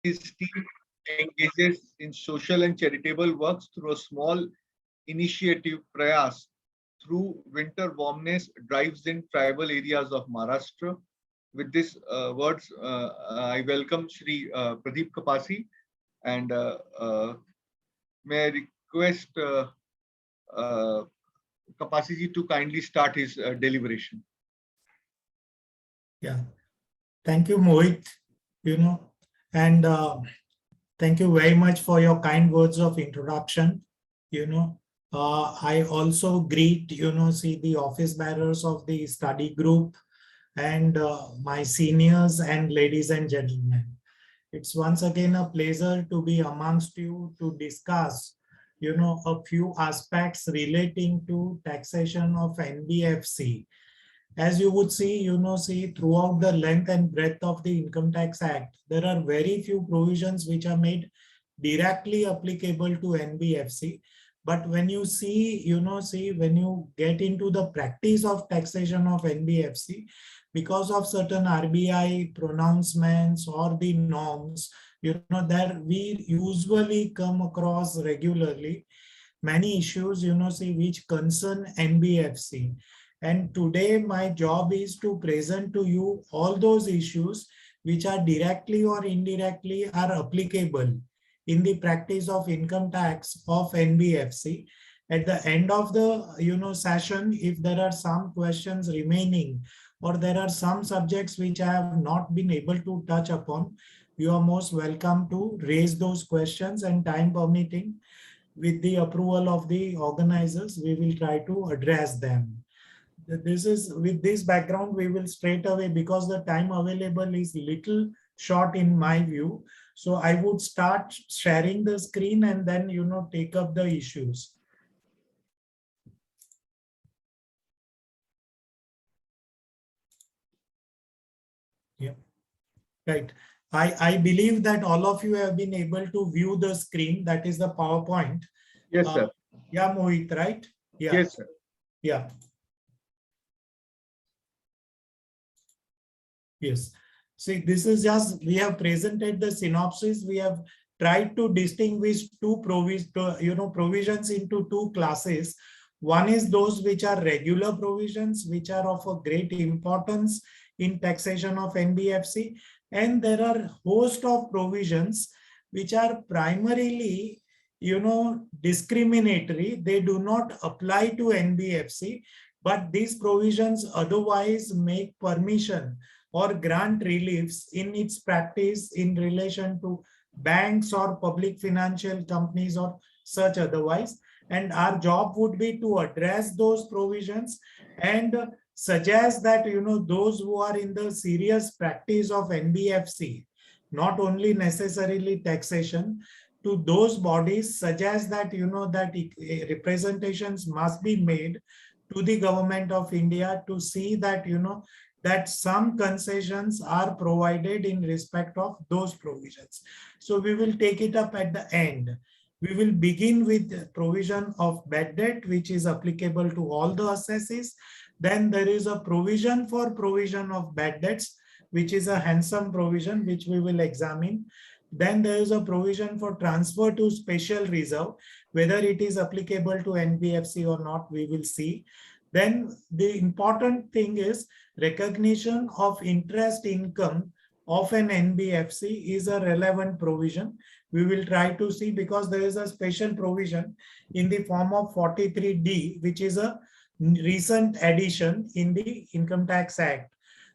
His team engages in social and charitable works through a small initiative, Prayas, through winter warmness drives in tribal areas of Maharashtra. With these words, I welcome Shri Pradeep Kapasi, and may I request uh, Kapasi ji to kindly start his deliberation. Yeah, thank you, Mohit. And thank you very much for your kind words of introduction. I also greet, see the office bearers of the study group and my seniors and ladies and gentlemen. It's once again a pleasure to be amongst you to discuss, a few aspects relating to taxation of NBFC. As you would see, throughout the length and breadth of the Income Tax Act, there are very few provisions which are made directly applicable to NBFC. But when you see, when you get into the practice of taxation of NBFC, because of certain RBI pronouncements or the norms, that we usually come across regularly many issues, which concern NBFC. And today my job is to present to you all those issues which are directly or indirectly are applicable in the practice of income tax of NBFC. At the end of the session, if there are some questions remaining or there are some subjects which I have not been able to touch upon, you are most welcome to raise those questions, and time permitting, with the approval of the organizers, we will try to address them. This is with this background, we will straight away, because the time available is little short in my view. So I would start sharing the screen and then, take up the issues. Yeah, right. I believe that all of you have been able to view the screen. That is the PowerPoint. Yes, sir. Yeah, Mohit, right? Yeah. Yes, sir. Yeah. Yes. See, this is just, we have presented the synopsis. We have tried to distinguish provisions into two classes. One is those which are regular provisions, which are of a great importance in taxation of NBFC. And there are a host of provisions which are primarily, discriminatory. They do not apply to NBFC, but these provisions otherwise make permission or grant reliefs in its practice in relation to banks or public financial companies or such otherwise. And our job would be to address those provisions and suggest that, those who are in the serious practice of NBFC, not only necessarily taxation, to those bodies suggest that, that representations must be made to the government of India to see that, that some concessions are provided in respect of those provisions. So we will take it up at the end. We will begin with the provision of bad debt, which is applicable to all the assessees. Then there is a provision for provision of bad debts, which is a handsome provision, which we will examine. Then there is a provision for transfer to special reserve. Whether it is applicable to NBFC or not, we will see. Then the important thing is recognition of interest income of an NBFC is a relevant provision. We will try to see, because there is a special provision in the form of 43D, which is a recent addition in the Income Tax Act.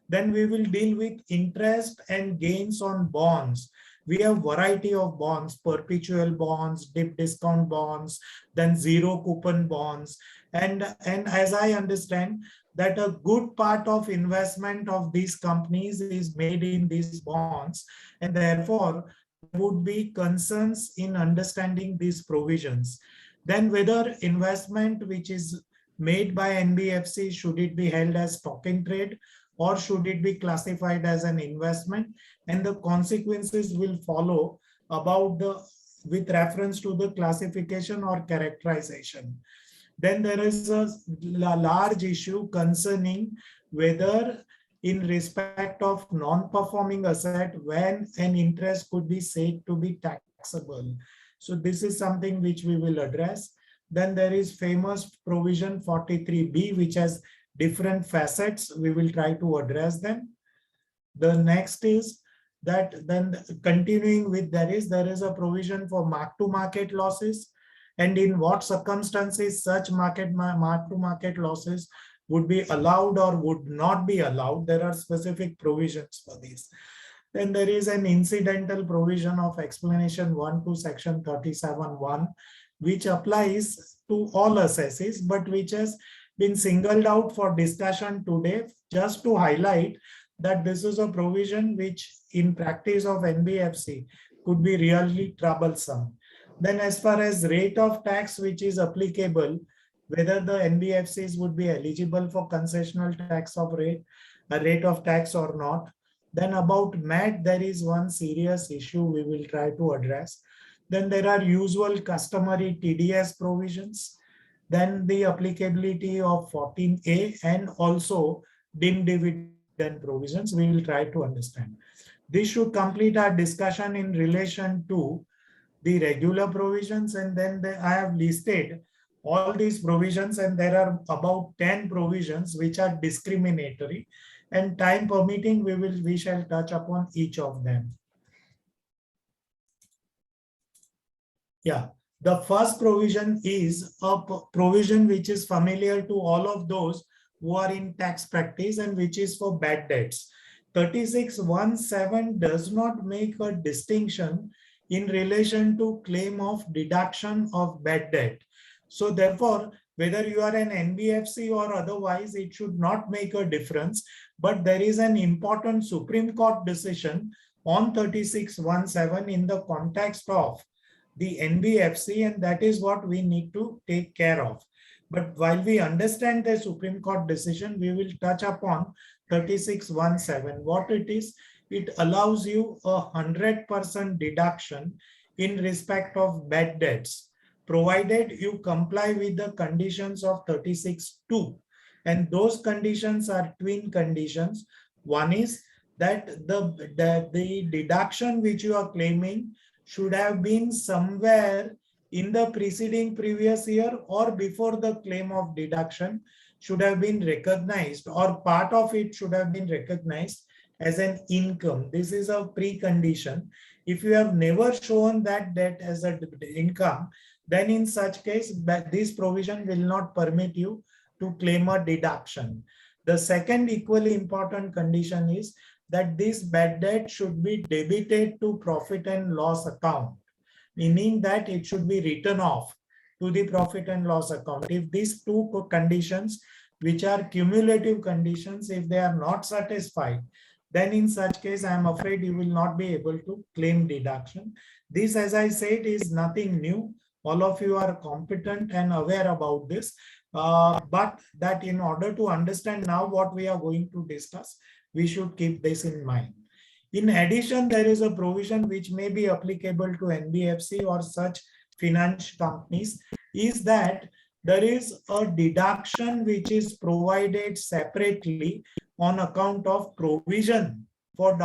Then we will deal with interest and gains on bonds. We have variety of bonds, perpetual bonds, deep discount bonds, then zero coupon bonds. And as I understand, that a good part of investment of these companies is made in these bonds, and therefore there would be concerns in understanding these provisions. Then whether investment which is made by NBFC, should it be held as stock in trade or should it be classified as an investment, and the consequences will follow about the with reference to the classification or characterization. Then there is a large issue concerning whether in respect of non-performing asset, when an interest could be said to be taxable. So this is something which we will address. Then there is famous provision 43B, which has different facets. We will try to address them. The next is that then continuing with there is a provision for mark-to-market losses, and in what circumstances such mark-to-market losses would be allowed or would not be allowed. There are specific provisions for this. Then there is an incidental provision of explanation 1 to section 37(1), which applies to all assesses, but which has been singled out for discussion today, just to highlight that this is a provision which in practice of NBFC could be really troublesome. Then as far as rate of tax which is applicable, whether the NBFCs would be eligible for concessional tax of rate of tax or not. Then about MAT, there is one serious issue we will try to address. Then there are usual customary TDS provisions. Then the applicability of 14A and also dim dividend provisions we will try to understand. This should complete our discussion in relation to the regular provisions, and then I have listed all these provisions, and there are about 10 provisions which are discriminatory, and time permitting we shall touch upon each of them. Yeah, the first provision is a provision which is familiar to all of those who are in tax practice, and which is for bad debts. 36(1)(7) does not make a distinction in relation to claim of deduction of bad debt. So therefore, whether you are an NBFC or otherwise, it should not make a difference. But there is an important Supreme Court decision on 36(1)(7) in the context of the NBFC, and that is what we need to take care of. But while we understand the Supreme Court decision, we will touch upon 36(1)(7). What it is, it allows you 100% deduction in respect of bad debts, provided you comply with the conditions of 36(2). And those conditions are twin conditions. One is that the deduction which you are claiming should have been somewhere in the preceding previous year or before the claim of deduction should have been recognized, or part of it should have been recognized as an income. This is a precondition. If you have never shown that debt as an income, then in such case, this provision will not permit you to claim a deduction. The second equally important condition is that this bad debt should be debited to profit and loss account, meaning that it should be written off to the profit and loss account. If these two conditions, which are cumulative conditions, if they are not satisfied, then in such case, I am afraid you will not be able to claim deduction. This, as I said, is nothing new. All of you are competent and aware about this. But that in order to understand now what we are going to discuss, we should keep this in mind. In addition, there is a provision which may be applicable to NBFC or such finance companies, is that there is a deduction which is provided separately on account of provision for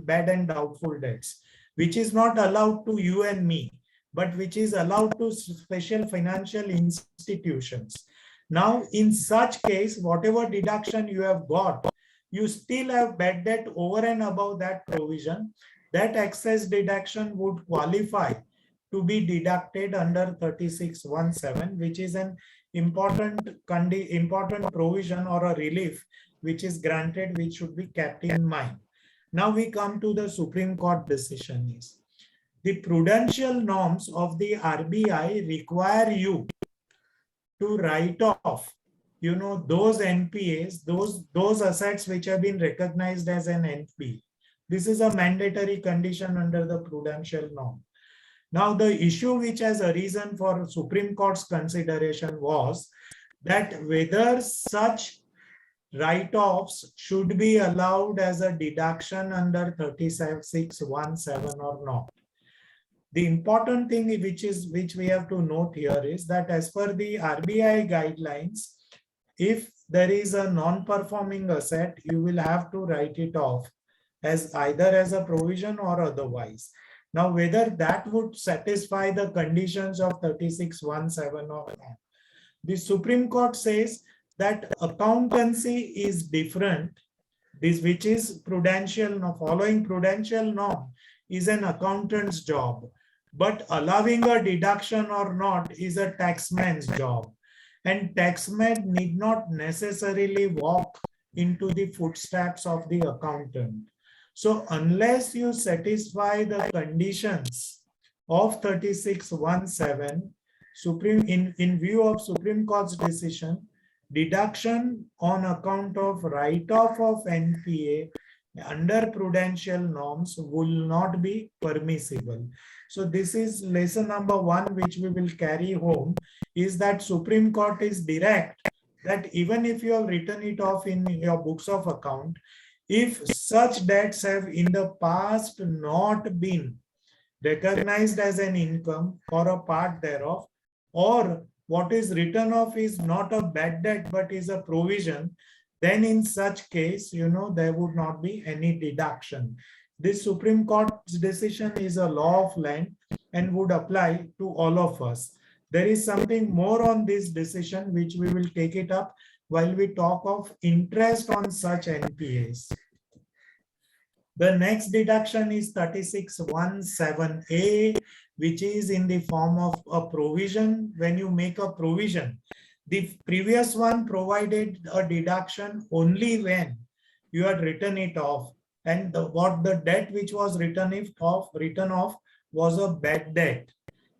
bad and doubtful debts, which is not allowed to you and me, but which is allowed to special financial institutions. Now, in such case, whatever deduction you have got, you still have bad debt over and above that provision. That excess deduction would qualify to be deducted under 36(1)(7), which is an important provision or a relief which is granted, which should be kept in mind. Now we come to the Supreme Court decision. Is the prudential norms of the RBI require you to write off, those NPAs, those assets which have been recognized as an NP. This is a mandatory condition under the prudential norm. Now, the issue which has arisen for Supreme Court's consideration was that whether such write-offs should be allowed as a deduction under 36(1)(7) or not. The important thing which we have to note here is that as per the RBI guidelines, if there is a non-performing asset, you will have to write it off as either as a provision or otherwise. Now, whether that would satisfy the conditions of 36(1)(7) or not. The Supreme Court says that accountancy is different. This, which is prudential, following prudential norm, is an accountant's job, but allowing a deduction or not is a taxman's job. And taxman need not necessarily walk into the footsteps of the accountant. So unless you satisfy the conditions of 36(1)(7), in view of Supreme Court's decision, deduction on account of write-off of NPA under prudential norms will not be permissible. So this is lesson number 1, which we will carry home, is that Supreme Court is direct that even if you have written it off in your books of account, if such debts have in the past not been recognized as an income or a part thereof, or what is written off is not a bad debt but is a provision, then in such case, there would not be any deduction. This Supreme Court's decision is a law of land and would apply to all of us. There is something more on this decision which we will take it up while we talk of interest on such NPAs. The next deduction is 36(1)(7)(a), which is in the form of a provision. When you make a provision, the previous one provided a deduction only when you had written it off, and the debt which was written off was a bad debt.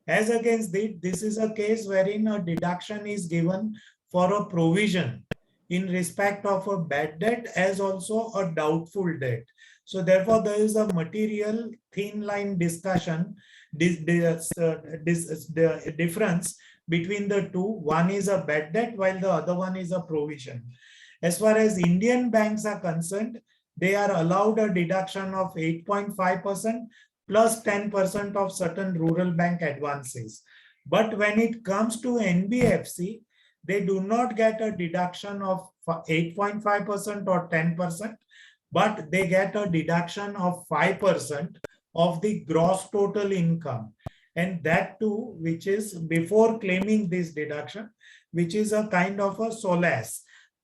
As against this is a case wherein a deduction is given for a provision in respect of a bad debt as also a doubtful debt. So therefore, there is a material thin line discussion, the difference between the two. One is a bad debt while the other one is a provision. As far as Indian banks are concerned, they are allowed a deduction of 8.5% plus 10% of certain rural bank advances. But when it comes to NBFC, they do not get a deduction of 8.5% or 10%, but they get a deduction of 5% of the gross total income. And that too, which is before claiming this deduction, which is a kind of a solace.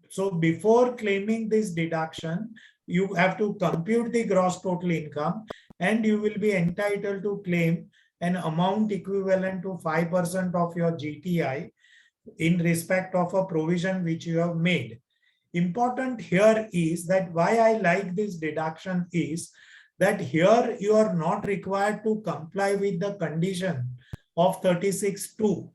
So before claiming this deduction, you have to compute the gross total income and you will be entitled to claim an amount equivalent to 5% of your GTI in respect of a provision which you have made. Important here is that why I like this deduction is that here you are not required to comply with the condition of 36(2).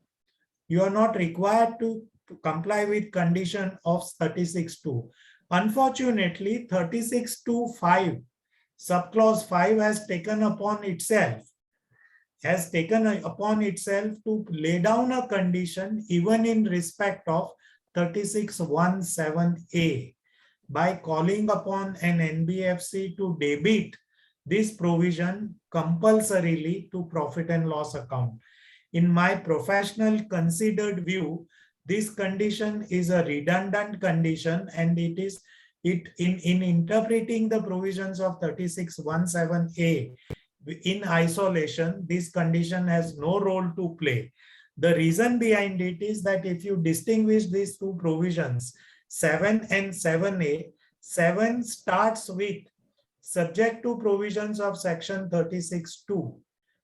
You are not required to comply with condition of 36(2). Unfortunately, 36(2)(5), subclause 5 has taken upon itself to lay down a condition even in respect of 36(1)(7)(a) by calling upon an NBFC to debit this provision compulsorily to profit and loss account. In my professional considered view, this condition is a redundant condition, and in interpreting the provisions of 36(1)(7)(a in isolation, this condition has no role to play. The reason behind it is that if you distinguish these two provisions, 7 and 7(a), 7 starts with subject to provisions of section 36(2).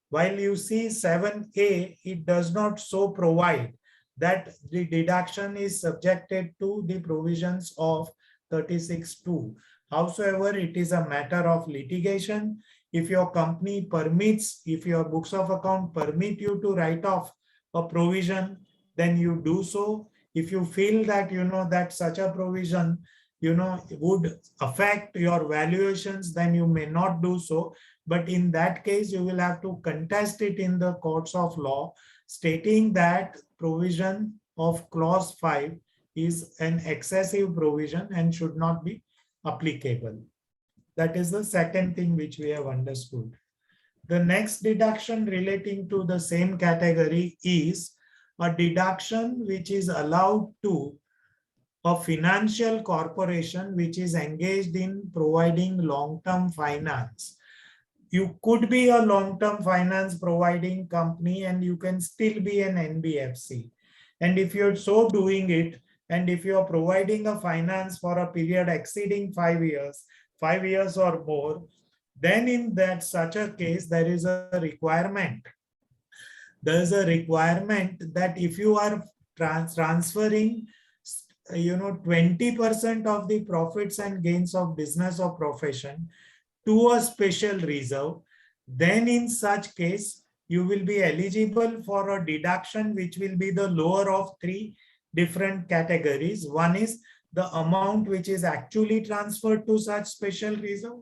While you see 7(a), it does not so provide that the deduction is subjected to the provisions of 36(2). Howsoever, it is a matter of litigation. If your company permits, if your books of account permit you to write off a provision, then you do so. If you feel that, that such a provision, would affect your valuations, then you may not do so. But in that case, you will have to contest it in the courts of law, stating that provision of clause 5 is an excessive provision and should not be applicable. That is the second thing which we have understood. The next deduction relating to the same category is a deduction which is allowed to a financial corporation which is engaged in providing long-term finance. You could be a long-term finance providing company and you can still be an NBFC. And if you're so doing it, and if you're providing a finance for a period exceeding 5 years or more, then in that such a case, there is a requirement. There is a requirement that if you are transferring 20% of the profits and gains of business or profession to a special reserve, then in such case, you will be eligible for a deduction which will be the lower of three different categories. One is the amount which is actually transferred to such special reserve,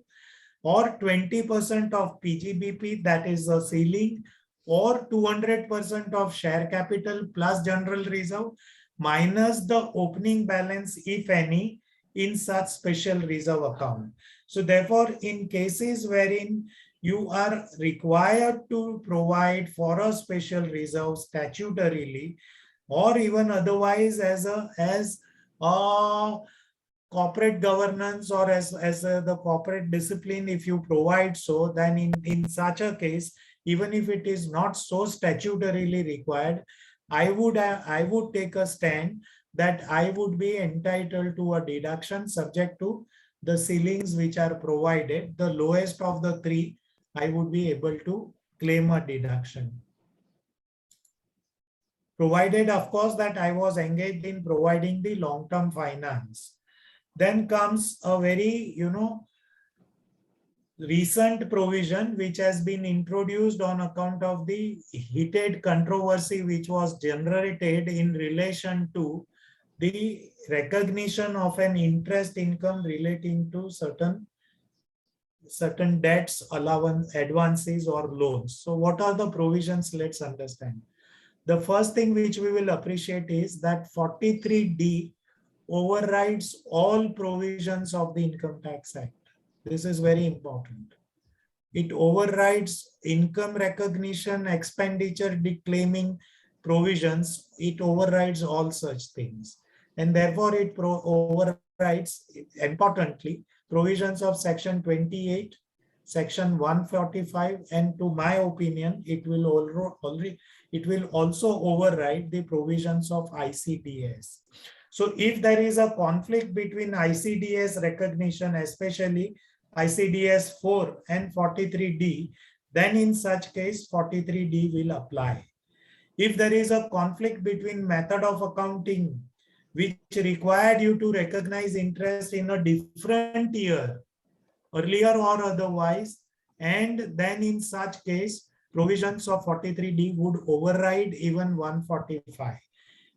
or 20% of PGBP, that is the ceiling, or 200% of share capital plus general reserve minus the opening balance, if any, in such special reserve account. So therefore, in cases wherein you are required to provide for a special reserve statutorily, or even otherwise as a corporate governance or as the corporate discipline, if you provide so, then in such a case, even if it is not so statutorily required, I would take a stand that I would be entitled to a deduction subject to the ceilings which are provided. The lowest of the three, I would be able to claim a deduction. Provided, of course, that I was engaged in providing the long-term finance. Then comes a very, recent provision which has been introduced on account of the heated controversy which was generated in relation to the recognition of an interest income relating to certain debts, allowance, advances or loans. So what are the provisions? Let's understand. The first thing which we will appreciate is that 43D overrides all provisions of the Income Tax Act. This is very important. It overrides income recognition, expenditure declaiming provisions. It overrides all such things. And therefore, it overrides, importantly, provisions of Section 28, Section 145, and to my opinion, it will also override the provisions of ICDS. So if there is a conflict between ICDS recognition, especially ICDS 4 and 43D, then in such case 43D will apply. If there is a conflict between method of accounting which required you to recognize interest in a different year, earlier or otherwise, and then in such case provisions of 43D would override even 145.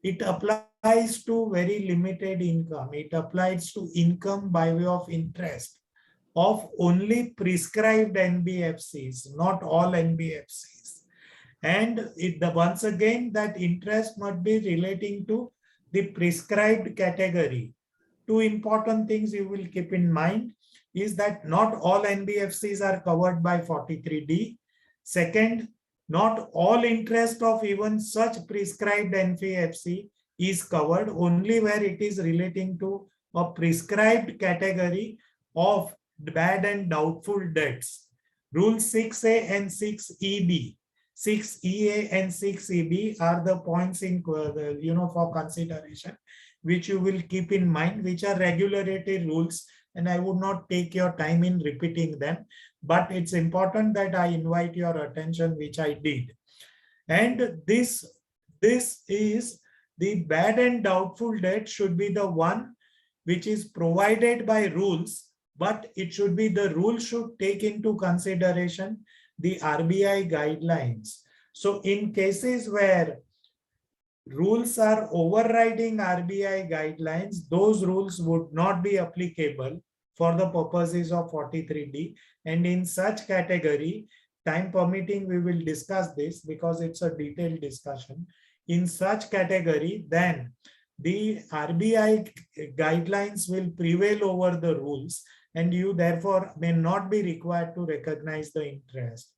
It applies to very limited income. It applies to income by way of interest of only prescribed NBFCs, not all NBFCs. And once again, that interest must be relating to the prescribed category. Two important things you will keep in mind is that not all NBFCs are covered by 43D. Second, not all interest of even such prescribed NBFC is covered, only where it is relating to a prescribed category of bad and doubtful debts. Rule 6A and 6EB. 6EA and 6EB are the points in for consideration, which you will keep in mind, which are regulatory rules, and I would not take your time in repeating them, but it's important that I invite your attention, which I did. And this is the bad and doubtful debt should be the one which is provided by rules, but it should be the rule should take into consideration the RBI guidelines. So in cases where rules are overriding RBI guidelines, those rules would not be applicable for the purposes of 43D. And in such category, time permitting, we will discuss this because it's a detailed discussion. In such category, then the RBI guidelines will prevail over the rules, and you therefore may not be required to recognize the interest.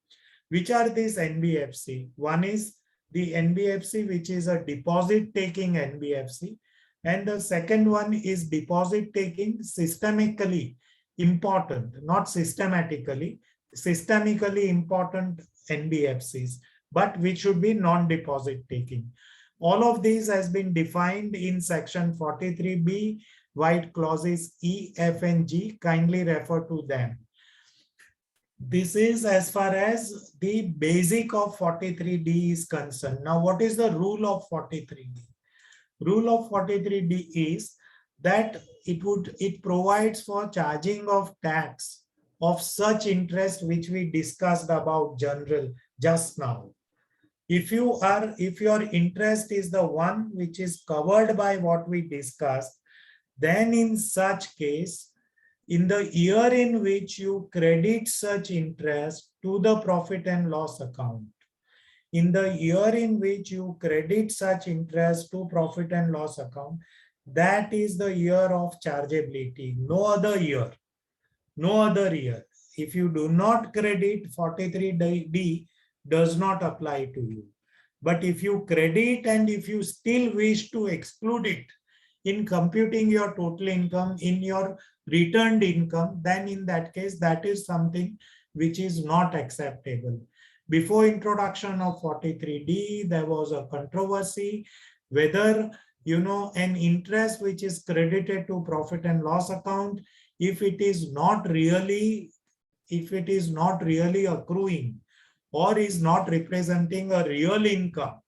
Which are these NBFC? One is the NBFC, which is a deposit taking NBFC. And the second one is deposit taking systemically important, not systematically, systemically important NBFCs, but which should be non-deposit taking. All of these has been defined in section 43B, white clauses E, F, and G. Kindly refer to them. This is as far as the basic of 43D is concerned. Now, what is the rule of 43D? Rule of 43D is that it provides for charging of tax of such interest which we discussed about general just now. If your interest is the one which is covered by what we discussed, then in such case, in the year in which you credit such interest to the profit and loss account, in the year in which you credit such interest to profit and loss account, that is the year of chargeability. No other year. No other year. If you do not credit, 43D does not apply to you. But if you credit and if you still wish to exclude it in computing your total income in your returned income, then in that case, that is something which is not acceptable. Before introduction of 43D, there was a controversy whether, an interest which is credited to profit and loss account, if it is not really accruing or is not representing a real income,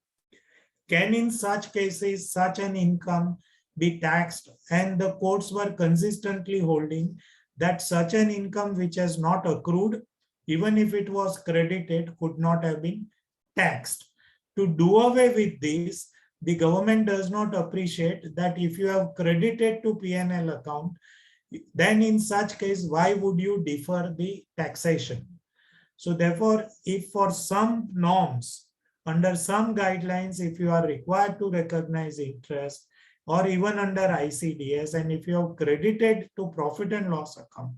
can in such cases such an income be taxed? And the courts were consistently holding that such an income which has not accrued, even if it was credited, could not have been taxed. To do away with this, the government does not appreciate that if you have credited to P&L account, then in such case, why would you defer the taxation? So therefore, if for some norms, under some guidelines, if you are required to recognize interest, or even under ICDS, and if you have credited to profit and loss account,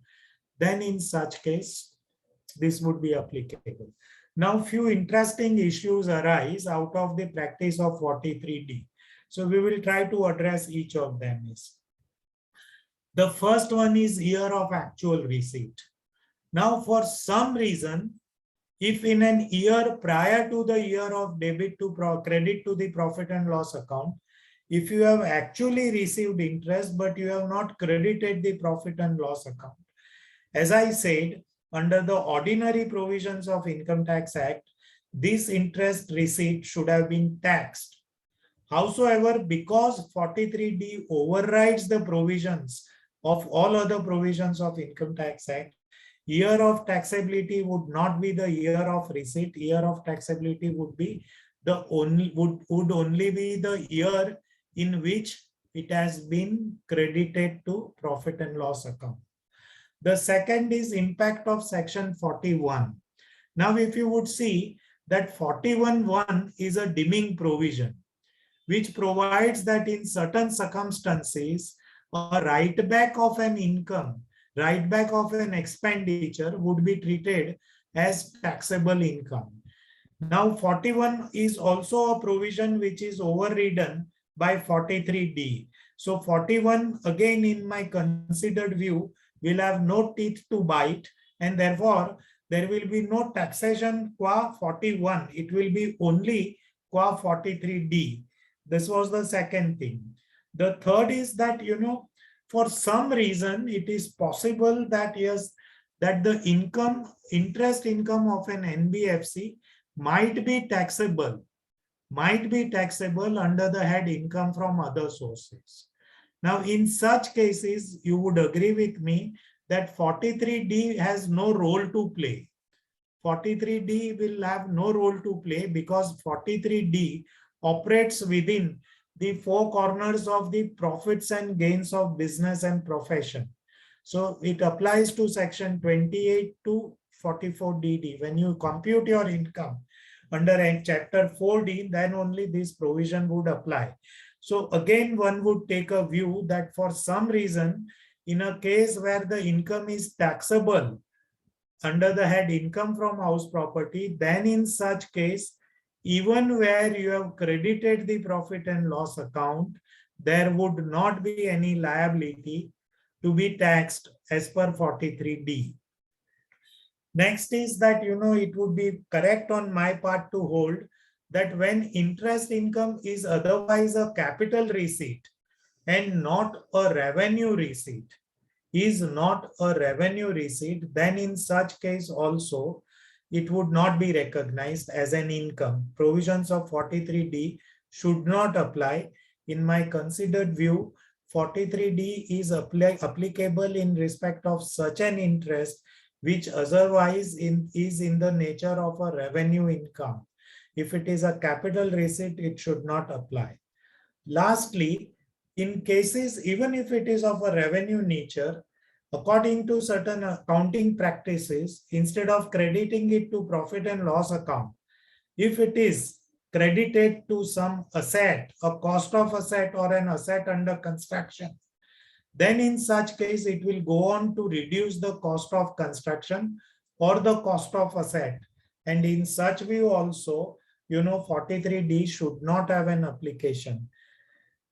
then in such case, this would be applicable. Now, few interesting issues arise out of the practice of 43D. So we will try to address each of them. The first one is year of actual receipt. Now, for some reason, if in an year prior to the year of debit to credit to the profit and loss account, if you have actually received interest, but you have not credited the profit and loss account, as I said, under the ordinary provisions of Income Tax Act, this interest receipt should have been taxed. Howsoever, because 43D overrides the provisions of all other provisions of Income Tax Act, year of taxability would not be the year of receipt. Year of taxability would be would only be the year in which it has been credited to profit and loss account. The second is impact of section 41. Now, if you would see that 41(1) is a dimming provision, which provides that in certain circumstances, a write back of an income, write back of an expenditure would be treated as taxable income. Now, 41 is also a provision which is overridden by 43D. So 41, again, in my considered view, will have no teeth to bite, and therefore there will be no taxation qua 41. It will be only qua 43D. This was the second thing. The third is that, for some reason, it is possible that, yes, that the interest income of an NBFC might be taxable under the head income from other sources. Now, in such cases, you would agree with me that 43D has no role to play. 43D will have no role to play because 43D operates within the four corners of the profits and gains of business and profession. So it applies to section 28 to 44DD. When you compute your income under chapter 4D, then only this provision would apply. So again, one would take a view that for some reason, in a case where the income is taxable, under the head income from house property, then in such case, even where you have credited the profit and loss account, there would not be any liability to be taxed as per 43D. Next is that, it would be correct on my part to hold that when interest income is otherwise a capital receipt and not a revenue receipt, then in such case also, it would not be recognized as an income. Provisions of 43D should not apply. In my considered view, 43D is applicable in respect of such an interest which otherwise is in the nature of a revenue income. If it is a capital receipt, it should not apply. Lastly, in cases, even if it is of a revenue nature, according to certain accounting practices, instead of crediting it to profit and loss account, if it is credited to some asset, a cost of asset or an asset under construction, then in such case, it will go on to reduce the cost of construction or the cost of asset. And in such view also, 43D should not have an application.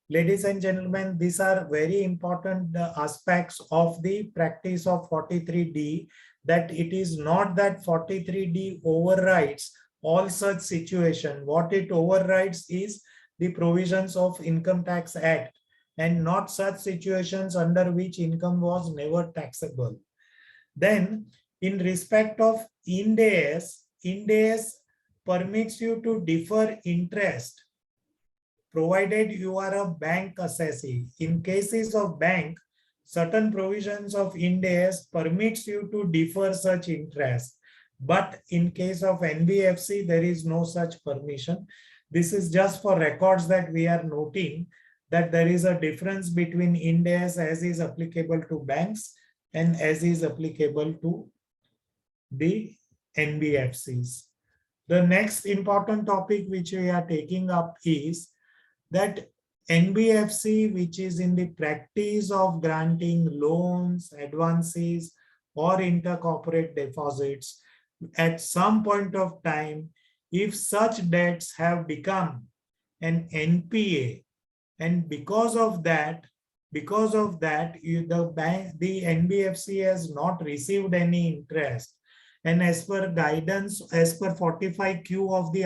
Ladies and gentlemen, these are very important aspects of the practice of 43D, that it is not that 43D overrides all such situation. What it overrides is the provisions of Income Tax Act and not such situations under which income was never taxable. Then in respect of Ind AS permits you to defer interest provided you are a bank assessee. In cases of bank, certain provisions of Ind AS permits you to defer such interest. But in case of NBFC, there is no such permission. This is just for records that we are noting that there is a difference between Ind AS as is applicable to banks and as is applicable to the NBFCs. The next important topic which we are taking up is that NBFC, which is in the practice of granting loans, advances, or intercorporate deposits, at some point of time, if such debts have become an NPA, and because of that, the NBFC has not received any interest, and as per guidance, as per 45Q of the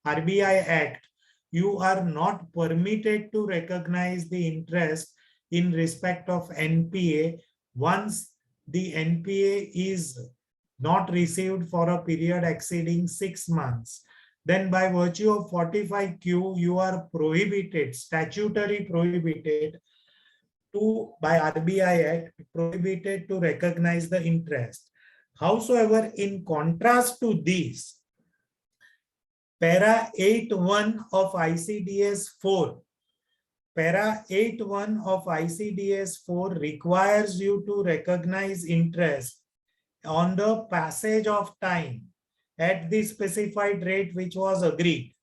RBI Act, you are not permitted to recognize the interest in respect of NPA once the NPA is not received for a period exceeding 6 months. Then by virtue of 45Q, you are prohibited, statutory prohibited by RBI Act, prohibited to recognize the interest. Howsoever, in contrast to this, Para 8.1 of ICDS 4. Para 8.1 of ICDS 4 requires you to recognize interest on the passage of time at the specified rate which was agreed.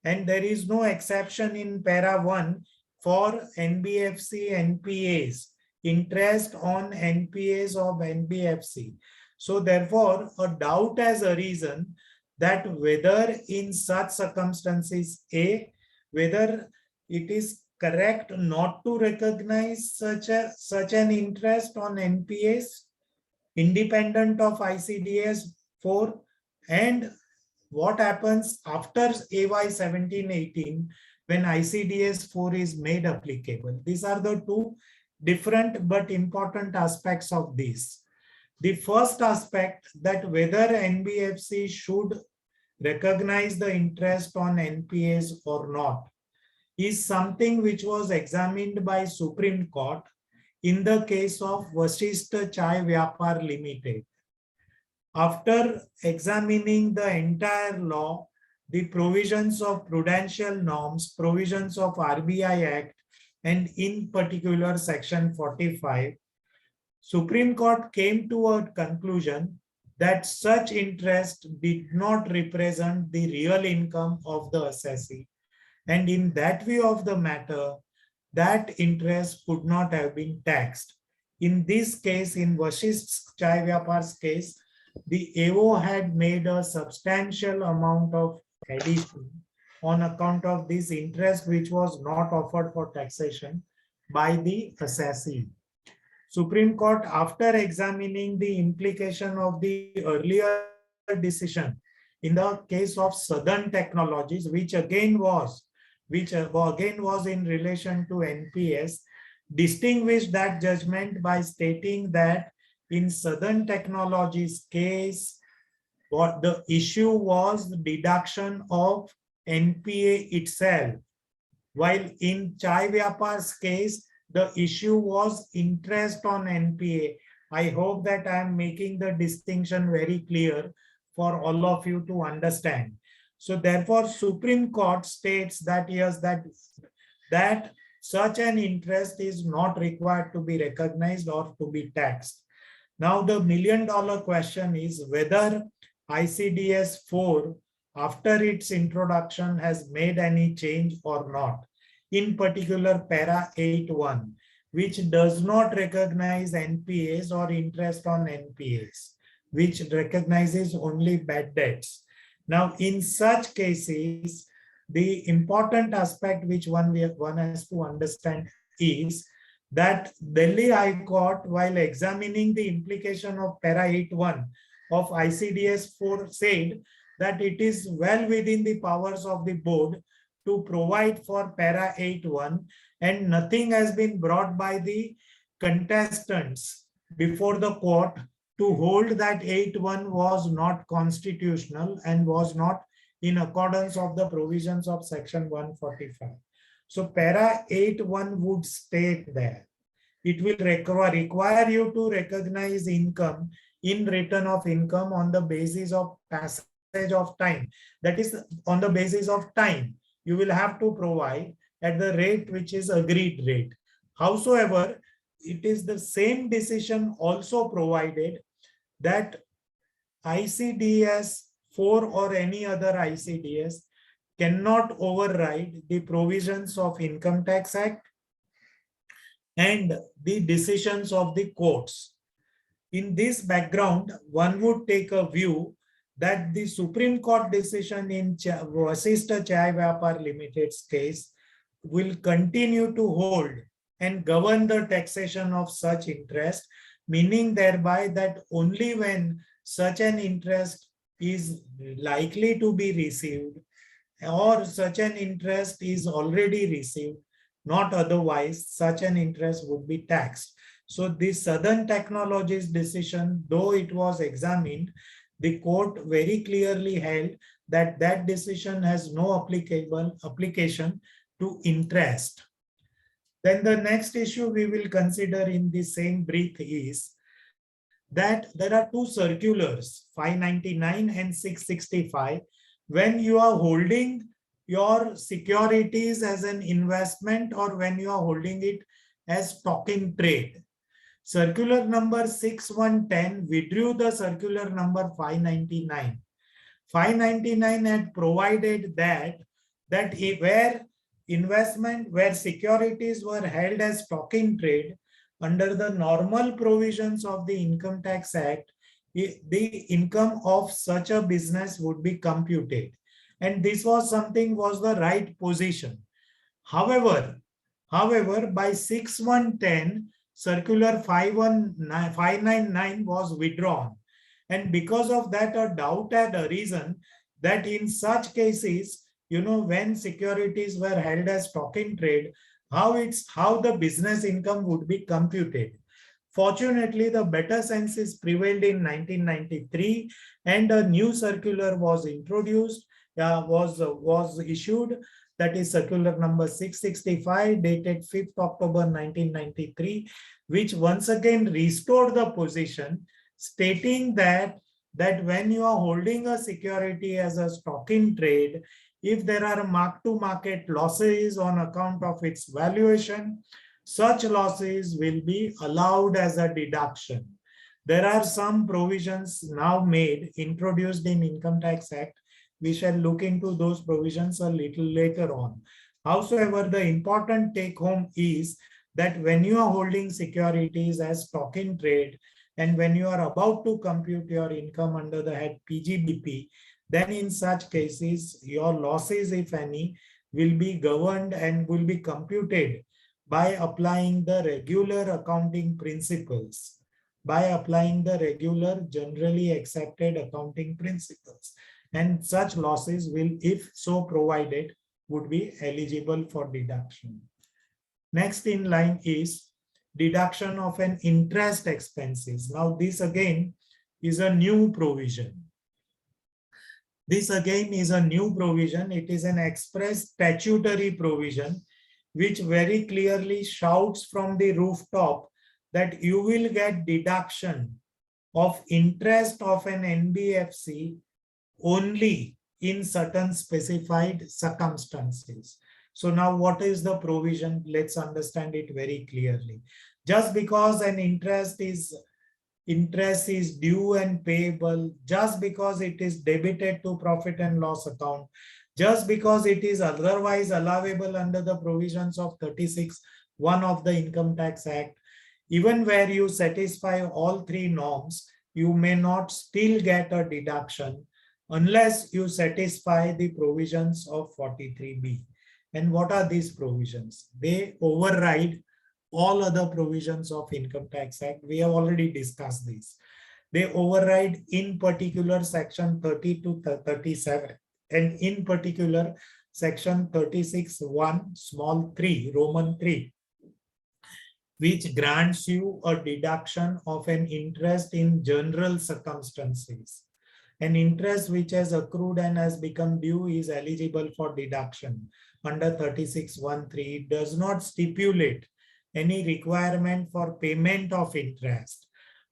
And there is no exception in Para 1 for NBFC NPAs, interest on NPAs of NBFC. So therefore, a doubt has arisen that whether in such circumstances, whether it is correct not to recognize such an interest on NPAs independent of ICDS 4, and what happens after AY 1718 when ICDS 4 is made applicable. These are the two different but important aspects of this. The first aspect, that whether NBFC should recognize the interest on NPAs or not, is something which was examined by Supreme Court in the case of Vasishtha Chai Vyapar Limited. After examining the entire law, the provisions of prudential norms, provisions of RBI Act, and in particular Section 45, Supreme Court came to a conclusion that such interest did not represent the real income of the assessee. And in that view of the matter, that interest could not have been taxed. In this case, in Vasishtha Chai Vyapar's case, the AO had made a substantial amount of addition on account of this interest which was not offered for taxation by the assessee. Supreme Court, after examining the implication of the earlier decision in the case of Southern Technologies, which again was in relation to NPS, distinguished that judgment by stating that in Southern Technologies case, what the issue was the deduction of NPA itself, while in Chai Vyapar's case, the issue was interest on NPA. I hope that I am making the distinction very clear for all of you to understand. So therefore, Supreme Court states that yes, that such an interest is not required to be recognized or to be taxed. Now the $1,000,000 question is whether ICDS 4 after its introduction has made any change or not. In particular, para 8.1, which does not recognize NPAs or interest on NPAs, which recognizes only bad debts. Now, in such cases, the important aspect which one has to understand is that Delhi High Court, while examining the implication of para 8.1 of ICDS 4, said that it is well within the powers of the board to provide for para 8.1, and nothing has been brought by the contestants before the court to hold that 8.1 was not constitutional and was not in accordance of the provisions of section 145. So para 8.1 would state there. It will require you to recognize income in return of income on the basis of passage of time. That is, on the basis of time, you will have to provide at the rate which is agreed rate. Howsoever, it is the same decision also provided that ICDS 4 or any other ICDS cannot override the provisions of Income Tax Act and the decisions of the courts. In this background, one would take a view that the Supreme Court decision in Vasishtha Chai Vyapar Limited's case will continue to hold and govern the taxation of such interest, meaning thereby that only when such an interest is likely to be received or such an interest is already received, not otherwise, such an interest would be taxed. So this Southern Technologies decision, though it was examined, the court very clearly held that that decision has no application to interest. Then the next issue we will consider in the same breath is that there are two circulars, 599 and 665, when you are holding your securities as an investment or when you are holding it as stock in trade. Circular number 6110 withdrew the circular number 599. 599 had provided that where securities were held as stock in trade under the normal provisions of the Income Tax Act, the income of such a business would be computed. And this was the right position. However, by 6110, circular 599 was withdrawn. And because of that, a doubt had arisen that in such cases, when securities were held as stock in trade, how the business income would be computed. Fortunately, the better senses prevailed in 1993, and a new circular was introduced, was issued. That is circular number 665 dated 5th October 1993, which once again restored the position, stating that when you are holding a security as a stock in trade, if there are mark-to-market losses on account of its valuation, such losses will be allowed as a deduction. There are some provisions now introduced in Income Tax Act. We shall look into those provisions a little later on. However, the important take home is that when you are holding securities as stock in trade, And when you are about to compute your income under the head PGBP, then in such cases, your losses, if any, will be governed and will be computed by applying the regular accounting principles, by applying the regular generally accepted accounting principles. And such losses will, if so provided, would be eligible for deduction. Next in line is deduction of an interest expenses. Now this again is a new provision. This again is a new provision. It is an express statutory provision which very clearly shouts from the rooftop that you will get deduction of interest of an NBFC only in certain specified circumstances. So now what is the provision? Let's understand it very clearly. Just because an interest is due and payable, just because it is debited to profit and loss account, just because it is otherwise allowable under the provisions of 36(1) of the Income Tax Act, even where you satisfy all three norms, you may not still get a deduction unless you satisfy the provisions of 43B. And what are these provisions? They override all other provisions of Income Tax Act. We have already discussed this. They override in particular section 30 to 37 and in particular section 36(1) small 3 Roman 3, which grants you a deduction of an interest in general circumstances. An interest which has accrued and has become due is eligible for deduction under 36(1)(3). It does not stipulate any requirement for payment of interest.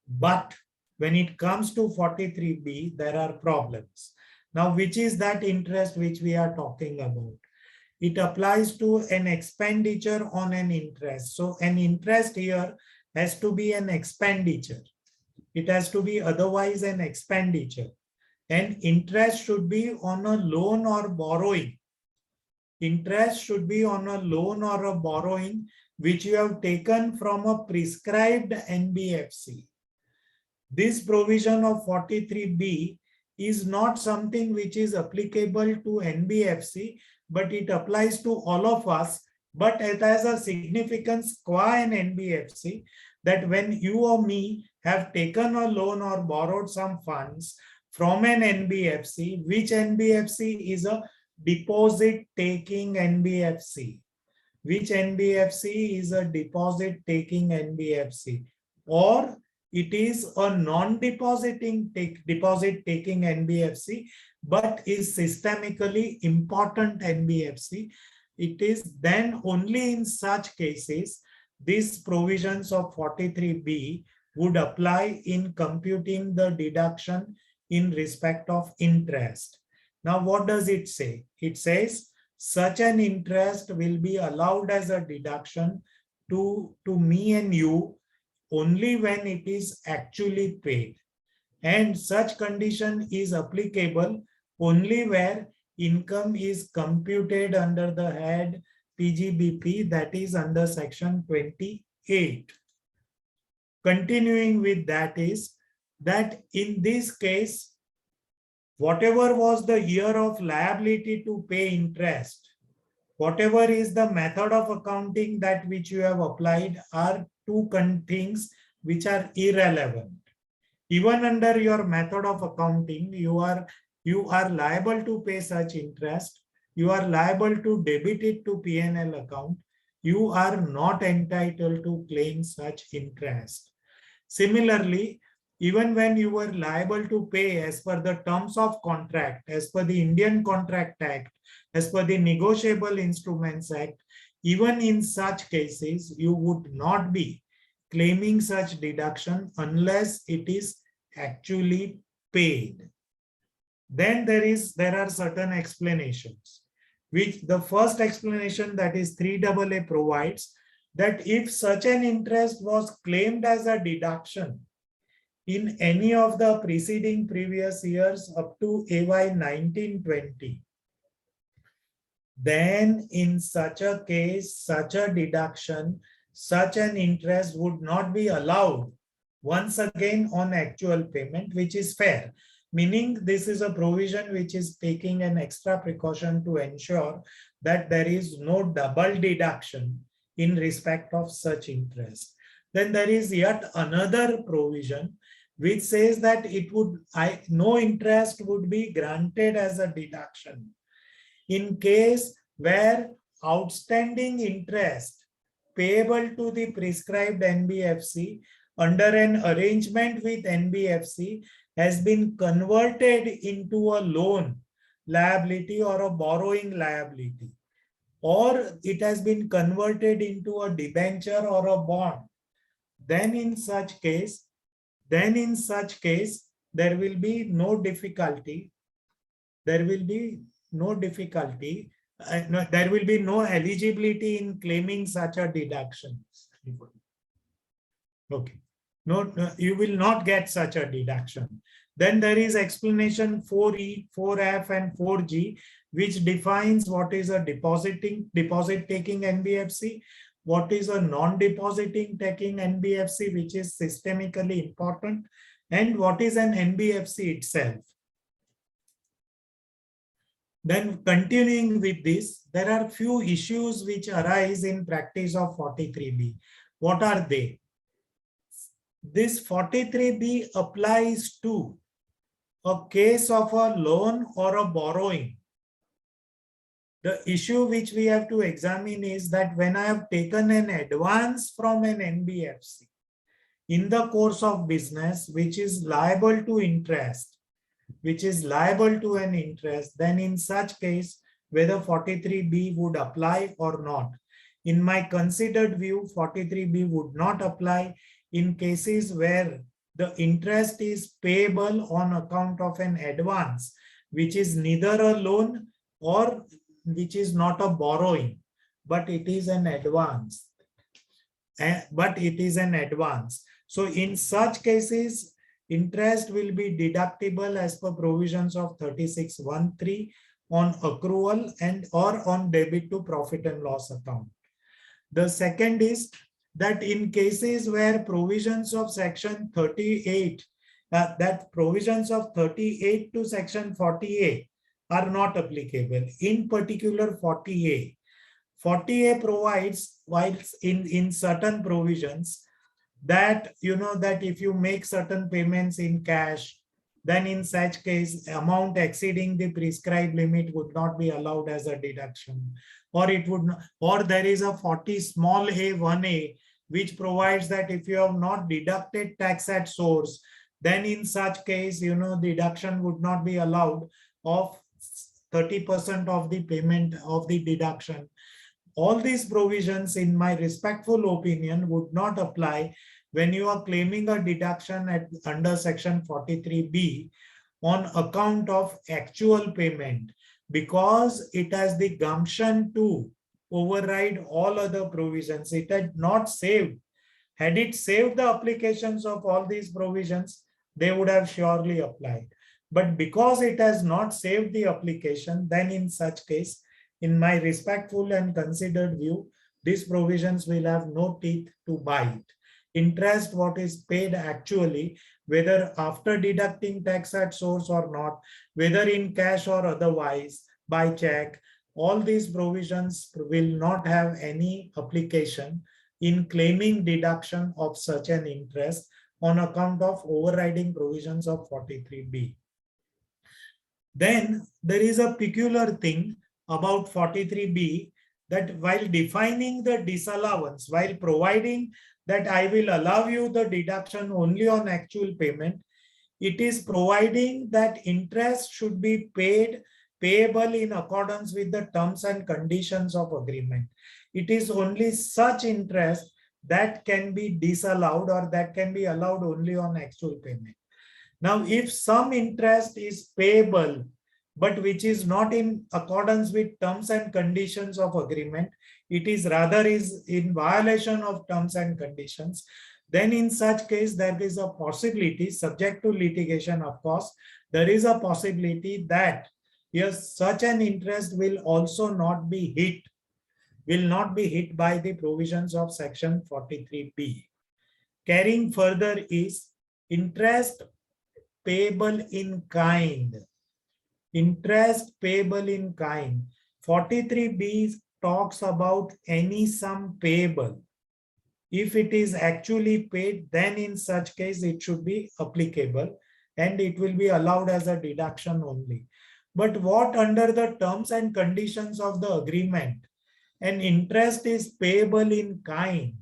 But when it comes to 43B, there are problems. Now, which is that interest which we are talking about? It applies to an expenditure on an interest. So an interest here has to be an expenditure. It has to be otherwise an expenditure. And interest should be on a loan or borrowing. Interest should be on a loan or a borrowing which you have taken from a prescribed NBFC. This provision of 43B is not something which is applicable to NBFC, but it applies to all of us. But it has a significance qua an NBFC that when you or me have taken a loan or borrowed some funds from an NBFC, which NBFC is a deposit-taking NBFC. Which NBFC is a deposit-taking NBFC, or it is a non-deposit-taking NBFC, but is systemically important NBFC. It is then only in such cases these provisions of 43B would apply in computing the deduction in respect of interest. Now, what does it say? It says such an interest will be allowed as a deduction to me and you only when it is actually paid. And such condition is applicable only where income is computed under the head PGBP, that is under section 28. Continuing with that is that in this case, whatever was the year of liability to pay interest, whatever is the method of accounting that which you have applied are two things which are irrelevant. Even under your method of accounting, you are liable to pay such interest. You are liable to debit it to P&L account. You are not entitled to claim such interest. Similarly, even when you were liable to pay as per the terms of contract, as per the Indian Contract Act, as per the Negotiable Instruments Act, even in such cases, you would not be claiming such deduction unless it is actually paid. Then there are certain explanations, which the first explanation, that is 3AA, provides that if such an interest was claimed as a deduction in any of the preceding previous years up to AY 1920, then in such a case, such a deduction, such an interest would not be allowed once again on actual payment, which is fair. Meaning this is a provision which is taking an extra precaution to ensure that there is no double deduction in respect of such interest. Then there is yet another provision which says that it would no interest would be granted as a deduction in case where outstanding interest payable to the prescribed NBFC under an arrangement with NBFC has been converted into a loan liability or a borrowing liability, or it has been converted into a debenture or a bond. Then in such case, there will be no difficulty. There will be no difficulty. There will be no eligibility in claiming such a deduction. Okay. No, you will not get such a deduction. Then there is explanation 4E, 4F, and 4G, which defines what is a deposit taking NBFC, what is a non-depositing taking NBFC, which is systemically important, and what is an NBFC itself. Then continuing with this, there are few issues which arise in practice of 43B. What are they? This 43B applies to a case of a loan or a borrowing. The issue which we have to examine is that when I have taken an advance from an NBFC in the course of business, which is liable to interest, then in such case, whether 43B would apply or not. In my considered view, 43B would not apply in cases where the interest is payable on account of an advance, which is neither a loan or which is not a borrowing, but it is an advance. So in such cases, interest will be deductible as per provisions of 36(1)(3) on accrual and or on debit to profit and loss account. The second is that in cases where provisions of section 38, that provisions of 38 to section 40A are not applicable. In particular, 40A. 40A provides, while in certain provisions, that that if you make certain payments in cash, then in such case, amount exceeding the prescribed limit would not be allowed as a deduction. Or it would not, or there is a 40 small a 1A, which provides that if you have not deducted tax at source, then in such case, deduction would not be allowed of 30% of the payment of the deduction. All these provisions, in my respectful opinion, would not apply when you are claiming a deduction under section 43B on account of actual payment, because it has the gumption to override all other provisions. It had not saved. Had it saved the applications of all these provisions, they would have surely applied. But because it has not saved the application, then in such case, in my respectful and considered view, these provisions will have no teeth to bite. Interest, what is paid actually, whether after deducting tax at source or not, whether in cash or otherwise, by check, all these provisions will not have any application in claiming deduction of such an interest on account of overriding provisions of 43B. Then there is a peculiar thing about 43B, that while defining the disallowance, while providing that I will allow you the deduction only on actual payment, it is providing that interest should be payable in accordance with the terms and conditions of agreement. It is only such interest that can be disallowed or that can be allowed only on actual payment. Now, if some interest is payable, but which is not in accordance with terms and conditions of agreement, it is rather is in violation of terms and conditions, then in such case, there is a possibility, subject to litigation, of course, there is a possibility that yes, such an interest will also not be hit by the provisions of section 43B. Carrying further is interest payable in kind. Interest payable in kind. 43B talks about any sum payable. If it is actually paid, then in such case it should be applicable and it will be allowed as a deduction only. But what under the terms and conditions of the agreement, an interest is payable in kind,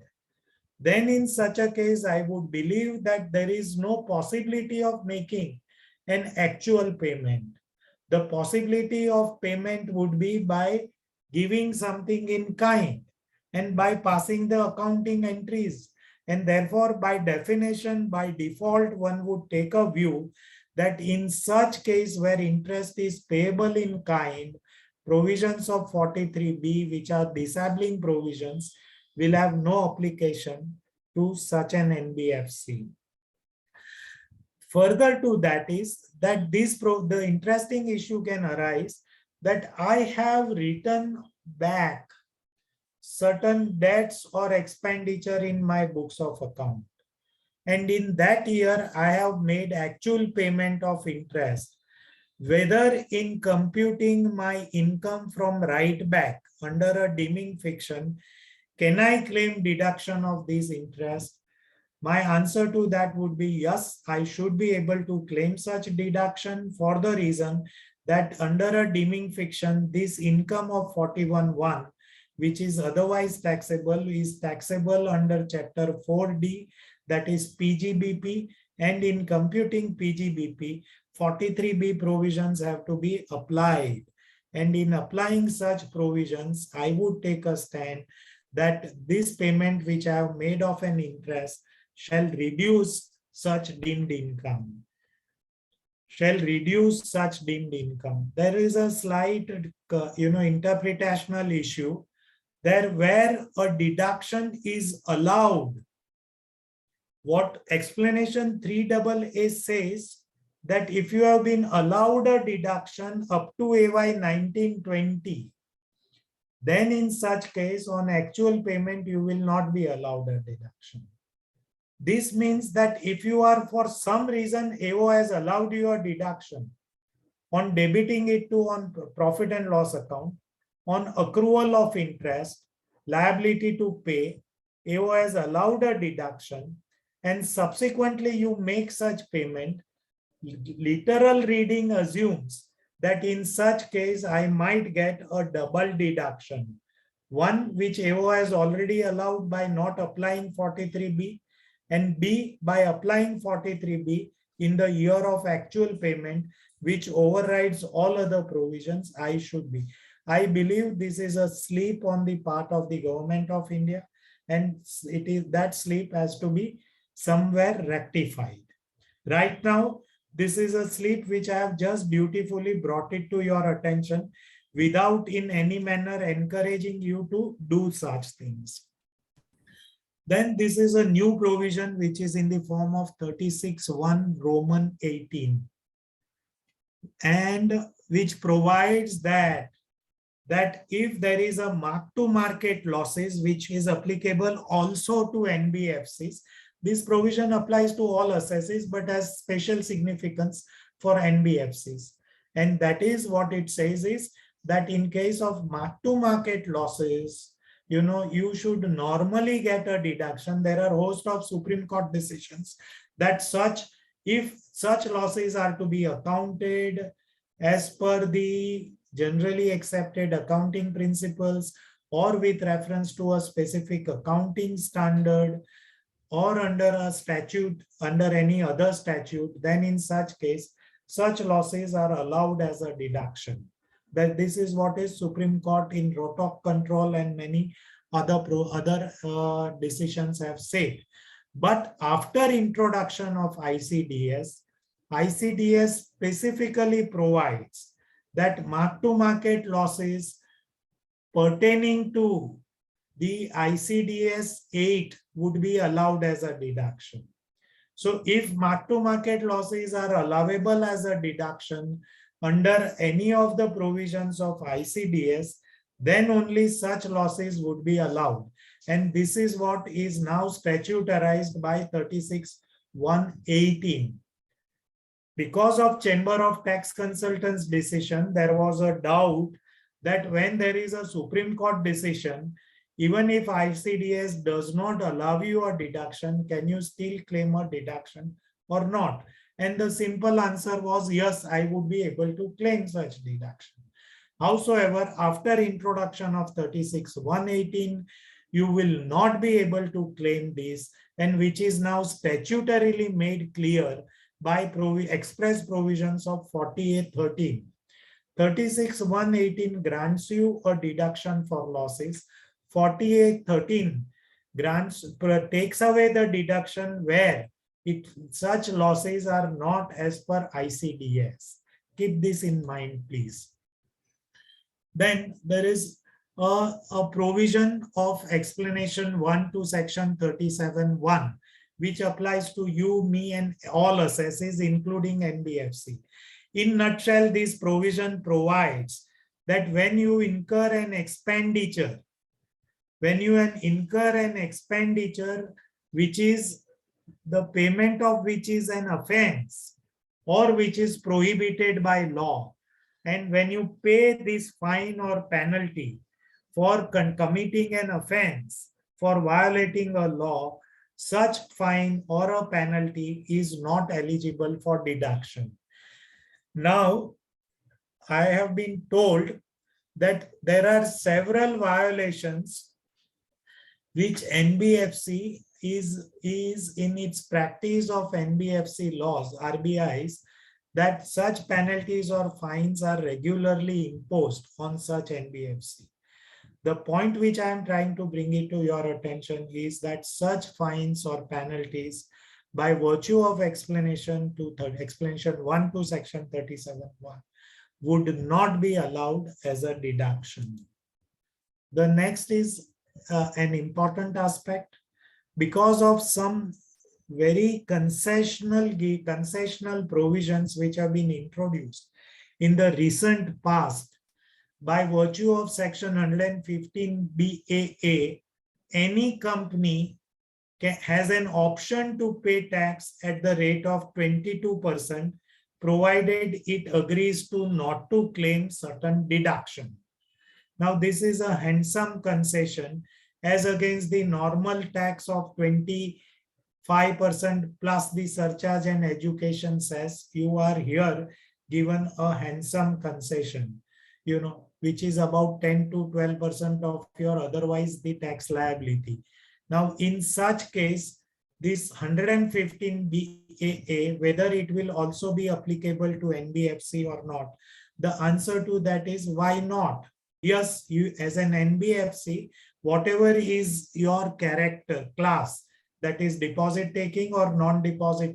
then in such a case, I would believe that there is no possibility of making an actual payment. The possibility of payment would be by giving something in kind and by passing the accounting entries. And therefore, by definition, by default, one would take a view that in such case where interest is payable in kind, provisions of 43B, which are disabling provisions, will have no application to such an NBFC. Further to that is that the interesting issue can arise that I have written back certain debts or expenditure in my books of account. And in that year, I have made actual payment of interest. Whether in computing my income from write back under a deeming fiction, can I claim deduction of this interest? My answer to that would be yes, I should be able to claim such deduction for the reason that under a deeming fiction, this income of 41(1), which is otherwise taxable, is taxable under Chapter 4D, that is PGBP, and in computing PGBP, 43B provisions have to be applied. And in applying such provisions, I would take a stand that this payment which I have made of an interest shall reduce such deemed income. Shall reduce such deemed income. There is a slight, interpretational issue there where a deduction is allowed. What explanation 3AA says that if you have been allowed a deduction up to AY 1920, then in such case on actual payment, you will not be allowed a deduction. This means that if you are for some reason, AO has allowed you a deduction on debiting it to on profit and loss account, on accrual of interest, liability to pay, AO has allowed a deduction, and subsequently you make such payment, literal reading assumes that in such case, I might get a double deduction. One, which AO has already allowed by not applying 43B, and B, by applying 43B in the year of actual payment, which overrides all other provisions, I believe this is a slip on the part of the government of India, and it is that slip has to be somewhere rectified. Right now, this is a slip which I have just dutifully brought it to your attention without in any manner encouraging you to do such things. Then this is a new provision which is in the form of 36(1) Roman 18, and which provides that if there is a mark-to-market losses which is applicable also to NBFCs, this provision applies to all assessees but has special significance for NBFCs. And that is what it says is that in case of mark-to-market losses, you should normally get a deduction. There are a host of Supreme Court decisions that if such losses are to be accounted as per the generally accepted accounting principles or with reference to a specific accounting standard or under a statute, under any other statute, then in such case, such losses are allowed as a deduction. That this is what is Supreme Court in Rotok Control and many other decisions have said. But after introduction of ICDS specifically provides that mark-to-market losses pertaining to the ICDS 8 would be allowed as a deduction. So if mark-to-market losses are allowable as a deduction under any of the provisions of ICDS, then only such losses would be allowed. And this is what is now statutarized by 36(1)(18). Because of Chamber of Tax Consultants decision, there was a doubt that when there is a Supreme Court decision, even if ICDS does not allow you a deduction, can you still claim a deduction or not? And the simple answer was yes, I would be able to claim such deduction. Howsoever, after introduction of 36(1)(18), you will not be able to claim this, and which is now statutorily made clear by express provisions of 48(13). 36(1)(18) grants you a deduction for losses. 48(13) takes away the deduction where such losses are not as per ICDS. Keep this in mind, please. Then there is a provision of explanation 1 to section 37(1), which applies to you, me, and all assessees, including NBFC. In nutshell, this provision provides that when you incur an expenditure, which is the payment of which is an offense or which is prohibited by law, and when you pay this fine or penalty for committing an offense, for violating a law, such fine or a penalty is not eligible for deduction. Now, I have been told that there are several violations which NBFC is in its practice of NBFC laws, RBIs, that such penalties or fines are regularly imposed on such NBFC. The point which I am trying to bring it to your attention is that such fines or penalties, by virtue of explanation 1 to section 37(1), would not be allowed as a deduction. The next is an important aspect. Because of some very concessional provisions which have been introduced in the recent past, by virtue of section 115 BAA, any company has an option to pay tax at the rate of 22%, provided it agrees to not to claim certain deduction. Now, this is a handsome concession as against the normal tax of 25% plus the surcharge and education cess. You are here given a handsome concession, which is about 10 to 12% of your otherwise the tax liability. Now, in such case, this 115 BAA, whether it will also be applicable to NBFC or not, the answer to that is why not? Yes, you as an NBFC, whatever is your character class, that is deposit taking or non-deposit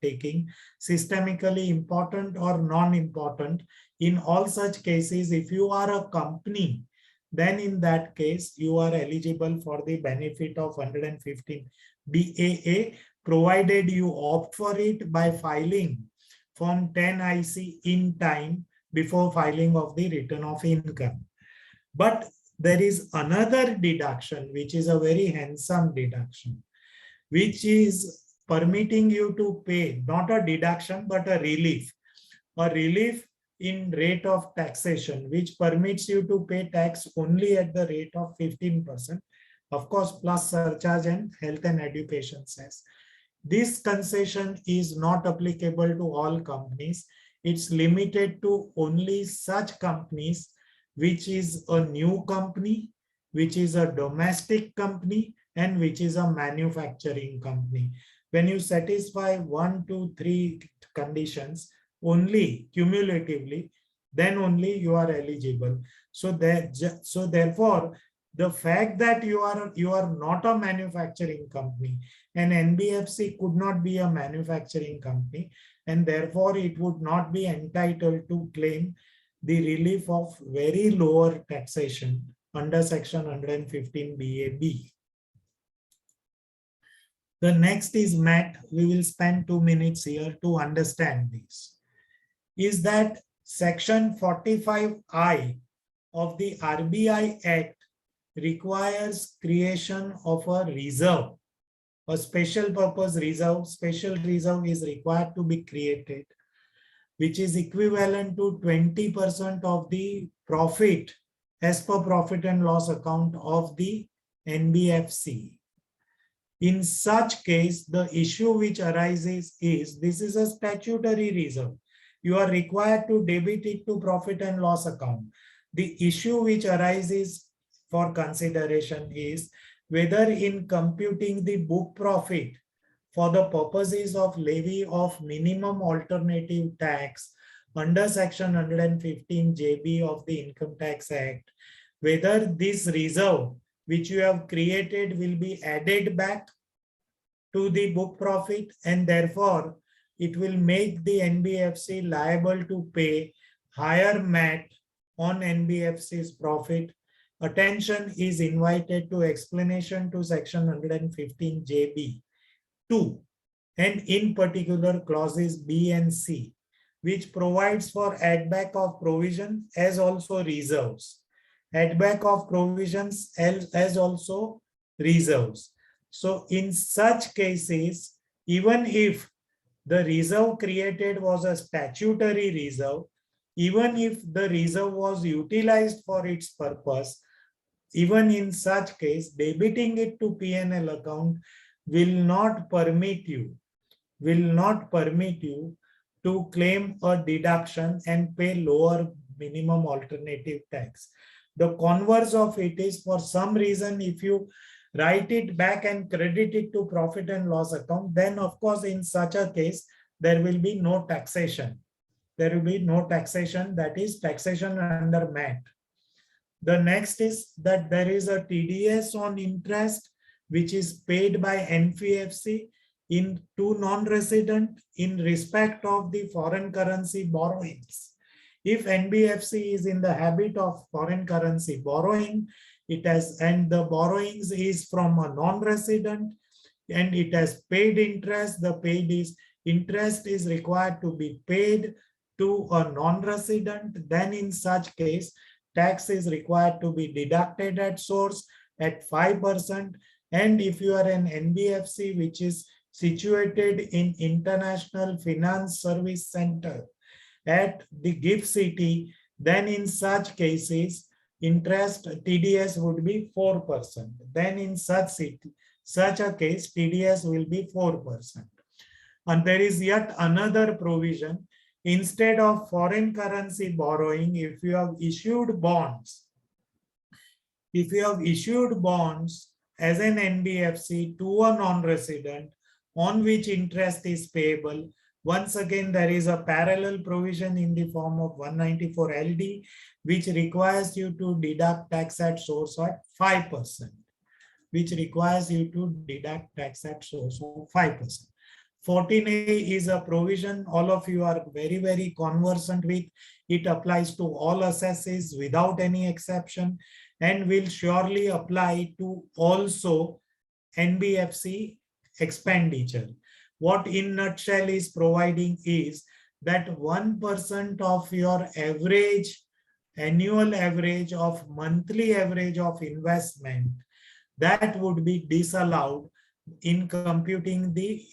taking, systemically important or non-important, in all such cases, if you are a company, then in that case, you are eligible for the benefit of 115 BAA, provided you opt for it by filing Form 10 IC in time before filing of the return of income. But there is another deduction, which is a very handsome deduction, which is permitting you to pay, not a deduction, but a relief in rate of taxation, which permits you to pay tax only at the rate of 15%, of course, plus surcharge and health and education cess. This concession is not applicable to all companies. It's limited to only such companies which is a new company, which is a domestic company, and which is a manufacturing company. When you satisfy 1, 2, 3 conditions only cumulatively, then only you are eligible. So therefore, the fact that you are not a manufacturing company, and NBFC could not be a manufacturing company, and therefore it would not be entitled to claim the relief of very lower taxation under section 115 BAB. The next is met. We will spend 2 minutes here to understand this. Is that section 45I of the RBI Act requires creation of a reserve, a special purpose reserve. Special reserve is required to be created, which is equivalent to 20% of the profit as per profit and loss account of the NBFC. In such case, the issue which arises is this is a statutory reserve. You are required to debit it to profit and loss account. The issue which arises for consideration is whether in computing the book profit for the purposes of levy of minimum alternative tax under section 115 JB of the Income Tax Act, whether this reserve which you have created will be added back to the book profit, and therefore it will make the NBFC liable to pay higher MAT on NBFC's profit. Attention is invited to explanation to section 115 JB 2, and in particular clauses B and C, which provides for add back of provision as also reserves. Add back of provisions as also reserves. So in such cases, even if the reserve created was a statutory reserve, even if the reserve was utilized for its purpose, even in such case, debiting it to P&L account will not permit you to claim a deduction and pay lower minimum alternative tax. The converse of it is, for some reason, if you write it back and credit it to profit and loss account, then of course in such a case, there will be no taxation. There will be no taxation, that is taxation under MAT. The next is that there is a TDS on interest which is paid by NBFC to non-resident in respect of the foreign currency borrowings. If NBFC is in the habit of foreign currency borrowing, and the borrowings is from a non-resident and it has paid interest, interest is required to be paid to a non-resident, then in such case, tax is required to be deducted at source at 5%. And if you are an NBFC which is situated in International Finance Service Center at the GIFT City, then in such cases, interest TDS would be 4%. Then in such a case, TDS will be 4%. And there is yet another provision. Instead of foreign currency borrowing, if you have issued bonds as an NBFC to a non-resident on which interest is payable, once again, there is a parallel provision in the form of 194 LD, which requires you to deduct tax at source at 5%, 14A is a provision all of you are very, very conversant with. It applies to all assesses without any exception and will surely apply to also NBFC expenditure. What in nutshell is providing is that 1% of your annual average of monthly average of investment, that would be disallowed in computing the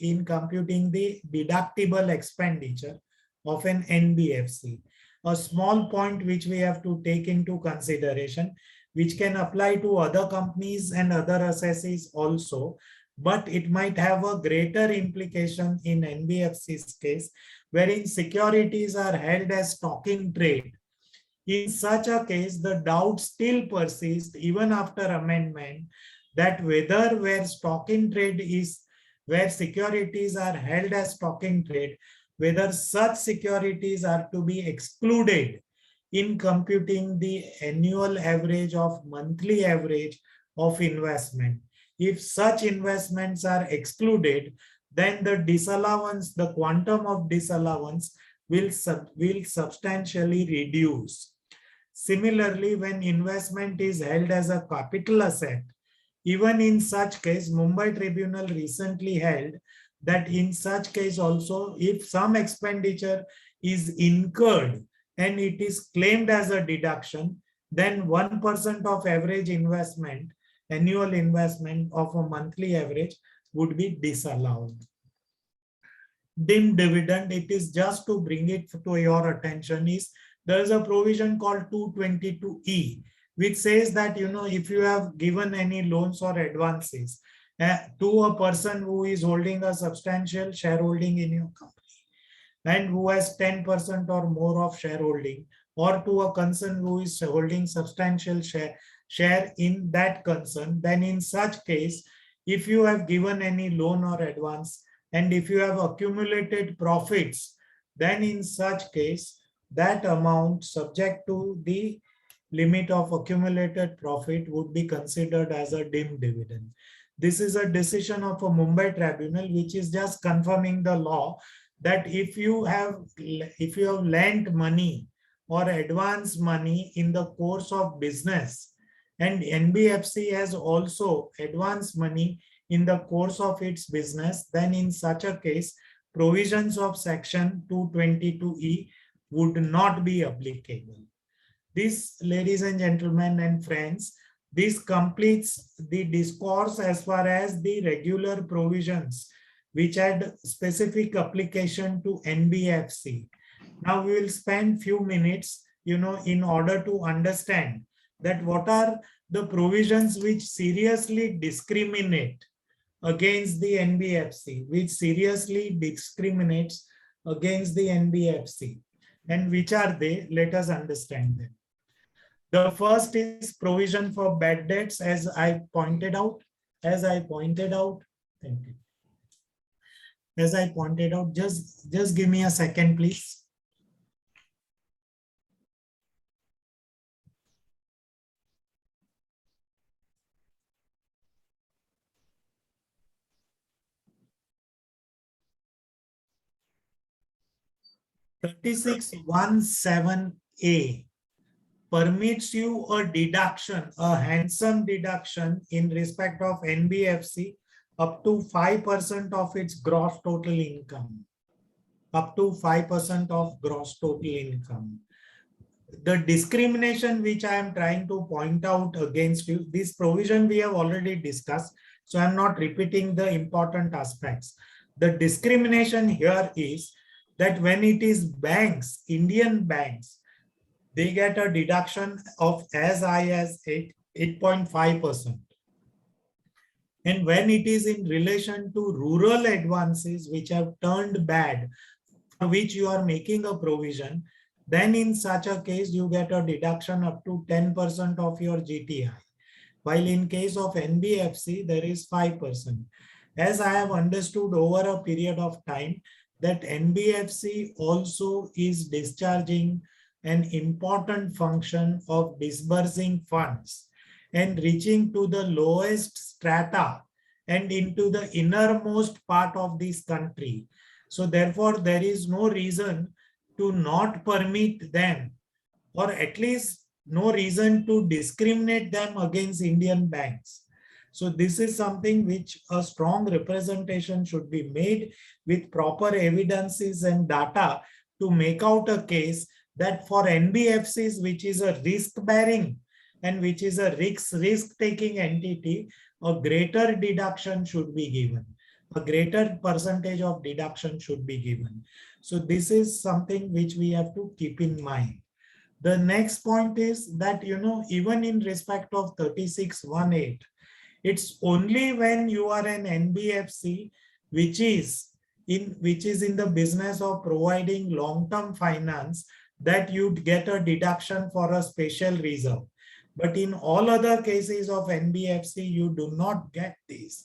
deductible expenditure of an NBFC. A small point which we have to take into consideration, which can apply to other companies and other assessees also, but it might have a greater implication in NBFC's case, wherein securities are held as stock in trade. In such a case, the doubt still persists even after amendment that whether where securities are held as stock in trade, whether such securities are to be excluded in computing the annual average of monthly average of investment. If such investments are excluded, then the disallowance, the quantum of disallowance will substantially reduce. Similarly, when investment is held as a capital asset, even in such case, Mumbai Tribunal recently held that in such case also, if some expenditure is incurred and it is claimed as a deduction, then 1% of average investment, annual investment of a monthly average would be disallowed. Dim dividend, it is just to bring it to your attention, is there is a provision called 222E, which says that, if you have given any loans or advances to a person who is holding a substantial shareholding in your company and who has 10% or more of shareholding, or to a concern who is holding substantial share in that concern, then in such case, if you have given any loan or advance, and if you have accumulated profits, then in such case, that amount subject to the limit of accumulated profit would be considered as a dim dividend. This is a decision of a Mumbai tribunal, which is just confirming the law that if you have lent money or advanced money in the course of business, and NBFC has also advanced money in the course of its business, then in such a case, provisions of section 222E would not be applicable. This, ladies and gentlemen and friends, this completes the discourse as far as the regular provisions which had specific application to NBFC. Now we will spend few minutes, in order to understand that what are the provisions which seriously discriminate against the NBFC, which seriously discriminates against the NBFC, and which are they? Let us understand them. The first is provision for bad debts, as I pointed out. Thank you. As I pointed out, just give me a second, please. (36)(1)(7)(a) permits you a deduction, a handsome deduction in respect of NBFC up to 5% of its gross total income. Up to 5% of gross total income. The discrimination which I am trying to point out against you, this provision we have already discussed, so I am not repeating the important aspects. The discrimination here is that when it is banks, Indian banks, they get a deduction of as high as 8.5%. And when it is in relation to rural advances which have turned bad, for which you are making a provision, then in such a case you get a deduction up to 10% of your GTI. While in case of NBFC, there is 5%. As I have understood over a period of time, that NBFC also is discharging an important function of disbursing funds and reaching to the lowest strata and into the innermost part of this country. So therefore, there is no reason to not permit them, or at least no reason to discriminate them against Indian banks. So this is something which a strong representation should be made with proper evidences and data to make out a case that for NBFCs, which is a risk-bearing and which is a risk-taking entity, a greater deduction should be given. A greater percentage of deduction should be given. So this is something which we have to keep in mind. The next point is that, even in respect of 36(1)(8), it's only when you are an NBFC which is in the business of providing long-term finance that you'd get a deduction for a special reserve. But in all other cases of NBFC, you do not get this.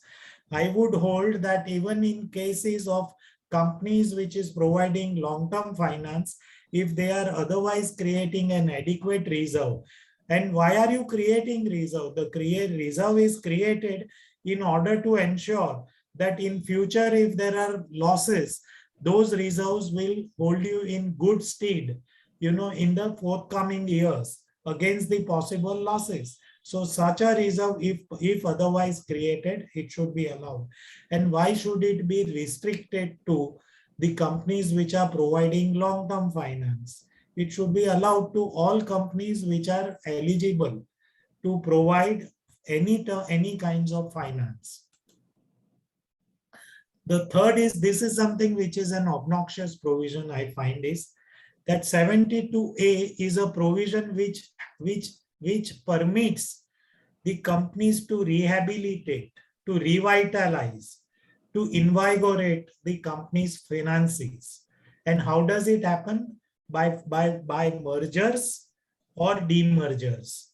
I would hold that even in cases of companies which is providing long-term finance, if they are otherwise creating an adequate reserve. And why are you creating reserve? The reserve is created in order to ensure that in future, if there are losses, those reserves will hold you in good stead, in the forthcoming years against the possible losses. So such a reserve, if otherwise created, it should be allowed. And why should it be restricted to the companies which are providing long-term finance? it should be allowed to all companies which are eligible to provide any kinds of finance. The third is, this is something which is an obnoxious provision I find, is that 72A is a provision which permits the companies to rehabilitate, to revitalize, to invigorate the company's finances. And how does it happen? By mergers or demergers.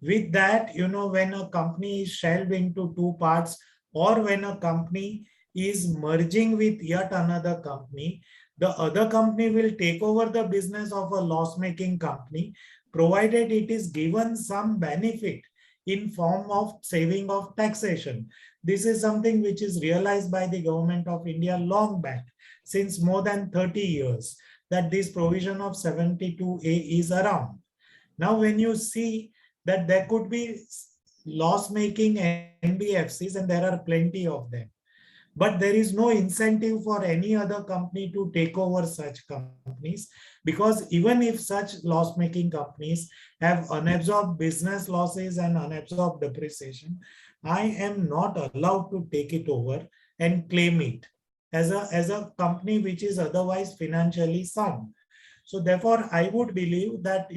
With that, when a company is shelved into two parts, or when a company is merging with yet another company, the other company will take over the business of a loss-making company, provided it is given some benefit in form of saving of taxation. This is something which is realized by the government of India long back, since more than 30 years, that this provision of 72A is around. Now, when you see that there could be loss-making NBFCs, and there are plenty of them, but there is no incentive for any other company to take over such companies, because even if such loss-making companies have unabsorbed business losses and unabsorbed depreciation, I am not allowed to take it over and claim it as a company which is otherwise financially sound. So therefore, I would believe that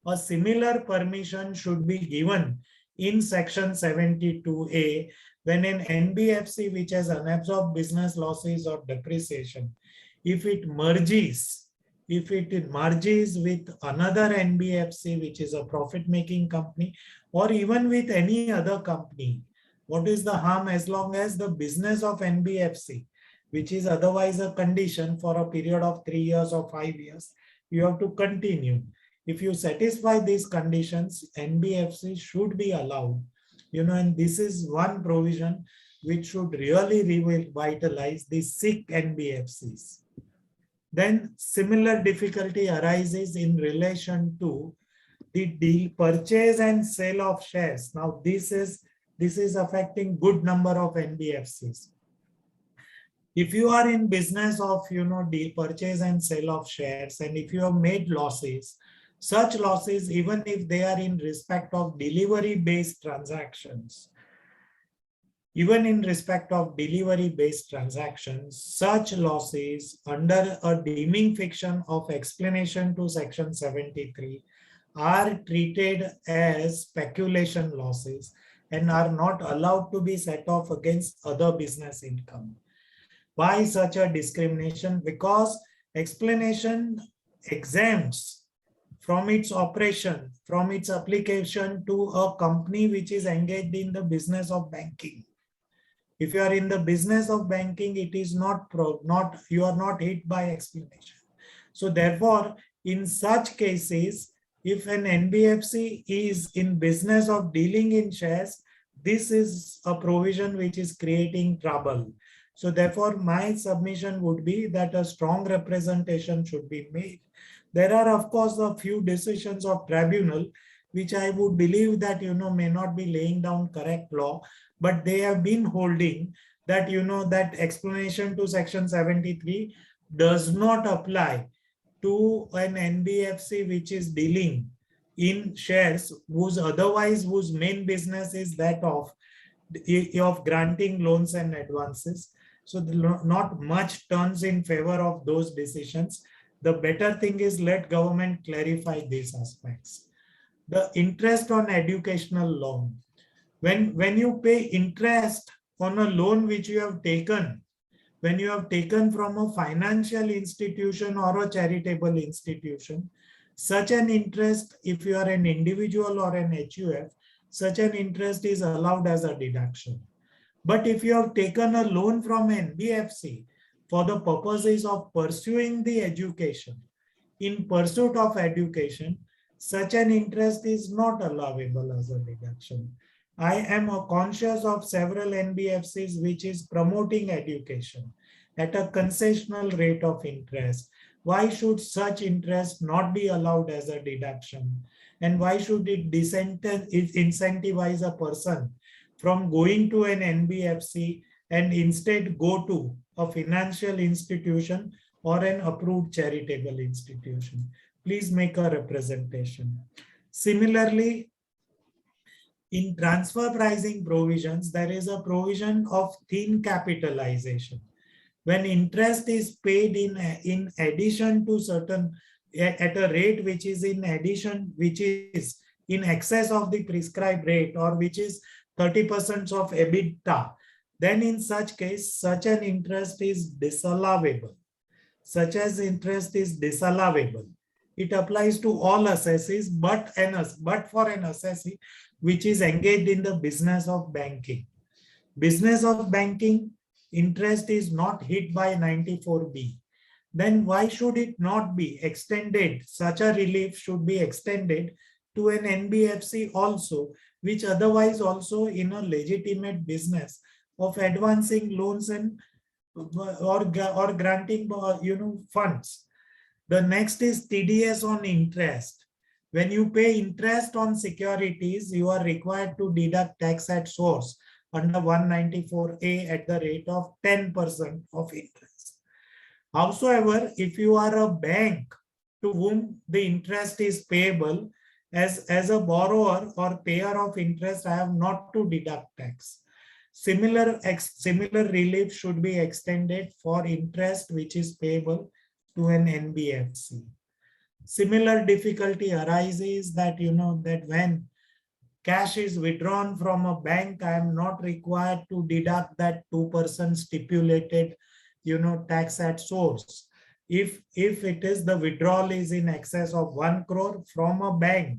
a similar permission should be given in section 72A, when an NBFC which has unabsorbed business losses or depreciation, if it merges with another NBFC which is a profit-making company, or even with any other company, what is the harm, as long as the business of NBFC, which is otherwise a condition for a period of 3 years or 5 years, you have to continue. If you satisfy these conditions, NBFC should be allowed. And this is one provision which should really revitalize the sick NBFCs. Then similar difficulty arises in relation to the purchase and sale of shares. Now this is affecting good number of NBFCs. If you are in business of the purchase and sale of shares, and if you have made losses, such losses, even if they are in respect of delivery-based transactions, such losses under a deeming fiction of explanation to section 73 are treated as speculation losses and are not allowed to be set off against other business income. Why such a discrimination? Because explanation exempts from its operation, from its application to a company which is engaged in the business of banking. If you are in the business of banking, it is you are not hit by explanation. So therefore, in such cases, if an NBFC is in business of dealing in shares, this is a provision which is creating trouble. So therefore, my submission would be that a strong representation should be made. There are, of course, a few decisions of tribunal, which I would believe that, may not be laying down correct law, but they have been holding that, that explanation to section 73 does not apply to an NBFC which is dealing in shares, whose main business is that of granting loans and advances. So not much turns in favor of those decisions. The better thing is, let government clarify these aspects. The interest on educational loan. When you pay interest on a loan which you have taken, when you have taken from a financial institution or a charitable institution, such an interest, if you are an individual or an HUF, such an interest is allowed as a deduction. But if you have taken a loan from NBFC for the purposes of pursuing the education, in pursuit of education, such an interest is not allowable as a deduction. I am conscious of several NBFCs which is promoting education at a concessional rate of interest. Why should such interest not be allowed as a deduction? And why should it incentivize a person from going to an NBFC and instead go to a financial institution or an approved charitable institution? please make a representation. Similarly, in transfer pricing provisions, there is a provision of thin capitalization. When interest is paid in addition to certain, at a rate which is in addition, which is in excess of the prescribed rate, or which is 30% of EBITDA, then in such case, such an interest is disallowable. Such as interest is disallowable. It applies to all assessees, but for an assessee which is engaged in the business of banking. Business of banking, interest is not hit by 94B. Then why should it not be extended? Such a relief should be extended to an NBFC also, which otherwise also in a legitimate business of advancing loans and or granting funds. The next is TDS on interest. When you pay interest on securities, you are required to deduct tax at source under 194A at the rate of 10% of interest. However, if you are a bank to whom the interest is payable, as a borrower or payer of interest, I have not to deduct tax. Similar relief should be extended for interest which is payable to an NBFC. Similar difficulty arises that that when cash is withdrawn from a bank, I am not required to deduct that 2% stipulated tax at source. If it is, the withdrawal is in excess of 1 crore from a bank.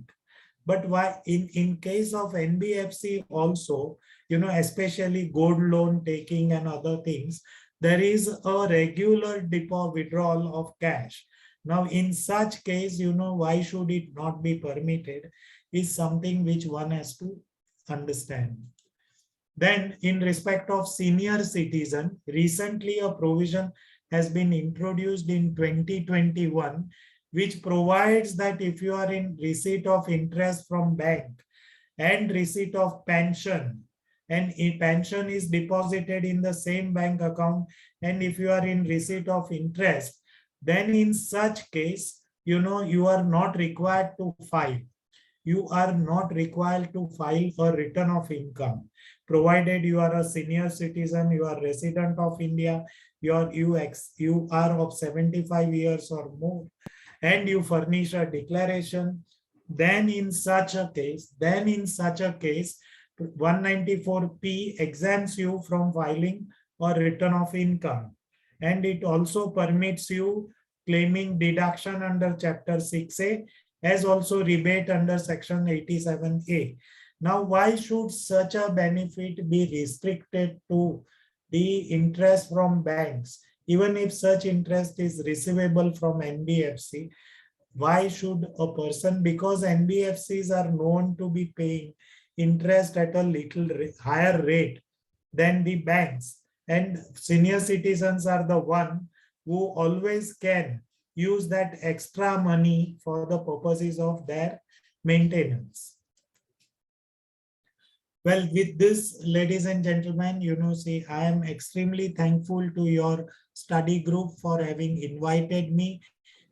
But why in case of NBFC also, especially gold loan taking and other things, there is a regular withdrawal of cash. Now, in such case, why should it not be permitted is something which one has to understand. Then, in respect of senior citizen, recently a provision has been introduced in 2021, which provides that if you are in receipt of interest from bank and receipt of pension, and a pension is deposited in the same bank account, and if you are in receipt of interest, then in such case, you are not required to file. You are not required to file a return of income, provided you are a senior citizen, you are resident of India, you are of 75 years or more, and you furnish a declaration. Then in such a case, 194P exempts you from filing or return of income, and it also permits you claiming deduction under Chapter 6A as also rebate under Section 87A. Now, why should such a benefit be restricted to the interest from banks? Even if such interest is receivable from NBFC, why should a person, because NBFCs are known to be paying interest at a little higher rate than the banks, and senior citizens are the one who always can use that extra money for the purposes of their maintenance. Well, with this, ladies and gentlemen, see, I am extremely thankful to your study group for having invited me.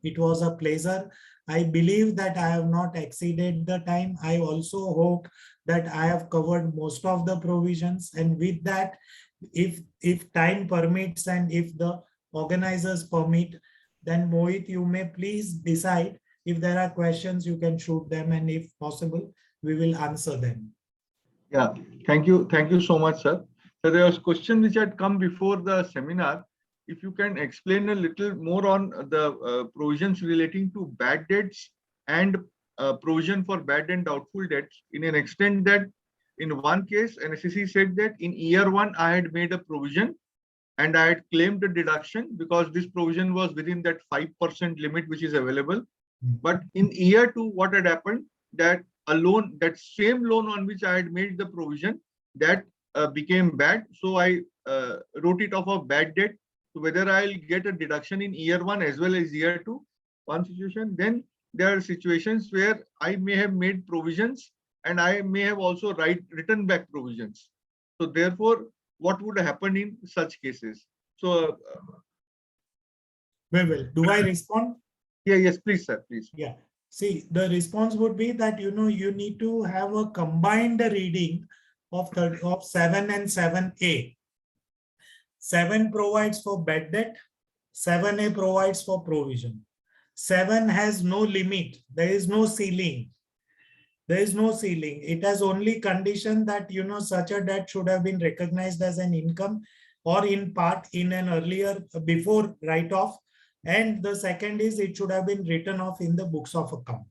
It was a pleasure. I believe that I have not exceeded the time. I also hope that I have covered most of the provisions. And with that, if time permits and if the organizers permit, then Mohit, you may please decide if there are questions, you can shoot them, and if possible, we will answer them. Yeah, thank you so much, sir. So there was a question which had come before the seminar. If you can explain a little more on the provisions relating to bad debts and provision for bad and doubtful debts, in an extent that in one case, an assessee said that in year one, I had made a provision and I had claimed a deduction because this provision was within that 5% limit which is available. But in year two, what had happened, that a loan, that same loan on which I had made the provision, that became bad. So I wrote it off of bad debt. So whether I'll get a deduction in year one as well as year two, one situation. Then there are situations where I may have made provisions and I may have also written back provisions. So therefore, what would happen in such cases? So well, do I respond? Yes, please, sir, please. Yeah. See, the response would be that, you need to have a combined reading of 7 and 7A. 7 provides for bad debt. 7A provides for provision. 7 has no limit. There is no ceiling. There is no ceiling. It has only condition that, such a debt should have been recognized as an income or in part in an earlier, before write-off. And the second is it should have been written off in the books of account.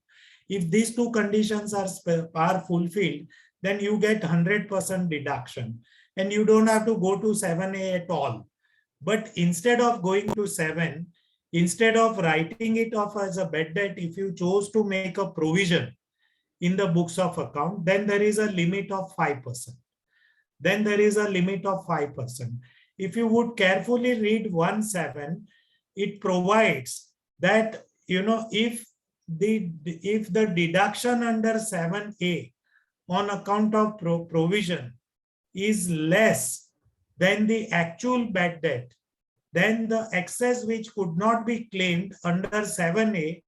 If these two conditions are fulfilled, then you get 100% deduction and you don't have to go to 7A at all. But instead of going to 7, instead of writing it off as a bad debt, if you chose to make a provision in the books of account, then there is a limit of 5%. Then there is a limit of 5%. If you would carefully read 1.7, it provides that, if the deduction under 7A on account of provision is less than the actual bad debt, then the excess which could not be claimed under 7A,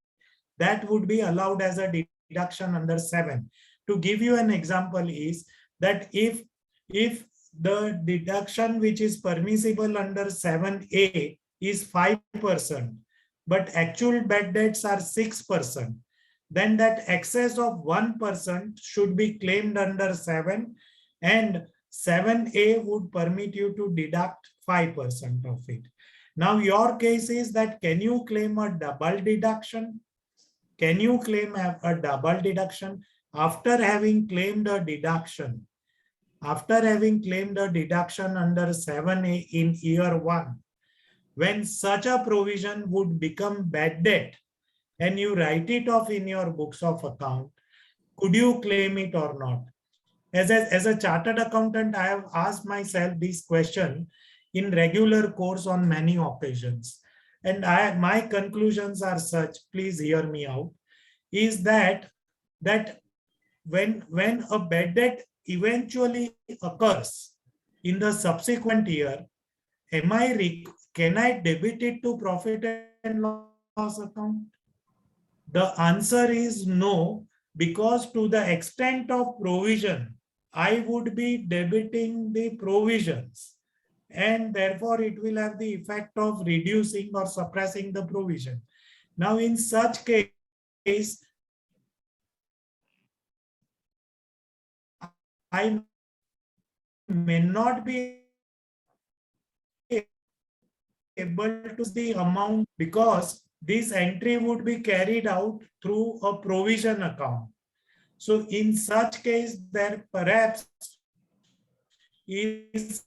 that would be allowed as a deduction under 7. To give you an example is that if the deduction which is permissible under 7A is 5%, but actual bad debts are 6%, then that excess of 1% should be claimed under 7, and 7A would permit you to deduct 5% of it. Now your case is that, can you claim a double deduction? Can you claim a double deduction after having claimed a deduction? After having claimed a deduction under 7A in year 1, when such a provision would become bad debt and you write it off in your books of account, could you claim it or not? As a chartered accountant, I have asked myself this question in regular course on many occasions. And my conclusions are such, please hear me out, is that when a bad debt eventually occurs in the subsequent year, can I debit it to profit and loss account? The answer is no, because to the extent of provision, I would be debiting the provisions, and therefore it will have the effect of reducing or suppressing the provision. Now, in such case, I may not be able to see the amount, because this entry would be carried out through a provision account. So in such case, there perhaps is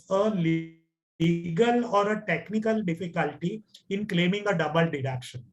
a legal or a technical difficulty in claiming a double deduction.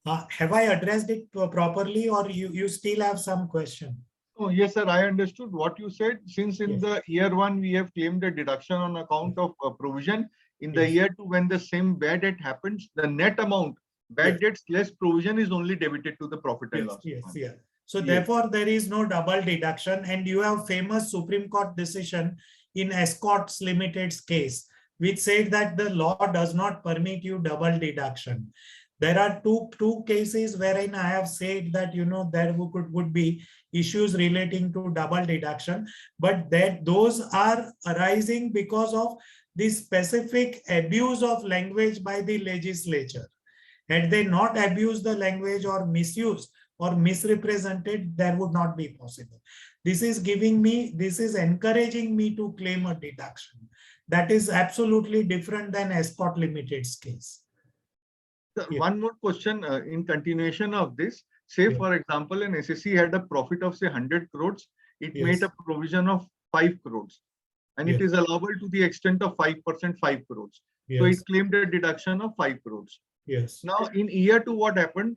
Have I addressed it properly, or you still have some question? Oh, yes, sir. I understood what you said. Since in the year 1, we have claimed a deduction on account of provision. In the year 2, when the same bad debt happens, the net amount, bad debts less provision, is only debited to the profit and loss. Yes. So therefore, there is no double deduction, and you have famous Supreme Court decision in Escorts Limited's case, which said that the law does not permit you double deduction. There are two cases wherein I have said that, there would be issues relating to double deduction, but that those are arising because of the specific abuse of language by the legislature. Had they not abused the language or misused or misrepresented, there would not be possible. This is encouraging me to claim a deduction. That is absolutely different than Escort Limited's case. One more question in continuation of this. Say, for example, an SSC had a profit of, say, 100 crores. It made a provision of 5 crores. And it is allowable to the extent of 5%, 5 crores. So it claimed a deduction of 5 crores. Now, in year 2, what happened?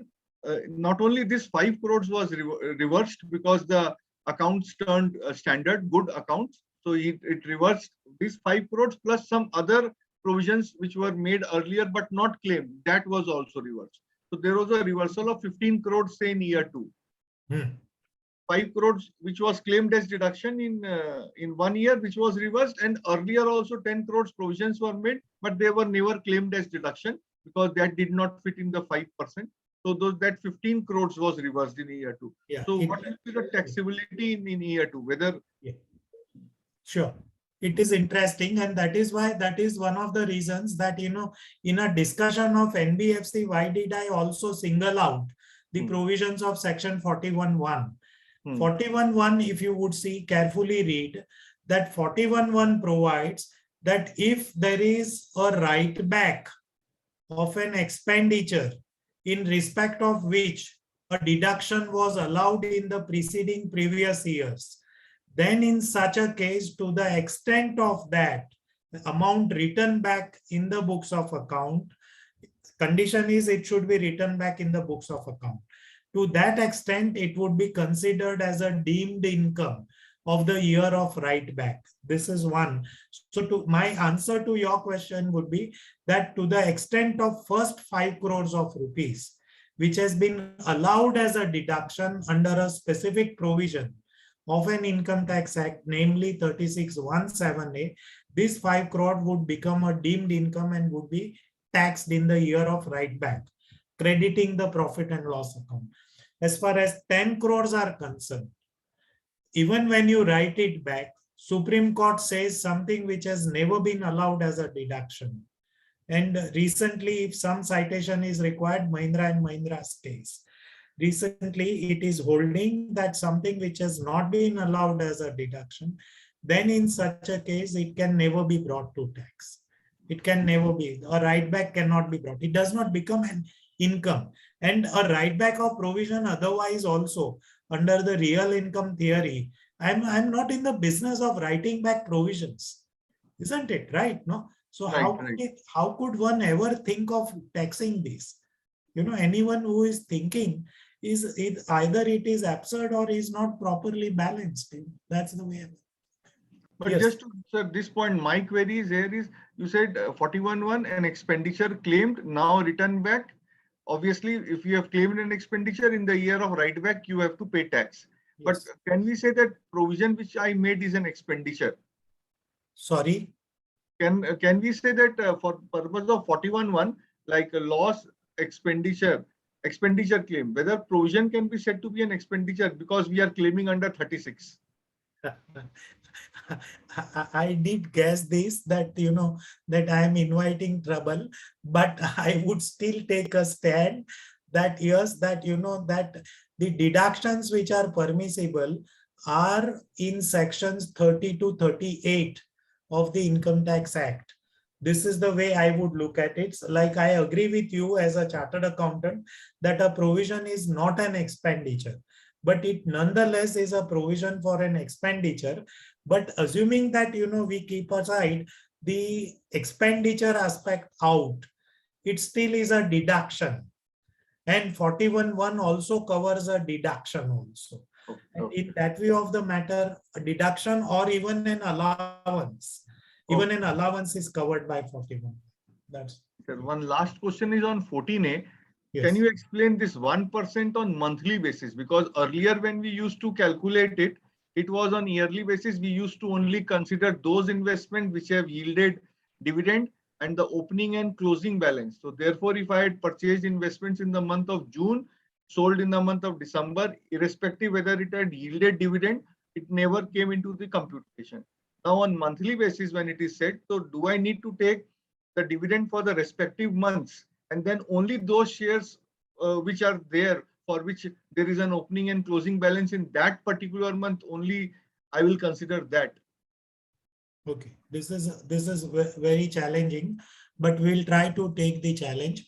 Not only this 5 crores was reversed, because the accounts turned standard, good accounts. So it reversed this 5 crores plus some other provisions which were made earlier but not claimed. That was also reversed. So there was a reversal of 15 crores, say, in year 2. 5 crores which was claimed as deduction in 1 year, which was reversed, and earlier also 10 crores provisions were made, but they were never claimed as deduction. because that did not fit in the 5%. So that 15 crores was reversed in year two. Yeah, So what will be the taxability in year two? Whether yeah, sure. It is interesting, and that is why that is one of the reasons that in a discussion of NBFC, why did I also single out the provisions of section 41(1). 41(1), if you would see carefully read, that 41(1) provides that if there is a write back of an expenditure in respect of which a deduction was allowed in the preceding previous years, then in such a case, to the extent of that amount written back in the books of account, condition is it should be written back in the books of account. To that extent, it would be considered as a deemed income of the year of write back. This is one. So my answer to your question would be that to the extent of first 5 crores of rupees, which has been allowed as a deduction under a specific provision of an income tax act, namely 36(1)(7)(a), this 5 crore would become a deemed income and would be taxed in the year of write back, crediting the profit and loss account. As far as 10 crores are concerned, even when you write it back, Supreme Court says something which has never been allowed as a deduction. And recently, if some citation is required, Mahindra and Mahindra's case, recently it is holding that something which has not been allowed as a deduction, then in such a case, it can never be brought to tax. It can never be, a write back cannot be brought. It does not become an income. And a write back of provision otherwise also under the real income theory, I'm not in the business of writing back provisions, isn't it? Right? No. So right. How could one ever think of taxing this? Anyone who is thinking is either it is absurd or is not properly balanced. That's the way. But yes. Just to sir, this point, my query is here is you said 41(1) an expenditure claimed now returned back. Obviously, if you have claimed an expenditure in the year of write back, you have to pay tax. Yes. But can we say that provision which I made is an expenditure? Sorry? Can we say that for purpose of 41(1), like a loss expenditure claim, whether provision can be said to be an expenditure because we are claiming under 36? I did guess this, that that I am inviting trouble, but I would still take a stand that yes, that that the deductions which are permissible are in sections 30 to 38 of the Income Tax Act. This is the way I would look at it. Like, I agree with you as a chartered accountant that a provision is not an expenditure, but it nonetheless is a provision for an expenditure. But assuming that we keep aside the expenditure aspect out, it still is a deduction. And 41(1) also covers a deduction also. And in that view of the matter, a deduction or even an allowance, even an allowance is covered by 41. That's Sir, one last question is on 14A. yes. Can you explain this 1% on monthly basis? Because earlier when we used to calculate it, it was on yearly basis. We used to only consider those investments which have yielded dividend and the opening and closing balance. So therefore, if I had purchased investments in the month of June, sold in the month of December, irrespective whether it had yielded dividend, it never came into the computation. Now on monthly basis, when it is set, so do I need to take the dividend for the respective months, and then only those shares which are there for which there is an opening and closing balance in that particular month only I will consider that? Okay, this is very challenging, but we'll try to take the challenge.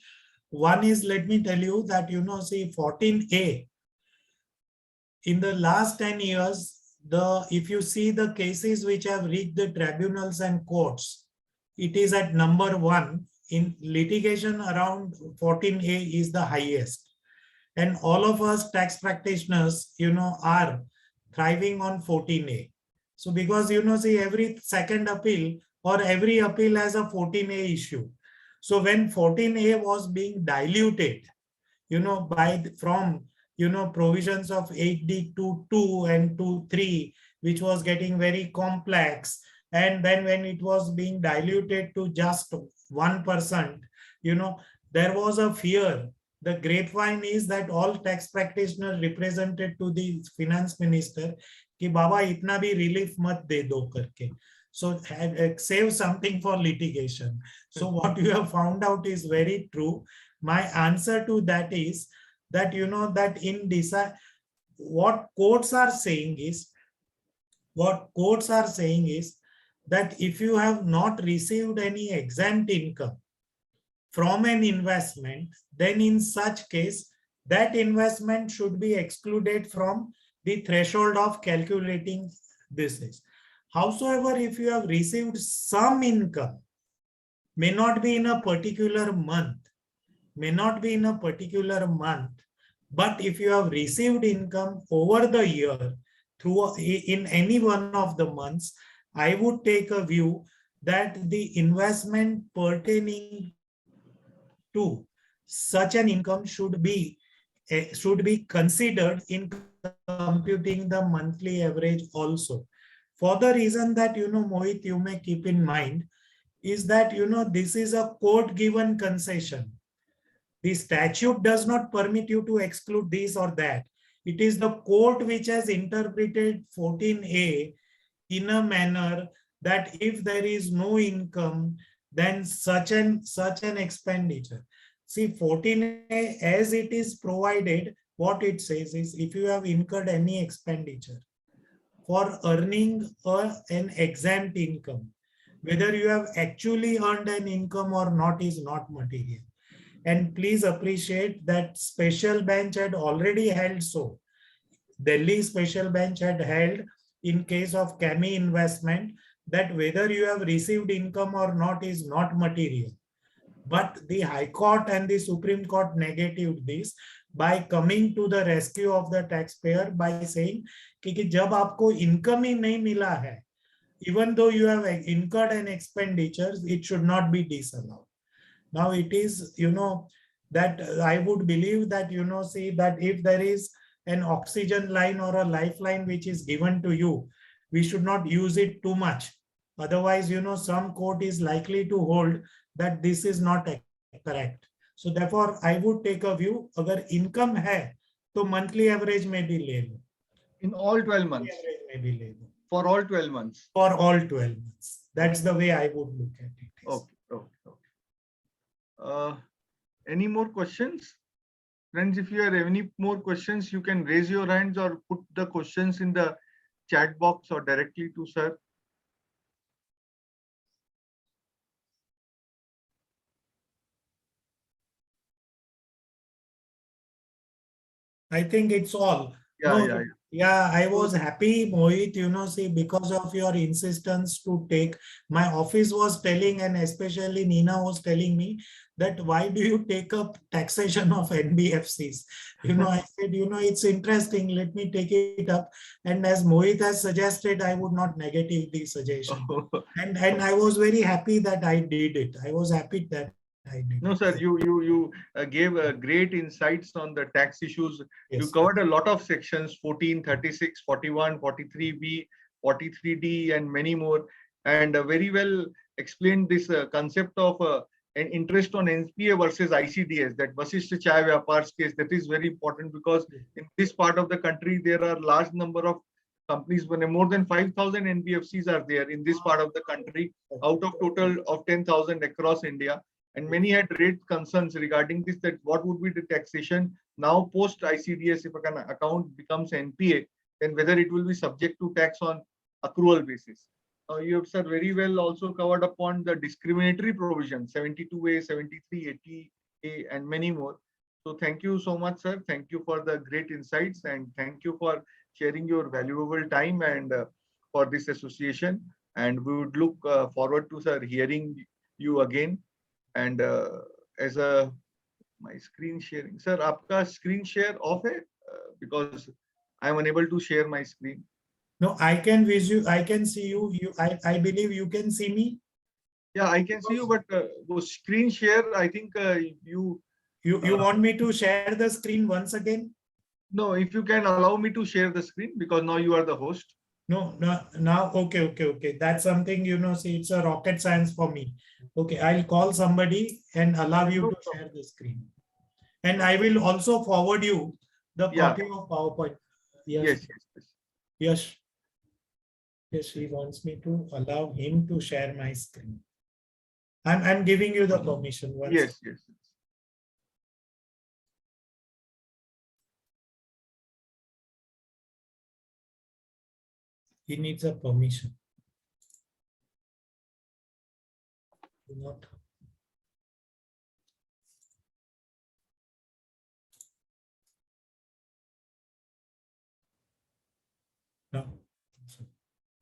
One is, let me tell you that see 14A, in the last 10 years, if you see the cases which have reached the tribunals and courts, it is at number 1 in litigation. Around 14A is the highest, and all of us tax practitioners are thriving on 14A. So because see, every second appeal or every appeal has a 14A issue. So when 14A was being diluted from provisions of 8D to 2 and to 3, which was getting very complex, and then when it was being diluted to just 1%, there was a fear. The grapevine is that all tax practitioners represented to the finance minister कि बाबा इतना भी relief मत दे दो करके. So save something for litigation. So what you have found out is very true. My answer to that is that that in decide what courts are saying is that if you have not received any exempt income from an investment, then in such case, that investment should be excluded from the threshold of calculating this is. Howsoever, if you have received some income, may not be in a particular month, but if you have received income over the year through in any one of the months, I would take a view that the investment pertaining to such an income should be considered in computing the monthly average also. For the reason that, Mohit, you may keep in mind, is that, this is a court-given concession. The statute does not permit you to exclude this or that. It is the court which has interpreted 14A in a manner that if there is no income, then such an expenditure. See, 14A as it is provided, what it says is if you have incurred any expenditure for earning an exempt income, whether you have actually earned an income or not is not material. And please appreciate that special bench had already held so. Delhi special bench had held in case of CAMI investment that whether you have received income or not is not material. But the High Court and the Supreme Court negated this by coming to the rescue of the taxpayer by saying कि जब आपको income ही नहीं मिला है, even though you have incurred an expenditure, it should not be disallowed. Now it is, that I would believe that, see that if there is an oxygen line or a lifeline which is given to you, we should not use it too much. Otherwise, some court is likely to hold that this is not correct. So therefore, I would take a view, agar income hai, to monthly average may be le lo. In all 12 months. Maybe le lo. For all 12 months. For all 12 months. That's the way I would look at it. Okay. Any more questions? Friends, if you have any more questions, you can raise your hands or put the questions in the chat box or directly to sir. I think it's all. Yeah. I was happy, Mohit, see, because of your insistence to take. My office was telling, and especially Nina was telling me that why do you take up taxation of NBFCs? I said, it's interesting. Let me take it up. And as Mohit has suggested, I would not negative the suggestion. And I was very happy that I did it. I was happy that I did. No, sir, you gave great insights on the tax issues. Yes, you covered a lot of sections, 14, 36, 41, 43B, 43D, and many more, and very well explained this concept of an interest on NPA versus ICDS, that Vasishtha Chai Vyapars case. That is very important because in this part of the country, there are large number of companies, more than 5,000 NBFCs are there in this part of the country, out of total of 10,000 across India. And many had raised concerns regarding this, that what would be the taxation now post ICDS if an account becomes NPA, then whether it will be subject to tax on accrual basis. You have, sir, very well also covered upon the discriminatory provision, 72A, 73, 80A, and many more. So thank you so much, sir. Thank you for the great insights, and thank you for sharing your valuable time and for this association. And we would look forward to, sir, hearing you again. And as my screen sharing, sir, आपका screen share off है because I am unable to share my screen. No, I can visual. I can see you. I believe you can see me. Yeah, I can see you, but screen share, I think you want me to share the screen once again? No, if you can allow me to share the screen, because now you are the host. No, now okay. That's something, see, it's a rocket science for me. Okay, I'll call somebody and allow you No to problem. share the screen. And I will also forward you the Yeah. copy of PowerPoint. Yes, yes, yes. Yes. Yes, he wants me to allow him to share my screen. I'm giving you the permission. Yes, yes. He needs a permission. Do not. No.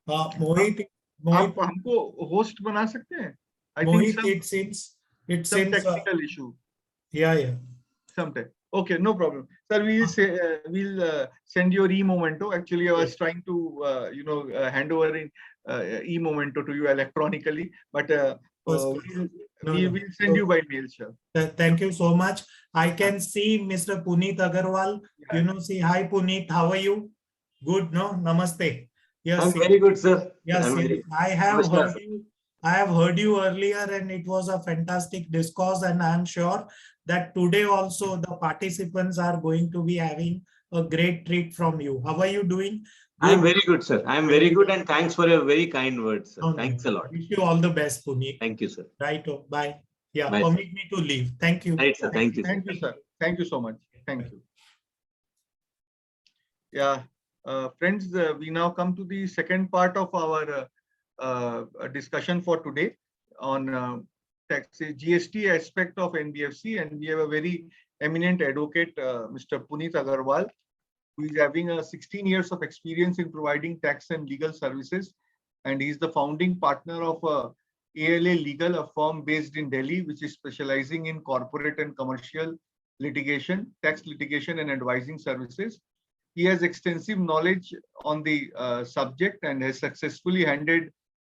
Mohit, आप हमको host बना सकते हैं? I think Mohit, it some seems technical issue. Yeah. Sometime. Okay, no problem. Sir, we'll say we'll send your e-memento. Actually, I was Yes. trying to hand over in e-memento to you electronically, but we will send you by mail, sir. Thank you so much. I can see Mr. Puneet Agarwal. Yeah. You know, say hi, Puneet. How are you? Good, no? Namaste. Yes. I'm very good, sir. Yes, I'm yes. very- I have Namaskar, heard sir. you. I have heard you earlier, and it was a fantastic discourse. And I'm sure that today also the participants are going to be having a great treat from you. How are you doing? I'm Good. very good, sir. I'm very good, and thanks for your very kind words, sir. No, no. Thanks a lot. Wish you all the best, Puneet. Thank you, sir. Right. Bye. Yeah. Bye, sir. Permit me to leave. Thank you. Right, sir. Thank you, sir. Thank you, sir. Thank you so much. Thank you. Yeah, friends, we now come to the second part of our discussion for today on tax GST aspect of NBFC, and we have a very eminent advocate, Mr. Puneet Agarwal, who is having 16 years of experience in providing tax and legal services, and he is the founding partner of ALA Legal, a firm based in Delhi, which is specializing in corporate and commercial litigation, tax litigation, and advising services. He has extensive knowledge on the subject and has successfully handled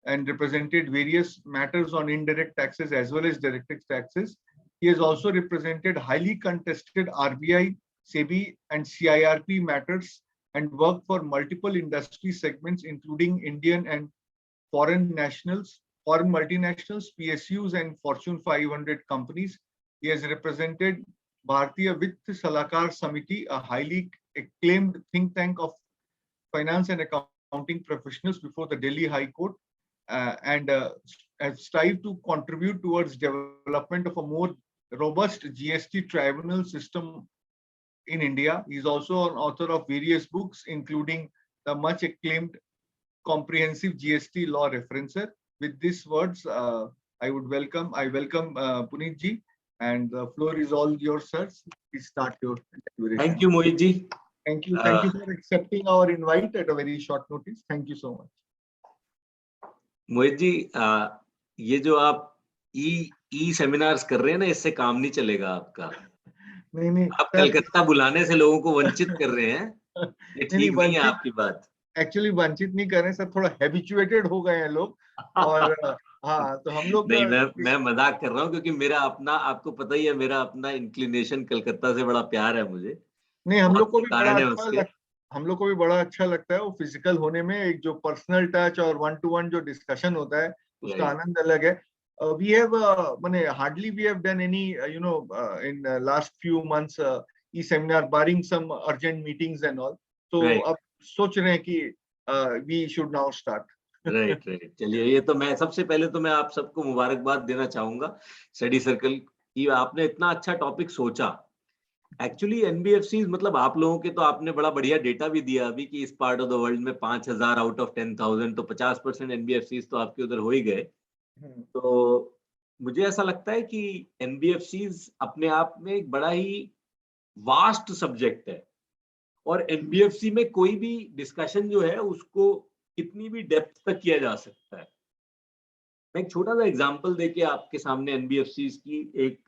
and represented various matters on indirect taxes as well as direct taxes. He has also represented highly contested RBI, SEBI, and CIRP matters and worked for multiple industry segments, including Indian and foreign nationals, foreign multinationals, PSUs, and Fortune 500 companies. He has represented Bharatiya Vitt Salakar Samiti, a highly acclaimed think tank of finance and accounting professionals before the Delhi High Court, and has strived to contribute towards development of a more robust GST tribunal system in India. He is also an author of various books, including the much acclaimed Comprehensive GST Law Referencer. With these words, I welcome Puneet ji, and the floor is all yours, sir. Please start your elaboration. Thank you, Mohit ji. Thank you for accepting our invite at a very short notice. Thank you so much. Mohit ji, ये जो आप ई seminars कर रहे हैं ना, इससे काम नहीं चलेगा आपका। नहीं आप कलकत्ता बुलाने से लोगों को वंचित कर रहे हैं, ये ठीक नहीं है आपकी बात। एक्चुअली वंचित नहीं कर रहे सर, थोड़ा हैबिचुएटेड हो गए हैं लोग, और हाँ, तो हम लोग नहीं, मैं मजाक कर रहा हूँ, क्योंकि मेरा अपना, आपको पता ही है, मेरा अपना इंक्लिनेशन कलकत्ता से बड़ा प्यार है मुझे। नहीं, हम लोग को भी बड़ा अच्छा लगता है वो फिजिकल होने में, एक जो पर्सनल टच और 1-to-1 जो डिस्कशन होता है उसका आनंद अलग है। We have hardly we have done any in last few months e-seminar, barring some urgent meetings and all. So अब सोच रहे हैं कि we should now start. Right. चलिए, ये तो मैं सबसे पहले तो मैं आप सबको मुबारकबाद देना चाहूंगा स्टडी सर्कल की, आपने इतना अच्छा टॉपिक सोचा। एक्चुअली एनबीएफसी मतलब आप लोगों के तो आपने बड़ा बढ़िया डेटा भी दिया अभी कि इस पार्ट ऑफ द वर्ल्ड में 5000 आउट ऑफ 10,000, तो 50% एनबीएफसी तो आपके उधर हो ही गए। तो मुझे ऐसा लगता है कि एनबीएफसी अपने आप में एक बड़ा ही वास्ट सब्जेक्ट है, और एनबीएफसी में कोई भी डिस्कशन जो है उसको कितनी भी डेप्थ तक किया जा सकता है। मैं एक छोटा सा एग्जांपल देके आपके सामने एनबीएफसी की एक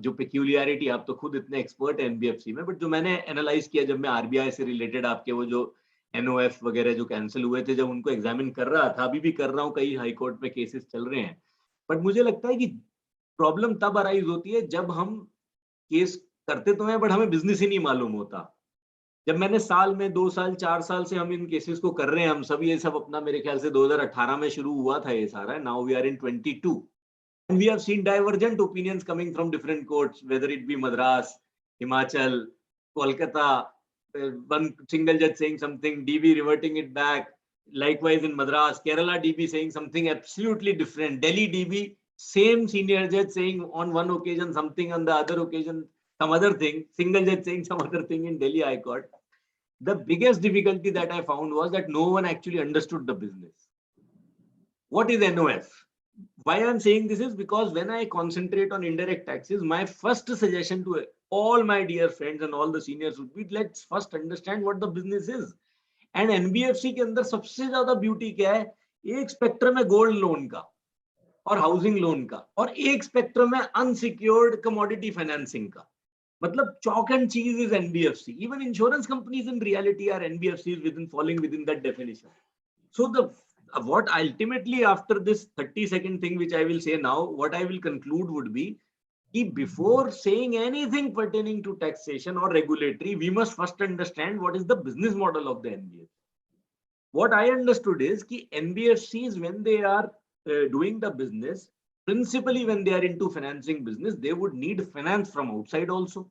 जो पेक्यूलियरिटी, आप तो खुद इतने एक्सपर्ट है एनबीएफसी में, बट जो मैंने एनालाइज किया जब मैं आरबीआई से रिलेटेड आपके वो जो एनओएफ वगैरह जो कैंसिल हुए थे, जब उनको एग्जामिन कर रहा था, अभी भी कर रहा हूँ, कई हाई कोर्ट में केसेस चल रहे हैं, बट मुझे लगता है कि प्रॉब्लम तब अराइज होती है जब हम केस करते तो हैं बट हमें बिजनेस ही नहीं मालूम होता। जब मैंने साल में 2 साल 4 साल से हम इन केसेस को कर रहे हैं, हम सब ये सब अपना मेरे ख्याल से 2018 में शुरू हुआ था ये सारा, now we are in 22। And we have seen divergent opinions coming from different courts, whether it be Madras, Himachal, Kolkata, one single judge saying something, DB reverting it back. Likewise in Madras, Kerala DB saying something absolutely different. Delhi DB, same senior judge saying on one occasion something, on the other occasion some other thing. Single judge saying some other thing in Delhi High Court. The biggest difficulty that I found was that no one actually understood the business. What is NOF? Why I'm saying this is because when I concentrate on indirect taxes, my first suggestion to all my dear friends and all the seniors would be, let's first understand what the business is. And NBFC के अंदर सबसे ज्यादा beauty क्या है? एक spectrum है gold loan का और हाउसिंग लोन का, और एक स्पेक्ट्रम है अनसिक्योर्ड कमोडिटी फाइनेंसिंग का. मतलब chalk and cheese is NBFC. Even insurance companies in reality are NBFCs falling within that definition. So what ultimately after this 30-second thing which I will say now, what I will conclude would be, before saying anything pertaining to taxation or regulatory, we must first understand what is the business model of the NBFC. What I understood is that NBFCs, when they are doing the business, principally when they are into financing business, they would need finance from outside also.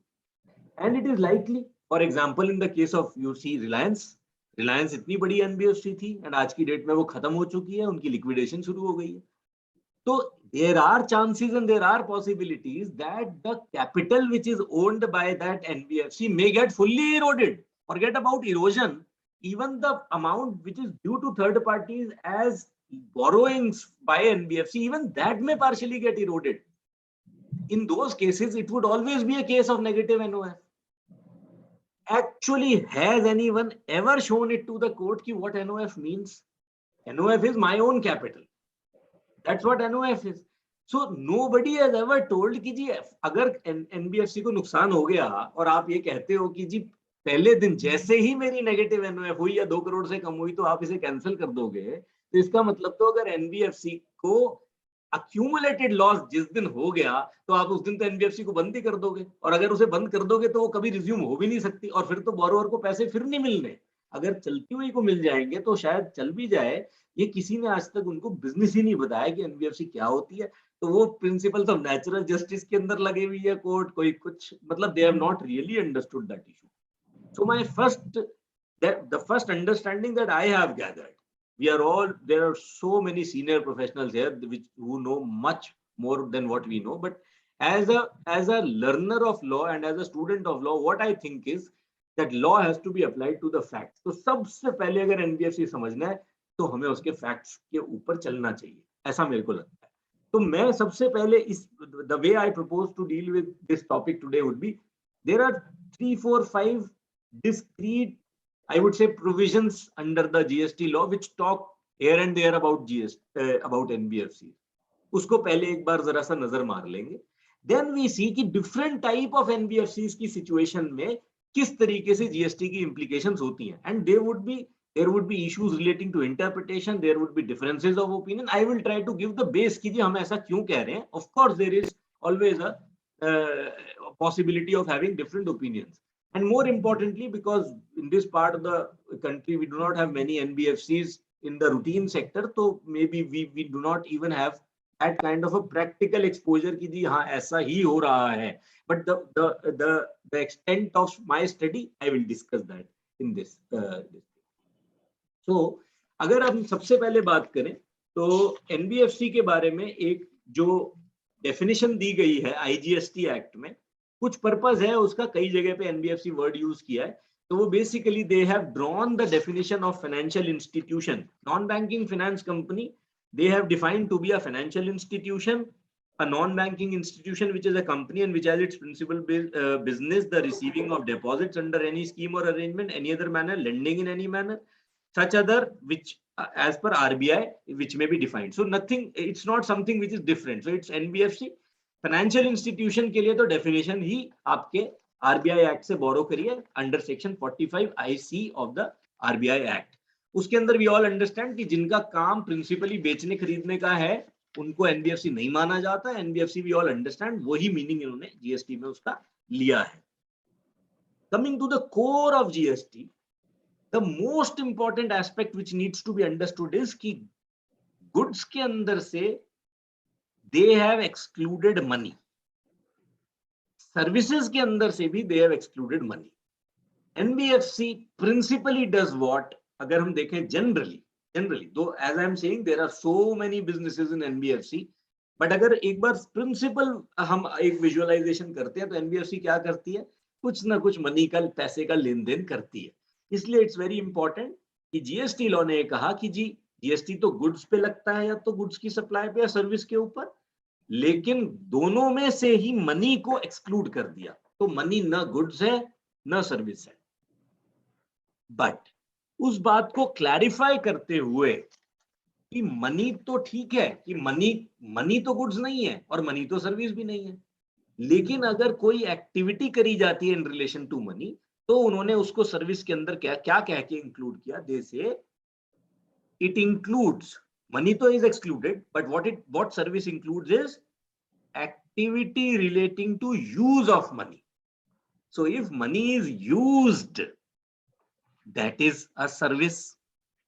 And it is likely, for example, in the case of, you see, Reliance इतनी बड़ी NBFC थी and आज की date में वो खत्म हो चुकी है, उनकी लिक्विडेशन शुरू हो गई है. So there are chances and there are possibilities that the capital which is owned by that NBFC may get fully eroded. Forget about erosion. Even the amount which is due to third parties as borrowings by NBFC, even that may partially get eroded. In those cases, it would always be a case of negative NOF. Actually, has anyone ever shown it to the court ki what NOF means? NOF is my own capital. That's what NOF is. So nobody has ever told कि जी अगर NBFC को नुकसान हो गया और आप ये कहते हो कि जी पहले दिन जैसे ही मेरी नेगेटिव NOF हुई या 2 करोड़ से कम हुई तो आप इसे कैंसिल कर दोगे, तो इसका मतलब तो अगर NBFC को accumulated लॉस जिस दिन हो गया तो आप उस दिन तो NBFC को बंद ही कर दोगे, और अगर उसे बंद कर दोगे तो वो कभी रिज्यूम हो भी नहीं सकती, और फिर तो बोरोवर को पैसे फिर नहीं मिलने. अगर चलती हुई को मिल जाएंगे तो शायद चल भी जाए. ये किसी ने आज तक उनको बिजनेस ही नहीं बताया कि NBFC क्या होती है. तो वो प्रिंसिपल्स ऑफ नेचुरल जस्टिस के अंदर लगे हुई है कोर्ट, कोई कुछ, मतलब they have not really understood that issue. So my the first understanding that I have gathered, there are so many senior professionals here who know much more than what we know, but as a learner of law and as a student of law, what I think is that law has to be applied to the facts. तो सबसे पहले अगर NBFC समझना है तो हमें उसके facts के ऊपर चलना चाहिए, ऐसा मेरे को लगता है. तो मैं सबसे पहले the way I propose to deal with this topic today would be, there are 3, 4, 5 discrete, I would say, provisions under the GST law which talk here and there about NBFC. उसको पहले एक बार जरा सा नजर मार लेंगे. Then we see कि different type of NBFCs की situation में किस तरीके से GST की implications होती हैं. And there would be issues relating to interpretation. There would be differences of opinion. I will try to give the base कि जी हम ऐसा क्यों कह रहे हैं. Of course, there is always a possibility of having different opinions. And more importantly, because in this part of the country, we do not have many NBFCs in the routine sector, so maybe we do not even have that kind of a practical exposure कि जी हाँ ऐसा ही हो रहा है. But the extent of my study, I will discuss that in this. So अगर हम सबसे पहले बात करें तो NBFC के बारे में एक जो definition दी गई है IGST Act में, कुछ पर्पस है उसका, कई जगह पे NBFC वर्ड यूज किया है. तो वो basically they have drawn the definition of financial institution. Non banking finance company they have defined to be a financial institution, a non-banking institution which is a company and which has its principal business the receiving of deposits under any scheme or arrangement, any other manner, lending in any manner, such other which as per RBI which may be defined. So nothing, it's not something which is different. So it's NBFC. Financial institution के लिए तो definition ही आपके RBI act से बोरो करिए under section 45 IC of the RBI act. उसके अंदर we all understand कि जिनका काम प्रिंसिपली बेचने खरीदने का है उनको एनबीएफसी नहीं माना जाता. एनबीएफसी वी ऑल अंडरस्टैंड, वही मीनिंग इन्होंने जीएसटी में उसका लिया है. Coming to the core of GST, the most important aspect which needs to be understood is कि गुड्स के अंदर से they have excluded money, services के अंदर से भी they have excluded money. NBFC principally does what, अगर हम देखें generally though as I am saying there are so many businesses in NBFC, but अगर एक बार प्रिंसिपल हम एक विजुअलाइजेशन करते हैं तो एनबीएफसी क्या करती है, कुछ ना कुछ मनी का, पैसे का लेन देन करती है। इसलिए इट्स वेरी इंपॉर्टेंट कि जीएसटी लॉ ने कहा कि जी जीएसटी तो गुड्स पे लगता है, या तो गुड्स की सप्लाई पे या सर्विस के ऊपर, लेकिन दोनों में से ही मनी को एक्सक्लूड कर दिया। तो मनी ना गुड्स है ना सर्विस है। बट उस बात को क्लैरिफाई करते हुए कि मनी तो ठीक है कि मनी तो गुड्स नहीं है और मनी तो सर्विस भी नहीं है, लेकिन अगर कोई एक्टिविटी करी जाती है इन रिलेशन टू मनी तो उन्होंने उसको सर्विस के अंदर क्या क्या कह के इंक्लूड किया, दे से इट इंक्लूड्स, मनी तो is excluded but what service includes is activity relating to use of money. So if money is used, that is a service,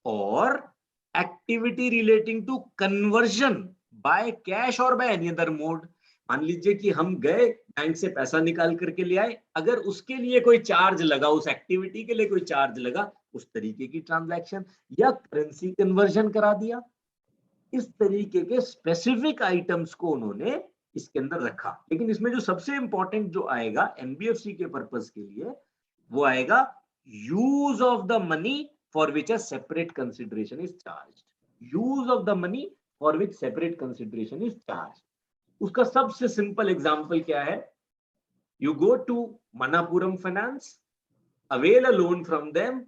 or activity relating to conversion by cash or by any other mode. मान लीजिए कि हम गए bank से पैसा निकाल करके ले आए, अगर उसके लिए कोई चार्ज लगा, उस एक्टिविटी के लिए कोई चार्ज लगा, उस तरीके की ट्रांजैक्शन, या करेंसी कन्वर्जन करा दिया, इस तरीके के स्पेसिफिक आइटम्स को उन्होंने इसके अंदर रखा। लेकिन इसमें जो सबसे इंपॉर्टेंट जो आएगा एनबीएफसी के पर्पस के लिए, वो आएगा use of the money for which a separate consideration is charge. Use of the money for which separate consideration is charge. उसका सबसे सिंपल एग्जांपल क्या है, you go to Manappuram finance, avail a loan from them,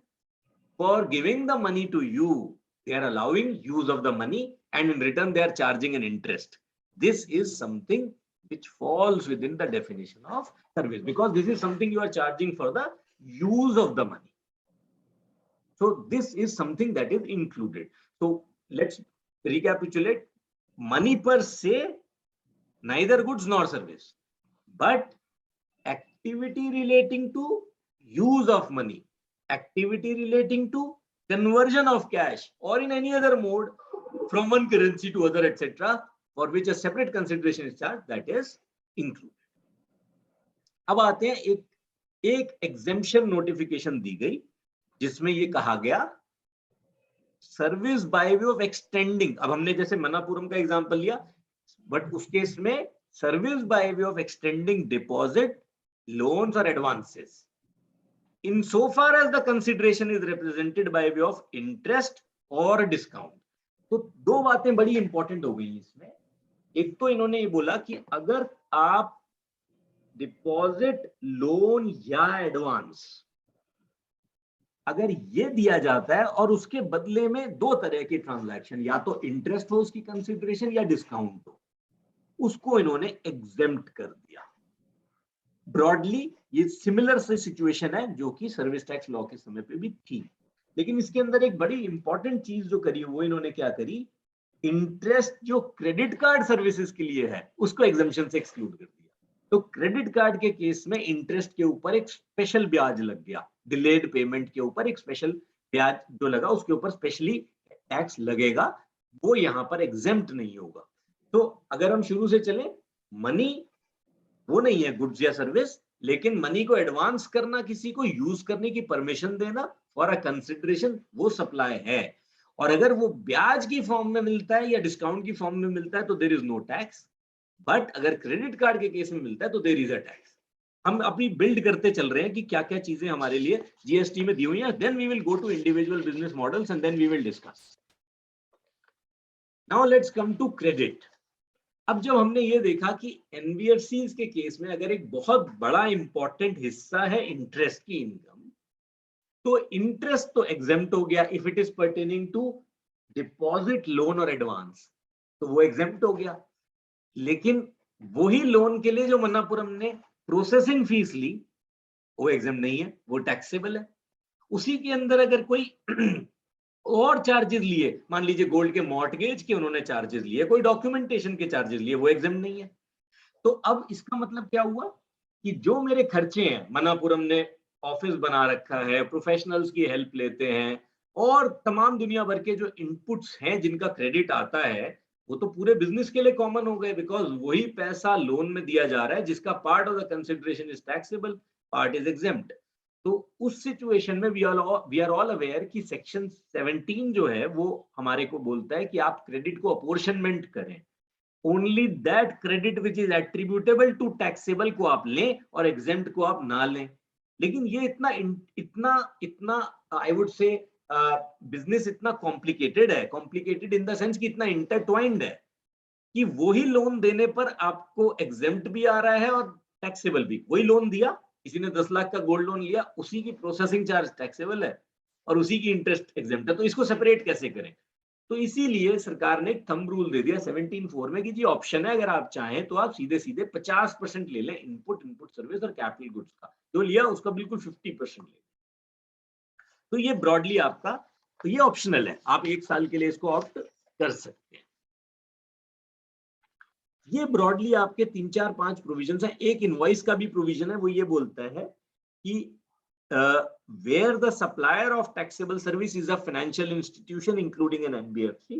for giving the money to you they are allowing use of the money, and in return they are charging an interest. This is something which falls within the definition of service, because this is something you are charging for the use of the money. So this is something that is included. So let's recapitulate. Money per se, neither goods nor service, but activity relating to use of money, activity relating to conversion of cash or in any other mode from one currency to other, etc., for which a separate consideration is charged, that is included. अब आते हैं एक exemption notification दी गई जिसमें ये कहा गया service by way of extending. अब हमने जैसे मनापुरम का एग्जांपल लिया, बट उस केस में service by way of extending deposit, loans और advances in so far as the consideration is represented by way of interest or discount. तो दो बातें बड़ी इंपॉर्टेंट हो गई इसमें। एक तो इन्होंने ये बोला कि अगर आप डिपॉजिट, लोन या एडवांस अगर ये दिया जाता है और उसके बदले में दो तरह की ट्रांजैक्शन, या तो इंटरेस्ट हो उसकी कंसिडरेशन या डिस्काउंट हो, उसको इन्होंने एग्जेम्प्ट कर दिया। ब्रॉडली ये सिमिलर से सिचुएशन है जो कि सर्विस टैक्स लॉ के समय पे भी थी, लेकिन इसके अंदर एक बड़ी इंपॉर्टेंट चीज जो करी वो इन्होंने क्या करी, इंटरेस्ट जो क्रेडिट कार्ड सर्विसेज के लिए है उसको एग्जम्पशन से एक्सक्लूड कर दिया। तो क्रेडिट कार्ड के केस में इंटरेस्ट के ऊपर एक स्पेशल ब्याज लग गया, डिलेड पेमेंट के ऊपर एक स्पेशल ब्याज जो लगा उसके ऊपर स्पेशली टैक्स लगेगा, वो यहाँ पर एग्जेम्प्ट नहीं होगा। तो अगर हम शुरू से चले, मनी वो नहीं है गुड्स या सर्विस, लेकिन मनी को एडवांस करना, किसी को यूज करने की परमिशन देना फॉर अ कंसिडरेशन, वो सप्लाई है। और अगर वो ब्याज की फॉर्म में मिलता है या डिस्काउंट की फॉर्म में मिलता है तो there is no tax, but अगर क्रेडिट कार्ड के केस में मिलता है तो देयर इज अ टैक्स। हम अभी बिल्ड करते चल रहे हैं कि क्या क्या चीजें हमारे लिए जीएसटी में दी हुई हैं, then we will go to individual business models and then we will discuss. Now let's come to credit. अब जब हमने ये देखा कि एनबीएफसीज के केस में अगर एक बहुत बड़ा इंपॉर्टेंट हिस्सा है इंटरेस्ट की इनकम, तो इंटरेस्ट तो एग्जेम्प्ट हो गया if it is pertaining to deposit, loan और एडवांस, तो वो एग्जेम्प्ट हो गया। लेकिन वही लोन के लिए जो मन्नापुरम ने प्रोसेसिंग फीस ली वो एग्जेम्प्ट नहीं है, वो टैक्सेबल है। उसी के अंदर अगर कोई और चार्जेस लिए, मान लीजिए गोल्ड के मॉर्टगेज के उन्होंने चार्जेस लिए, कोई डॉक्यूमेंटेशन के चार्जेस लिए, वो एग्जेम्प्ट नहीं है। तो अब इसका मतलब क्या हुआ कि जो मेरे खर्चे हैं, मनापुरम ने ऑफिस बना रखा है, प्रोफेशनल्स की हेल्प लेते हैं और तमाम दुनिया भर के जो इनपुट्स हैं जिनका क्रेडिट आता है, वो तो पूरे बिजनेस के लिए कॉमन हो गए, बिकॉज वही पैसा लोन में दिया जा रहा है जिसका part of the consideration is taxable, part is exempt. तो उस सिचुएशन में वी आर ऑल अवेयर कि सेक्शन 17 जो है वो हमारे को बोलता है कि आप क्रेडिट को अपॉर्शनमेंट करें, only that credit which is attributable to taxable को आप लें और एग्जेम्प्ट को आप ना लें। लेकिन ये इतना इतना आई वुड से बिजनेस इतना कॉम्प्लिकेटेड इन द सेंस कि इतना इंटरट्वाइंड है कि वही लोन देने पर आपको एग्जेम्प्ट भी आ रहा है और टैक्सेबल भी। वही लोन दिया, किसी ने 10 लाख का गोल्ड लोन लिया, उसी की प्रोसेसिंग चार्ज टैक्सेबल है और उसी की इंटरेस्ट एग्जेम्प्ट है, तो इसको सेपरेट कैसे करें? तो इसीलिए सरकार ने एक थंब रूल दे दिया 17(4) में कि जी ऑप्शन है, अगर आप चाहें तो आप सीधे सीधे 50% ले लें इनपुट सर्विस और कैपिटल गुड्स का, जो लिया उसका बिल्कुल 50% ले। तो ये ब्रॉडली आपका, तो ये ऑप्शनल है, आप 1 साल के लिए इसको ऑप्ट कर सकते हैं। ये ब्रॉडली आपके 3, 4, 5 प्रोविजन है। एक इनवॉइस का भी प्रोविजन है, वो ये बोलता है कि where the supplier of taxable service is a financial institution including an NBFC,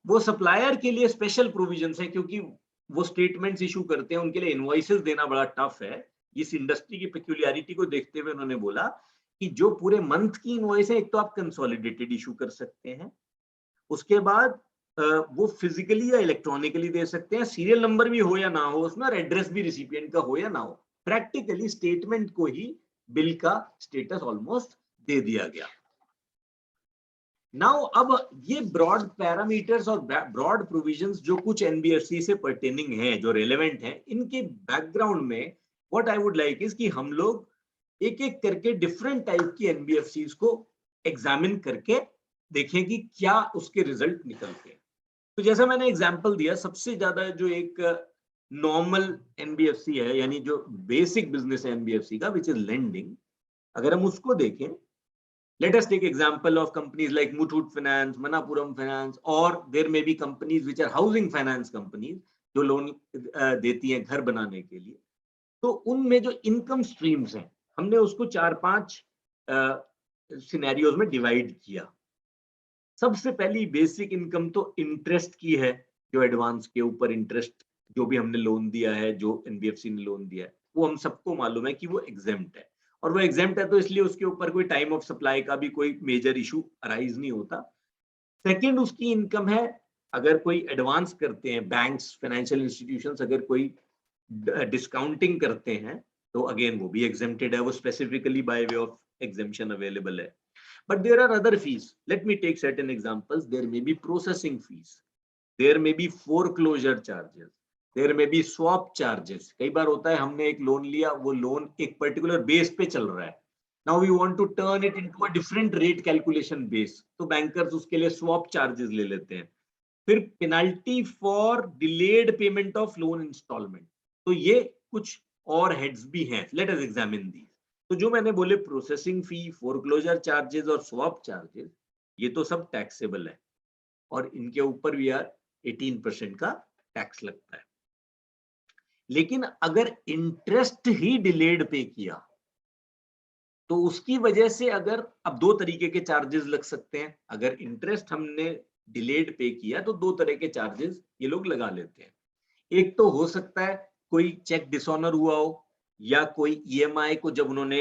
वो सप्लायर के लिए स्पेशल प्रोविजंस है, क्योंकि वो स्टेटमेंट्स इशू करते हैं, उनके लिए इनवॉइसेस देना बड़ा टफ है। इस इंडस्ट्री की पेक्यूलियरिटी को देखते हुए उन्होंने बोला कि जो पूरे मंथ की इनवॉइस है, एक तो आप कंसोलिडेटेड इशू कर सकते हैं, उसके बाद वो फिजिकली या इलेक्ट्रॉनिकली दे सकते हैं, सीरियल नंबर भी हो या ना हो उसमें, और एड्रेस भी रिसिपिएंट का हो या ना हो। प्रैक्टिकली स्टेटमेंट को ही बिल का स्टेटस ऑलमोस्ट दे दिया गया। नाउ अब ये ब्रॉड पैरामीटर्स और ब्रॉड प्रोविजंस जो कुछ एनबीएफसी से पर्टेनिंग है, जो रेलेवेंट है, इनके बैकग्राउंड में what I would like is कि हम लोग एक एक करके डिफरेंट टाइप की एनबीएफसीज को एग्जामिन करके देखें कि क्या उसके रिजल्ट निकलते हैं। तो जैसा मैंने एग्जांपल दिया, सबसे ज्यादा जो एक नॉर्मल एनबीएफसी है, यानी जो बेसिक बिजनेस है एनबीएफसी का, विच इज लेंडिंग, अगर हम उसको देखें, let us take example of companies like Muthoot Finance, Manappuram Finance, or there may be companies which are housing finance companies जो लोन देती हैं घर बनाने के लिए। तो उनमें जो इनकम स्ट्रीम्स हैं, हमने उसको 4-5 सिनेरियोज में डिवाइड किया। सबसे पहली बेसिक इनकम तो इंटरेस्ट की है, जो एडवांस के ऊपर इंटरेस्ट जो भी हमने लोन दिया है, जो एनबीएफसी ने लोन दिया है, वो हम सबको मालूम है कि वो एग्जेम्प्ट है, और वो एग्जेम्प्ट है तो इसलिए उसके ऊपर कोई टाइम ऑफ सप्लाई का भी कोई मेजर इशू अराइज नहीं होता। सेकंड उसकी इनकम है, अगर कोई एडवांस करते हैं बैंक्स, फाइनेंशियल इंस्टीट्यूशंस, अगर कोई डिस्काउंटिंग करते हैं तो अगेन वो भी एग्जेम्प्टेड है, वो specifically bye way of exemption available है। But there are other fees. Let me take certain examples. There may be processing fees. There may be foreclosure charges. There may be swap charges. कई बार होता है हमने एक loan लिया, वो loan एक particular base पे चल रहा है, now we want to turn it into a different rate calculation base, तो बैंकर्स उसके लिए swap charges ले लेते हैं। फिर penalty for delayed payment of loan installment, तो ये कुछ और हेड्स भी हैं। Let us examine these. तो जो मैंने बोले प्रोसेसिंग फी, फोरक्लोजर चार्जेस और स्वैप चार्जेस, ये तो सब टैक्सेबल है और इनके ऊपर भी यार 18% का टैक्स लगता है। लेकिन अगर इंटरेस्ट ही डिलेड पे किया तो उसकी वजह से अगर, अब 2 तरीके के चार्जेस लग सकते हैं। अगर इंटरेस्ट हमने डिलेड पे किया तो 2 तरह के चार्जेस ये लोग लगा लेते हैं। एक तो हो सकता है कोई चेक डिसऑनर हुआ हो, या कोई ईएमआई को जब उन्होंने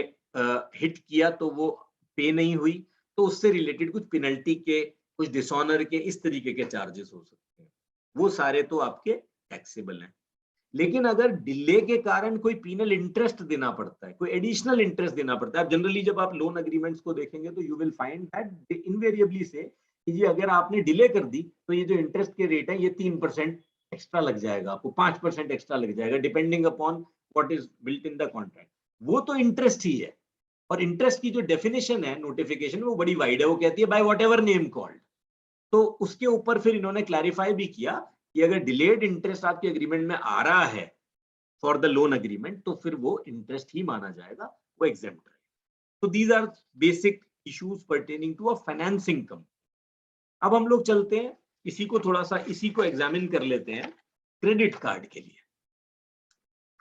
हिट किया तो वो पे नहीं हुई, तो उससे रिलेटेड कुछ पेनल्टी के, कुछ डिसऑनर के, इस तरीके के चार्जेस हो सकते हैं, वो सारे तो आपके टैक्सेबल हैं। लेकिन अगर डिले के कारण कोई पीनल इंटरेस्ट देना पड़ता है, कोई एडिशनल इंटरेस्ट देना पड़ता है, जनरली जब आप लोन एग्रीमेंट्स को देखेंगे तो you will find that invariably से कि जी अगर आपने डिले कर दी तो ये जो इंटरेस्ट के रेट है ये 3% एक्स्ट्रा लग जाएगा, आपको 5% एक्स्ट्रा लग जाएगा, depending upon what is built in the contract. वो तो इंटरेस्ट ही है, और इंटरेस्ट की जो डेफिनेशन है नोटिफिकेशन, वो बड़ी वाइड है, वो कहती है बाय व्हाटएवर नेम कॉल्ड। तो उसके ऊपर फिर इन्होंने क्लैरिफाई भी किया कि अगर डिलेड इंटरेस्ट आपके एग्रीमेंट में आ रहा है फॉर द लोन एग्रीमेंट, तो फिर वो इंटरेस्ट ही माना जाएगा, वो एग्जेम्प्ट है। तो these are basic issues pertaining to a financing company. अब हम लोग चलते हैं इसी को थोड़ा सा, इसी को एग्जामिन कर लेते हैं क्रेडिट कार्ड के लिए।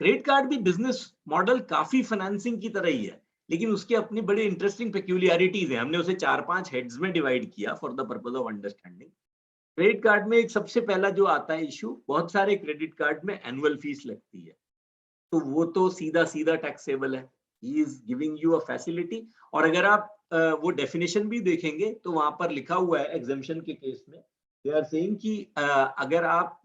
क्रेडिट कार्ड भी बिजनेस मॉडल काफी फाइनेंसिंग की तरह ही है, लेकिन उसके अपनी बड़ी इंटरेस्टिंग पेक्यूलियरिटीज है। हमने उसे 4-5 हेड्स में डिवाइड किया for the purpose of understanding. Credit card में एक सबसे पहला जो आता है इशू, बहुत सारे क्रेडिट कार्ड में एनुअल फीस लगती है, तो वो तो सीधा सीधा टैक्सेबल है, he is giving you a facility. और अगर आप वो डेफिनेशन भी देखेंगे तो वहां पर लिखा हुआ है एग्जेम्पशन के केस में, दे आर सेइंग कि अगर आप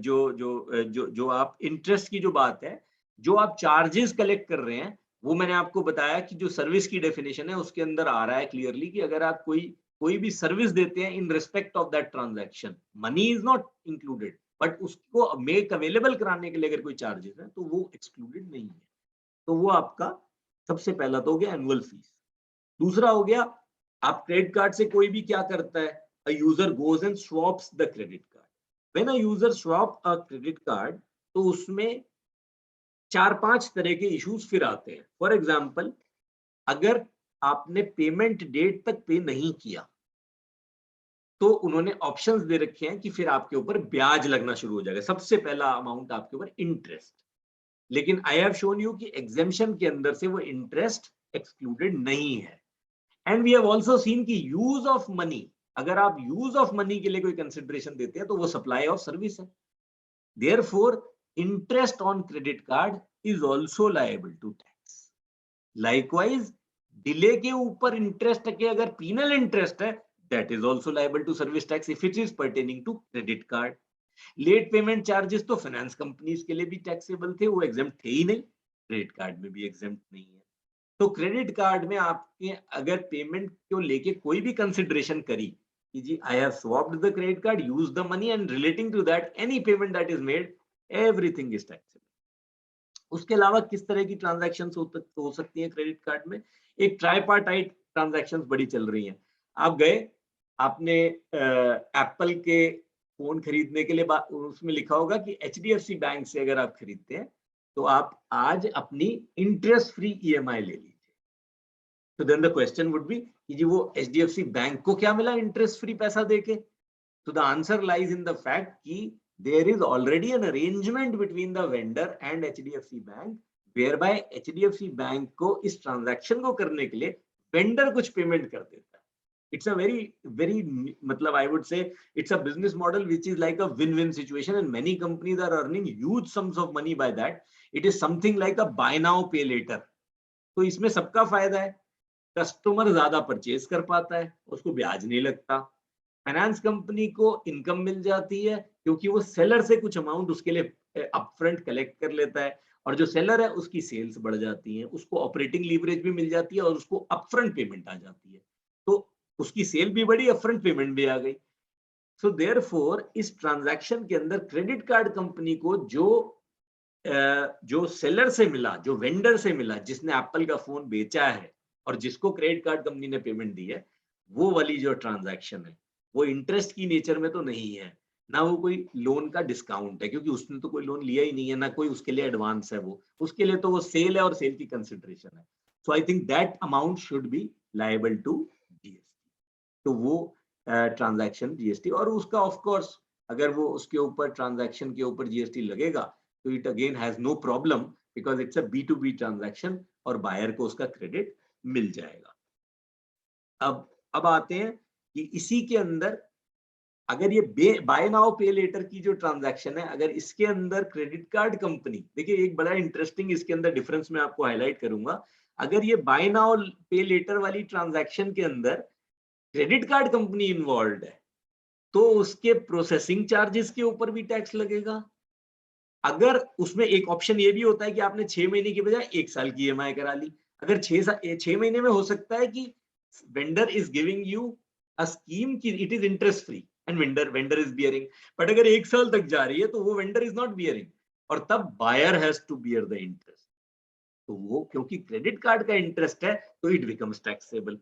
जो आप इंटरेस्ट की जो बात है, जो आप चार्जेस कलेक्ट कर रहे हैं, वो मैंने आपको बताया कि जो सर्विस की डेफिनेशन है उसके अंदर आ रहा है क्लियरली कि अगर आप कोई भी सर्विस देते हैं in respect of that transaction, money is not included, but उसको मेक अवेलेबल कराने के लिए अगर कोई चार्जेस है तो वो एक्सक्लूडेड नहीं है। तो वो आपका सबसे पहला तो हो गया एनुअल फीस। दूसरा हो गया, आप क्रेडिट कार्ड से कोई भी क्या करता है, a user goes and swaps the credit card. When a user swap a credit card, तो उसमें 4-5 तरह के इश्यूज फिर आते हैं। फॉर एग्जाम्पल, अगर आपने पेमेंट डेट तक पे नहीं किया तो उन्होंने ऑप्शंस दे रखे हैं कि फिर आपके ऊपर ब्याज लगना शुरू हो जाएगा। सबसे पहला अमाउंट आपके ऊपर इंटरेस्ट, लेकिन आई हैव शोन यू कि एग्जेम्पशन के अंदर से वो इंटरेस्ट एक्सक्लूडेड नहीं है। And we have also seen कि यूज ऑफ मनी, अगर आप यूज ऑफ मनी के लिए कोई कंसिडरेशन देते हैं तो वो सप्लाई ऑफ सर्विस है। Therefore interest on credit card is also liable to tax. Likewise delay के ऊपर इंटरेस्ट के अगर पीनल इंटरेस्ट है, that is also liable to service tax if it is pertaining to credit card. Late payment charges तो finance companies के लिए भी taxable थे, वो एग्जेम्प्ट थे ही नहीं, क्रेडिट कार्ड में भी एग्जेम्प्ट नहीं है। तो क्रेडिट कार्ड में आपके अगर पेमेंट को लेके कोई भी कंसिडरेशन करी कि जी I have swiped the credit card, use the money and relating to that any payment that is made, everything is taxable. उसके अलावा किस तरह की ट्रांजैक्शंस हो सकती हैं क्रेडिट कार्ड में? एक ट्राइपार्टाइट ट्रांजैक्शंस बड़ी चल रही हैं। आप गए, आपने एप्पल के फोन खरीदने के लिए उसमें लिखा होगा कि एचडीएफसी बैंक से अगर आप खरीदते हैं तो आप आज अपनी इंटरेस्ट फ्री ईएमआई ले लीजिए। तो then the question would be कि जी वो एचडीएफसी बैंक को क्या मिला इंटरेस्ट फ्री पैसा देके? तो the answer lies in the fact कि there is already an arrangement between the vendor and HDFC bank, whereby HDFC bank को इस ट्रांजैक्शन को करने के लिए वेंडर कुछ पेमेंट कर देता है। It's a very matlab, I would say it's a business model which is like a win-win situation, and many companies are earning huge sums of money by that. It is something like a buy now pay later. तो इसमें सबका फायदा है, customer ज्यादा purchase कर पाता है, उसको ब्याज नहीं लगता, फाइनेंस कंपनी को इनकम मिल जाती है क्योंकि वो सेलर से कुछ अमाउंट उसके लिए अपफ्रंट कलेक्ट कर लेता है, और जो सेलर है उसकी सेल्स बढ़ जाती है, उसको ऑपरेटिंग लीवरेज भी मिल जाती है और उसको अपफ्रंट पेमेंट आ जाती है, तो उसकी सेल भी बढ़ी, अपफ्रंट पेमेंट भी आ गई। सो देयरफॉर इस ट्रांजैक्शन के अंदर क्रेडिट कार्ड कंपनी को जो सेलर से मिला, जो वेंडर से मिला, जिसने एप्पल का फोन बेचा है और जिसको क्रेडिट कार्ड कंपनी ने पेमेंट दी है, वो वाली जो ट्रांजैक्शन है वो इंटरेस्ट की नेचर में तो नहीं है, ना वो कोई लोन का डिस्काउंट है, क्योंकि उसने तो कोई लोन लिया ही नहीं है, ना कोई उसके लिए एडवांस है, वो उसके लिए तो वो सेल है और सेल की कंसिडरेशन है। So I think that amount should be liable to GST. तो वो ट्रांजैक्शन जीएसटी, और उसका ऑफ कोर्स अगर वो उसके ऊपर ट्रांजैक्शन के ऊपर जीएसटी लगेगा तो it again has no problem, because it's a B transaction और बायर को उसका क्रेडिट मिल जाएगा। अब आते हैं कि इसी के अंदर अगर ये बाय नाउ पे लेटर की जो ट्रांजैक्शन है, अगर इसके अंदर क्रेडिट कार्ड कंपनी, देखिए एक बड़ा इंटरेस्टिंग इसके अंदर डिफरेंस मैं आपको हाईलाइट करूंगा, अगर ये बाय नाउ पे लेटर वाली ट्रांजैक्शन के अंदर क्रेडिट कार्ड कंपनी इन्वॉल्व है तो उसके प्रोसेसिंग चार्जेस के ऊपर भी टैक्स लगेगा। अगर उसमें एक ऑप्शन ये भी होता है कि आपने 6 महीने की बजाय 1 साल की ईएमआई करा ली, अगर 6 महीने में हो सकता है कि vendor is giving you a scheme कि it is interest free and vendor is bearing, but अगर 1 साल तक जा रही है तो वो वेंडर इज नॉट बियरिंग, और तब buyer has to bear the interest. तो वो क्योंकि क्रेडिट कार्ड का इंटरेस्ट है तो it becomes taxable.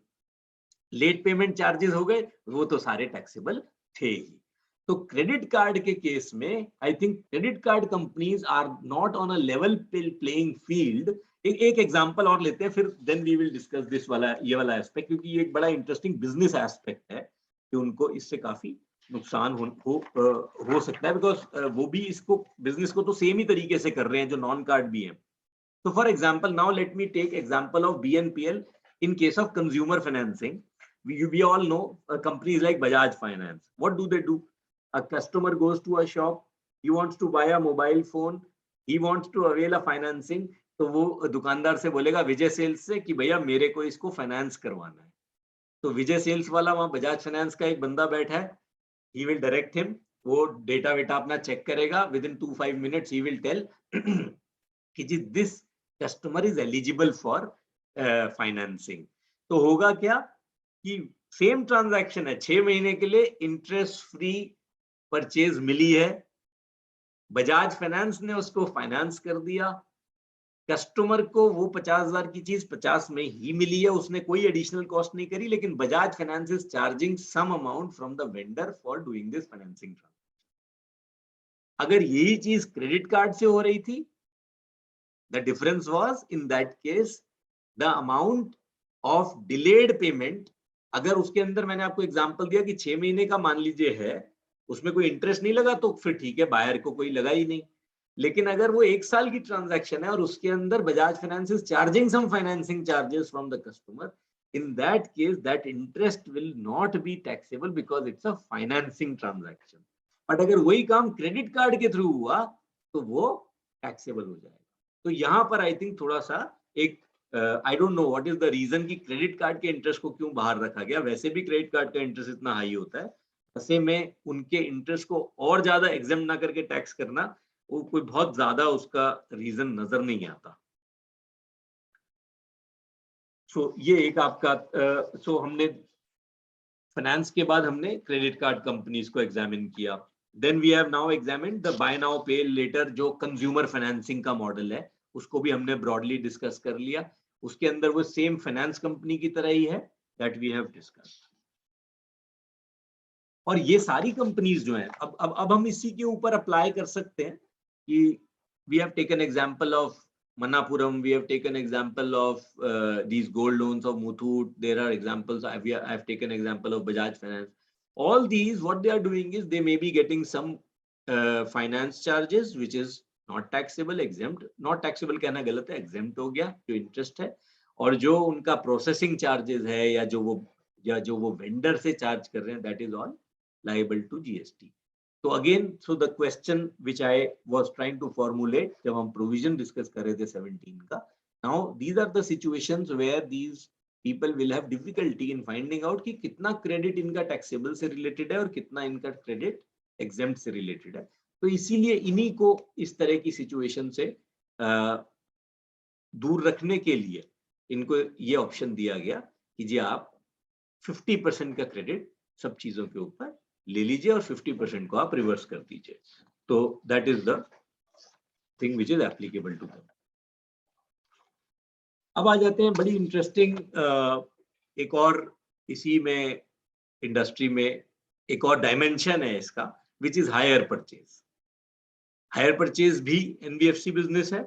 Late payment charges हो गए, वो तो सारे टैक्सेबल थे ही। तो क्रेडिट कार्ड के केस में I think credit card companies are not on a level playing field. एक एग्जांपल और लेते हैं, फिर then we will discuss this वाला, ये वाला एस्पेक्ट, क्योंकि ये एक बड़ा इंटरेस्टिंग बिजनेस एस्पेक्ट है कि उनको इससे काफी नुकसान हो सकता है, बिकॉज वो भी इसको बिजनेस को तो सेम ही तरीके से कर रहे हैं जो नॉन कार्ड भी है। So for example, now let me take example of BNPL in case of consumer financing. we all know companies like Bajaj Finance. What do? A customer goes to a shop, he wants to buy a mobile phone, he wants to avail a financing, तो वो दुकानदार से बोलेगा विजय sales से कि भैया मेरे को इसको फाइनेंस करवाना है. तो विजय सेल्स वाला वहां बजाज फाइनेंस का एक बंदा बैठा है, he will direct him, वो डेटा वेटा अपना चेक करेगा, within 2-5 minutes he will tell कि जी this customer is eligible for financing. तो होगा क्या कि सेम ट्रांजैक्शन है, 6 महीने के लिए इंटरेस्ट फ्री परचेज मिली है, बजाज फाइनेंस ने उसको फाइनेंस कर दिया, कस्टमर को वो 50,000 की चीज 50 में ही मिली है, उसने कोई एडिशनल कॉस्ट नहीं करी, लेकिन Bajaj finance is charging some amount from the vendor for doing this financing transaction. अगर यही चीज क्रेडिट कार्ड से हो रही थी, the difference was in that case the amount of delayed payment. अगर उसके अंदर मैंने आपको एग्जांपल दिया कि 6 महीने का मान लीजिए है, उसमें कोई इंटरेस्ट नहीं लगा तो फिर ठीक है, बायर को कोई लगा ही नहीं. लेकिन अगर वो 1 साल की ट्रांजैक्शन है और उसके अंदर Bajaj finance is charging some financing charges from the customer, in that case that interest will not be taxable because it's a financing transaction. But अगर वही काम क्रेडिट कार्ड के थ्रू हुआ तो वो टैक्सेबल हो जाएगा. तो यहाँ पर आई थिंक थोड़ा सा एक I don't know what is the reason कि क्रेडिट कार्ड के इंटरेस्ट को क्यों बाहर रखा गया. वैसे भी क्रेडिट कार्ड का इंटरेस्ट इतना हाई होता है, ऐसे में उनके इंटरेस्ट को और ज्यादा एग्जेम्प्ट ना करके टैक्स करना, वो कोई बहुत ज्यादा उसका रीजन नजर नहीं आता. सो ये एक आपका सो हमने फाइनेंस के बाद हमने क्रेडिट कार्ड कंपनीज को एग्जामिन किया. Then we have now examined the buy now pay later, जो कंज्यूमर फाइनेंसिंग का मॉडल है, उसको भी हमने ब्रॉडली डिस्कस कर लिया. उसके अंदर वो सेम फाइनेंस कंपनी की तरह ही है, दैट वी हैव डिस्कस्ड. और ये सारी कंपनीज जो हैं, अब हम इसी के ऊपर अप्लाई कर सकते हैं कि we have taken example of Manappuram, we have taken example of these gold loans of Muthoot. There are examples. I have taken example of Bajaj Finance. All these, what they are doing is they may be getting some finance charges which is not taxable, exempt. Not taxable कहना गलत है, exempt हो गया जो interest है. और जो उनका processing charges है या जो वो vendor से charge कर रहे हैं, that is all liable to GST. So again, so the question which I was trying to formulate जब हम provision discuss कर रहे थे 17 का, now these are the situations where these people will have difficulty in finding out कि कितना credit इनका taxable से related है और कितना इनका credit exempt से related है. तो इसीलिए इन्हीं को इस तरह की situation से दूर रखने के लिए इनको ये ऑप्शन दिया गया कि जी आप 50% का क्रेडिट सब चीजों के ऊपर ले लीजिए और 50% को आप रिवर्स कर दीजिए. तो that is the thing which is applicable to them. अब आ जाते हैं बड़ी इंटरेस्टिंग एक और इसी में इंडस्ट्री में एक और डायमेंशन है इसका, which is higher purchase. Hire purchase भी एनबीएफसी बिजनेस है.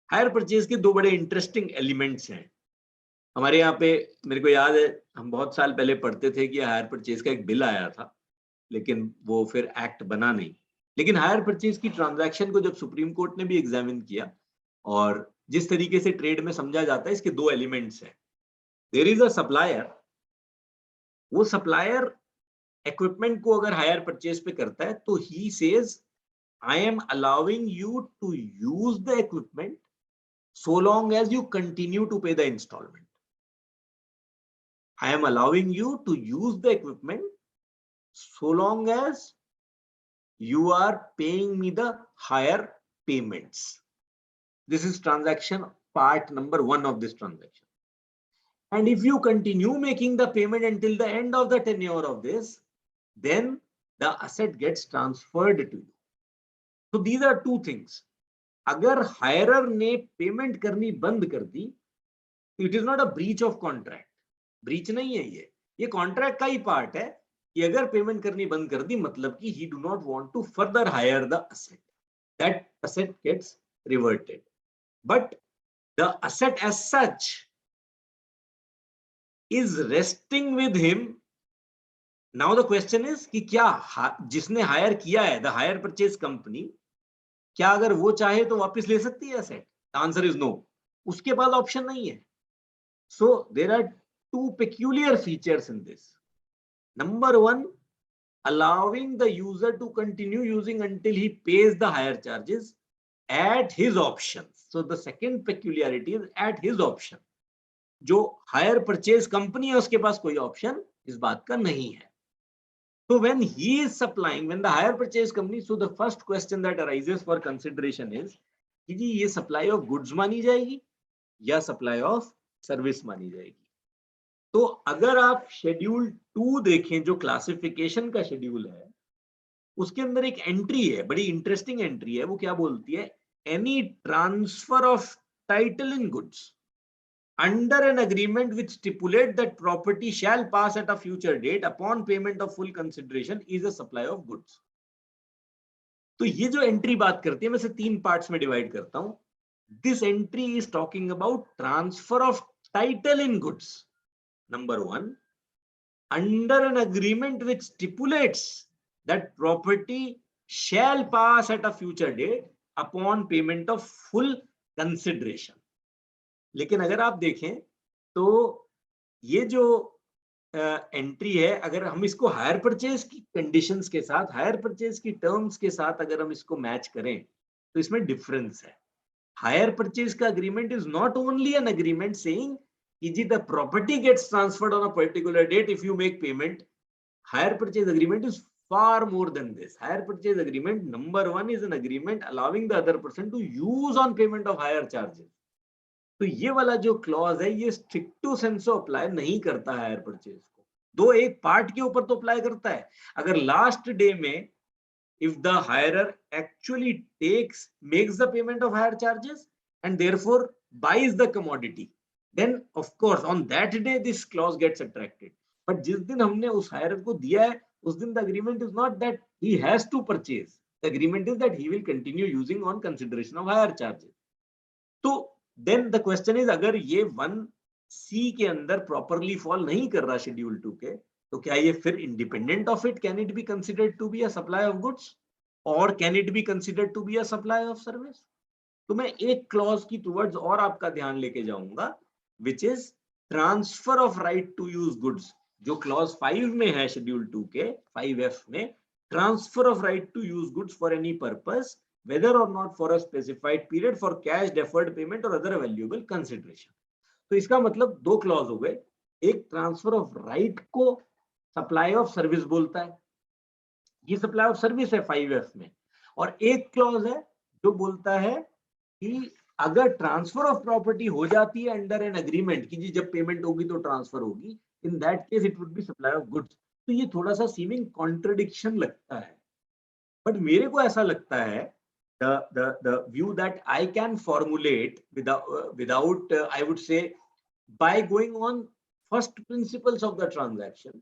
हायर परचेज के 2 बड़े इंटरेस्टिंग एलिमेंट्स हैं. हमारे यहाँ पे मेरे को याद है हम बहुत साल पहले पढ़ते थे कि हायर परचेज का एक बिल आया था, लेकिन वो फिर एक्ट बना नहीं. लेकिन हायर परचेज की ट्रांजैक्शन को जब सुप्रीम कोर्ट ने भी एग्जामिन किया, और जिस तरीके से ट्रेड में समझा जाता है, इसके 2 एलिमेंट्स हैं. देयर इज अ सप्लायर, वो सप्लायर इक्विपमेंट को अगर हायर परचेज पे करता है तो he says I am allowing you to use the equipment so long as you continue to pay the installment. I am allowing you to use the equipment so long as you are paying me the higher payments. This is transaction part number 1 of this transaction. And if you continue making the payment until the end of the tenure of this, then the asset gets transferred to you. So these are 2 things. अगर हायरर ने payment करनी बंद कर दी, it is not a breach of contract. Breach नहीं है ये contract का ही पार्ट है कि अगर पेमेंट करनी बंद कर दी मतलब कि he do not want to further hire the asset, that asset gets reverted. But the asset as such is resting with him. Now the question is कि क्या जिसने हायर किया है, द हायर परचेज कंपनी, क्या अगर वो चाहे तो वापस ले सकती है asset? The answer is no. उसके बाद ऑप्शन नहीं है. So there are two peculiar features in this. Number one, allowing the user to continue using until he pays the higher charges at his option. So the second peculiarity is at his option. जो hire purchase company है उसके पास कोई option इस बात का नहीं है. So when he is supplying, when the hire purchase company, so the first question that arises for consideration is कि जी ये सप्लाई ऑफ गुड्स मानी जाएगी या सप्लाई ऑफ सर्विस मानी जाएगी. तो अगर आप शेड्यूल 2 देखें जो क्लासिफिकेशन का शेड्यूल है, उसके अंदर एक एंट्री है, बड़ी इंटरेस्टिंग एंट्री है. वो क्या बोलती है? Any transfer of title in goods under an agreement which stipulate that property shall pass at a future date upon payment of full consideration is a supply of goods. तो ये जो entry बात करती है, मैं इसे 3 पार्ट्स में divide करता हूं. This entry is talking about transfer of title in goods. Number 1, under an agreement which stipulates that property shall pass at a future date upon payment of full consideration. लेकिन अगर आप देखें तो ये जो एंट्री है, अगर हम इसको हायर परचेज की कंडीशंस के साथ, हायर परचेज की टर्म्स के साथ अगर हम इसको मैच करें तो इसमें डिफरेंस है. हायर परचेज का agreement is not only an agreement saying कि जी the property gets transferred on a particular date if you make payment. Hire purchase agreement is far more than this. Hire purchase agreement number 1 is an agreement allowing the other person to use on payment of higher charges. तो ये वाला जो clause है ये स्ट्रिक्टो सेंसो apply नहीं करता है hire purchase को. दो एक पार्ट के ऊपर तो अप्लाई करता है. अगर लास्ट डे में if the hirer actually makes the payment of hire charges and therefore buys the commodity, then of course on that day this clause gets attracted. But जिस दिन हमने उस हायरर को दिया है उस दिन the agreement is not that he has to purchase. The agreement is that he will continue using on consideration of hire charges. तो then the question is, अगर ये 1C के अंदर properly fall नहीं कर रहा शेड्यूल 2 के, तो क्या ये फिर independent of it can it be considered to be a supply of goods or can it be considered to be a supply of service? तो मैं एक clause की towards और आपका ध्यान लेके जाऊंगा which is transfer of right to use goods, जो clause 5 में है शेड्यूल 2 के 5F में, transfer of right to use goods for any purpose whether or not for a specified period for cash deferred payment or other valuable consideration. तो इसका मतलब 2 clause हो गए. एक ट्रांसफर ऑफ राइट को सप्लाई ऑफ सर्विस बोलता है, ये सप्लाई ऑफ सर्विस है 5F में. और एक क्लॉज है जो बोलता है कि अगर ट्रांसफर ऑफ प्रॉपर्टी हो जाती है अंडर एन अग्रीमेंट कि जी जब पेमेंट होगी तो ट्रांसफर होगी, इन that case it would be supply of goods. तो ये थोड़ा सा सीमिंग कॉन्ट्रडिक्शन लगता है, बट मेरे को ऐसा लगता है the view that I can formulate without I would say by going on first principles of the transaction,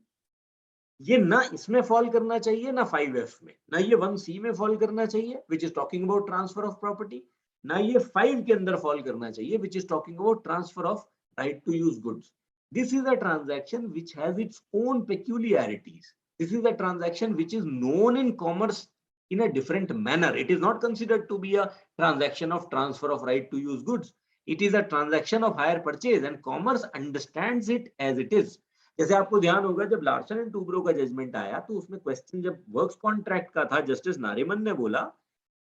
ये ना इसमें फॉल करना चाहिए ना 5F में, ना ये 1C में फॉल करना चाहिए which is talking about transfer of property, ना ये 5 के अंदर फॉल करना चाहिए which is talking about transfer of right to use goods. This is a transaction which has its own peculiarities. This is a transaction which is known in commerce in a different manner. It is not considered to be a transaction of transfer of right to use goods. It is a transaction of hire purchase and commerce understands it as it is. जैसे आपको ध्यान होगा जब Larsen and Toubro का judgement आया तो उसमें question जब वर्क्स कॉन्ट्रैक्ट का था, जस्टिस नारिमन ने बोला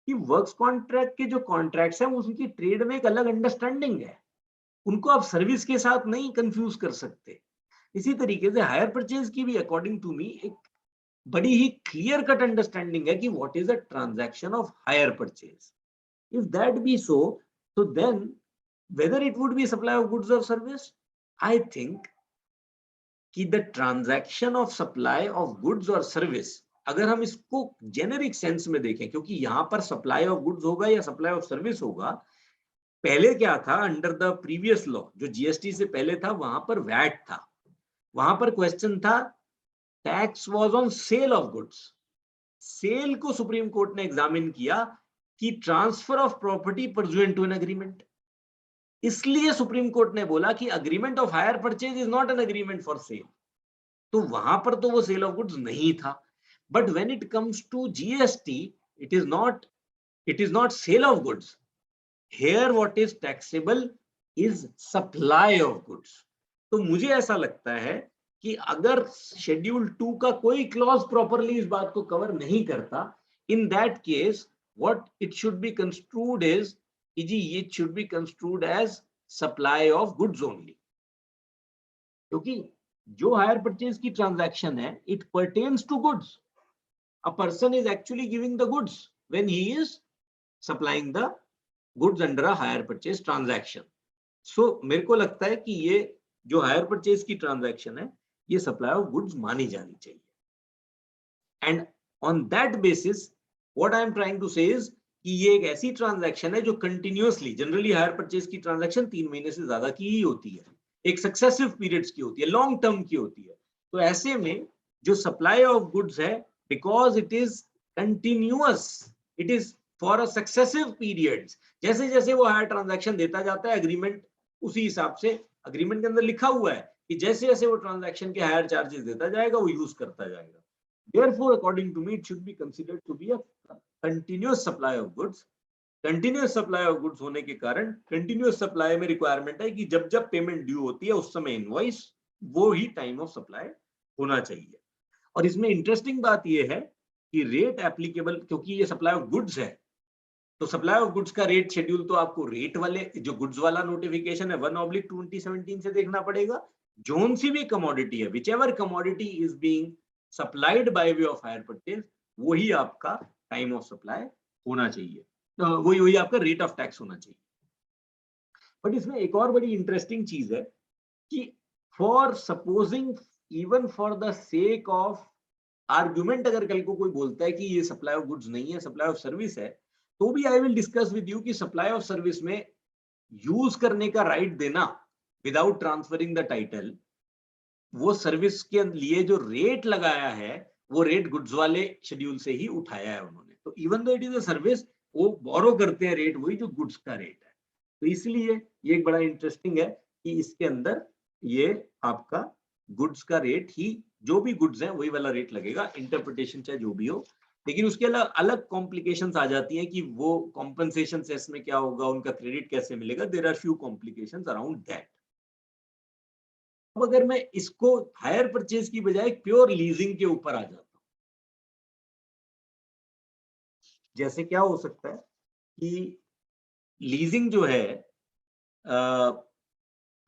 कि वर्क्स कॉन्ट्रैक्ट के जो कॉन्ट्रैक्ट्स हैं उनकी ट्रेड में एक अलग अंडरस्टैंडिंग है, उनको आप सर्विस के साथ नहीं कंफ्यूज कर सकते. इसी तरीके से हायर परचेज की भी अकॉर्डिंग टू मी एक बड़ी ही क्लियर कट अंडरस्टैंडिंग है कि what is a transaction of hire purchase. If that be so, तो then whether it would be supply of goods और सर्विस, आई थिंक कि the transaction of supply of goods और service, अगर हम इसको generic sense में देखें, क्योंकि यहां पर सप्लाई ऑफ गुड्स होगा या सप्लाई ऑफ सर्विस होगा, पहले क्या था अंडर द प्रीवियस लॉ जो जीएसटी से पहले था वहां पर वैट था, वहां पर क्वेश्चन था tax was on sale of goods. Sale को सुप्रीम कोर्ट ने एग्जामिन किया कि transfer of property pursuant to an agreement, इसलिए सुप्रीम कोर्ट ने बोला कि agreement of hire purchase is not an agreement for sale. तो वहां पर तो वो सेल ऑफ गुड्स नहीं था. But when it comes to GST it is not sale of goods. Here what is taxable is supply of goods. तो मुझे ऐसा लगता है कि अगर शेड्यूल 2 का कोई क्लॉज प्रॉपरली इस बात को कवर नहीं करता, in that case what it should be construed is जी it should be construed as supply of goods only, क्योंकि जो हायर परचेज की ट्रांजैक्शन है it pertains to goods. A person is actually giving the goods when he is supplying the goods under a hire purchase transaction. So मेरे को लगता है कि ये जो हायर परचेज की ट्रांजैक्शन है ये सप्लाई ऑफ गुड्स मानी जानी चाहिए. And on that basis what I am trying to say is कि ये एक ऐसी ट्रांजैक्शन है जो कंटिन्यूअसली, जनरली हायर परचेज की ट्रांजैक्शन 3 महीने से ज्यादा की ही होती है, एक सक्सेसिव पीरियड्स की होती है, लॉन्ग टर्म की होती है. तो ऐसे में जो सप्लाई ऑफ गुड्स है, because it is continuous, it is for a successive periods, जैसे जैसे वो हायर ट्रांजैक्शन देता जाता है, एग्रीमेंट उसी हिसाब से, एग्रीमेंट के अंदर लिखा हुआ है कि जैसे जैसे वो ट्रांजैक्शन के हायर चार्जेस देता जाएगा वो यूज करता जाएगा. Therefore, according to me, it should be considered to be a continuous supply of goods. Continuous supply of goods होने के कारण continuous supply में requirement है कि जब जब पेमेंट ड्यू होती है उस समय इनवॉइस, वो ही टाइम ऑफ सप्लाई होना चाहिए. और इसमें इंटरेस्टिंग बात ये है कि रेट एप्लीकेबल, क्योंकि ये सप्लाई ऑफ गुड्स है, तो सप्लाई ऑफ गुड्स का रेट शेड्यूल तो आपको रेट वाले जो गुड्स वाला नोटिफिकेशन है 1/2017 से देखना पड़ेगा. जोन सी भी कमोडिटी है, which ever commodity is being supplied by way of hire purchase, वही आपका टाइम ऑफ सप्लाई होना चाहिए, वही आपका रेट ऑफ टैक्स होना चाहिए. बट इसमें एक और बड़ी इंटरेस्टिंग चीज है कि for supposing, even for the sake of argument, अगर कल को कोई बोलता है कि ये सप्लाई ऑफ गुड्स नहीं है, सप्लाई ऑफ सर्विस है, तो भी I will discuss with you कि सप्लाई ऑफ सर्विस में यूज करने का राइट देना विदाउट ट्रांसफरिंग द टाइटल, वो सर्विस के लिए जो रेट लगाया है वो रेट गुड्स वाले शेड्यूल से ही उठाया है उन्होंने. तो even though it is a service, वो बोरो करते हैं रेट वही जो गुड्स का रेट है. तो इसलिए ये एक बड़ा इंटरेस्टिंग है कि इसके अंदर ये आपका गुड्स का रेट ही, जो भी गुड्स हैं वही वाला रेट लगेगा, इंटरप्रिटेशन चाहे जो भी हो. लेकिन उसके अलग अलग कॉम्प्लिकेशंस आ जाती हैं कि वो कॉम्पनसेशन सेस में क्या होगा, उनका क्रेडिट कैसे मिलेगा. There are few complications around that. अब अगर मैं इसको हायर परचेज की बजाय प्योर लीजिंग के ऊपर आ जाता हूं, जैसे क्या हो सकता है कि लीजिंग जो है,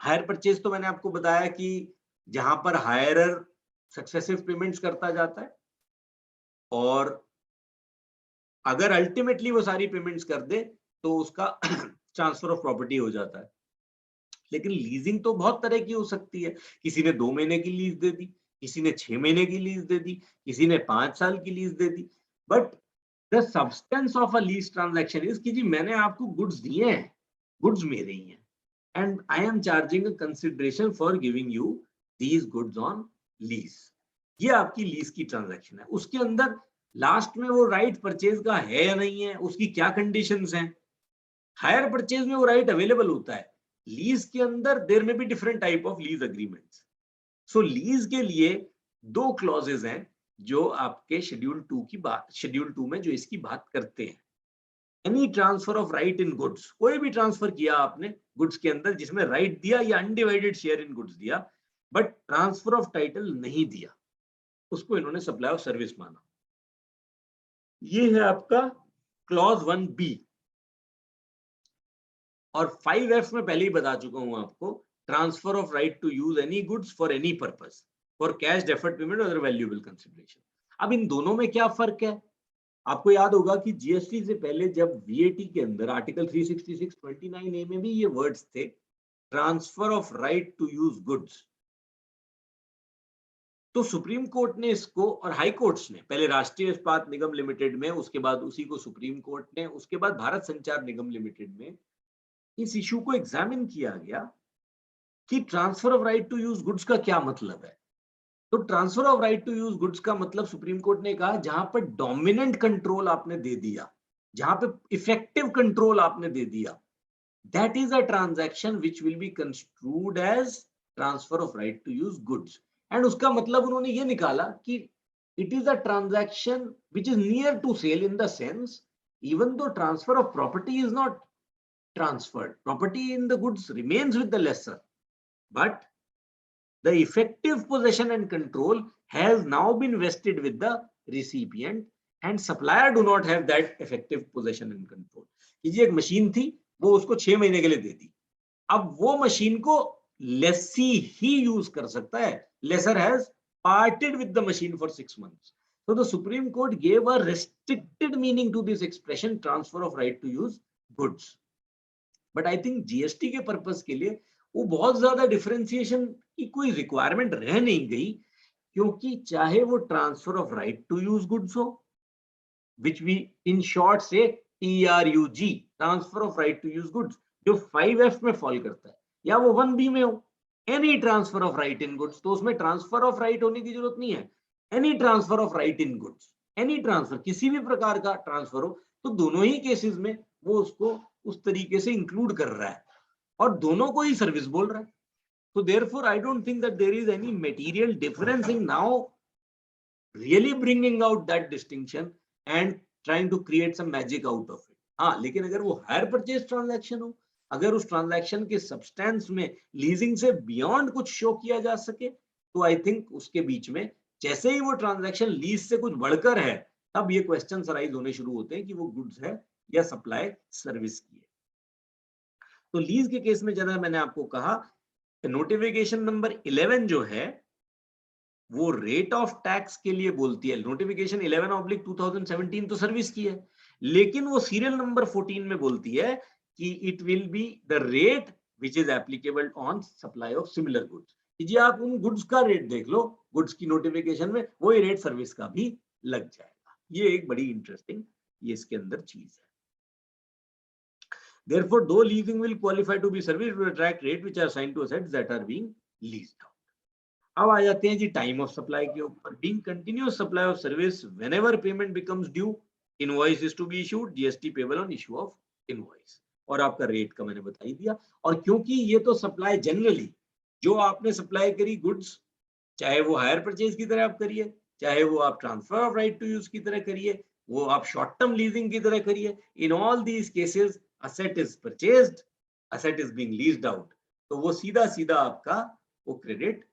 हायर परचेज तो मैंने आपको बताया कि जहां पर हायरर सक्सेसिव पेमेंट्स करता जाता है और अगर अल्टीमेटली वो सारी पेमेंट्स कर दे तो उसका ट्रांसफर ऑफ प्रॉपर्टी हो जाता है. लेकिन लीजिंग तो बहुत तरह की हो सकती है. किसी ने 2 महीने की लीज दे दी, किसी ने 6 महीने की लीज दे दी, किसी ने 5 साल की lease they the. But the substance of a lease transaction is कि जी मैंने आपको गुड्स दिए हैं, गुड्स मेरे ही हैं, and I am charging a consideration for giving you these goods on lease. ये आपकी लीज की ट्रांजैक्शन है. उसके अंदर लास्ट में वो राइट परचेज का है या नहीं है, उसकी क्या कंडीशंस हैं. हायर परचेज में वो राइट अवेलेबल होता है, लीज के अंदर देयर में भी different type of lease agreements. So lease के लिए 2 क्लॉजेज हैं जो आपके शेड्यूल 2 की बात, शेड्यूल 2 में जो इसकी बात करते हैं. Any transfer of right in goods, कोई भी ट्रांसफर किया आपने गुड्स के अंदर जिसमें राइट दिया या अनडिवाइडेड शेयर इन गुड्स दिया, बट ट्रांसफर ऑफ टाइटल नहीं दिया, उसको इन्होंने सप्लाई ऑफ सर्विस माना. ये है आपका क्लॉज 1B. और 5F में पहले ही बता चुका हूं आपको, transfer of right to use any goods for any purpose for cash, deferred payment और वैल्यूएबल कंसिडरेशन. अब इन दोनों में क्या फर्क है? आपको याद होगा कि जीएसटी से पहले जब वीएटी के अंदर आर्टिकल 366(29)A में भी ये वर्ड्स थे, transfer of right to use goods. तो सुप्रीम कोर्ट ने इसको, और हाई कोर्ट्स ने, पहले राष्ट्रीय इस्पात निगम लिमिटेड में, उसके बाद उसी को सुप्रीम कोर्ट ने, उसके बाद भारत संचार निगम लिमिटेड में इस इशू को एग्जामिन किया गया कि transfer of right to use goods का क्या मतलब है. तो transfer of right to use goods का मतलब सुप्रीम कोर्ट ने कहा जहां पर डोमिनेंट कंट्रोल आपने दे दिया, जहां पे इफेक्टिव कंट्रोल आपने दे दिया, that is a transaction which will be construed as transfer of right to use goods. And उसका मतलब उन्होंने ये निकाला कि it is a transaction which is near to sale in the sense, even though transfer of property is not transferred, property in the goods remains with the lessor, but the effective possession and control has now been vested with the recipient and supplier do not have that effective possession and control. कि जी एक machine थी, वो उसको 6 महीने के लिए दे दी, अब वो मशीन को लेसी ही यूज कर सकता है. Lesser has parted with the machine for 6 months. So the Supreme Court gave a restricted meaning to this expression, transfer of right to use goods. But I think GST के purpose के लिए वो बहुत ज्यादा differentiation की कोई requirement रह नहीं गई, क्योंकि चाहे वो transfer of right to use goods हो, which we in short say TRUG, transfer of right to use goods, जो 5F में फॉल करता है, या वो 1B में हो, any transfer of right in goods, तो उसमें ट्रांसफर ऑफ राइट होने की जरूरत नहीं है. Any transfer of right in goods, any transfer, किसी भी प्रकार का ट्रांसफर हो, तो दोनों ही केसेस में वो उसको उस तरीके से इंक्लूड कर रहा है और दोनों को ही सर्विस बोल रहा है. So therefore, I don't think that there is any material difference in now really bringing out that distinction and trying to create some magic out of it. हाँ, लेकिन अगर वो हायर परचेज ट्रांजैक्शन हो, अगर उस ट्रांजैक्शन के substance में leasing से बियॉन्ड कुछ शो किया जा सके, तो आई थिंक उसके बीच में जैसे ही वो ट्रांजैक्शन लीज से कुछ बढ़कर है, तब ये क्वेश्चन अराइज होने शुरू होते हैं कि वो गुड्स है या सप्लाई सर्विस की है. तो लीज के केस में जरा मैंने आपको कहा, नोटिफिकेशन नंबर 11 जो है वो रेट ऑफ टैक्स के लिए बोलती है. नोटिफिकेशन 11/2017 तो सर्विस की है, लेकिन वो सीरियल नंबर 14 में बोलती है कि it will be the rate which is applicable on supply of similar goods. जी आप उन गुड्स का रेट देख लो, गुड्स की नोटिफिकेशन में वही रेट सर्विस का भी लग जाएगा. ये एक बड़ी इंटरेस्टिंग ये इसके अंदर चीज है. Therefore, though leasing will qualify to be service, will attract rate which are assigned to assets that are being leased out. अब आ जाते हैं जी टाइम ऑफ सप्लाई के ऊपर. Being continuous supply of service, whenever payment becomes due, invoice is to be issued, GST payable on issue of invoice. और आपका rate का मैंने बता ही दिया. और क्योंकि ये तो सप्लाई जनरली जो आपने सप्लाई करी गुड्स, चाहे वो हायर परचेज की तरह आप करिए, चाहे वो आप transfer of right to use की तरह करिए, वो आप शॉर्ट टर्म लीजिंग की तरह करिए, in all these cases asset is purchased, asset is being leased out. तो वो सीधा सीधा आपका वो क्रेडिट,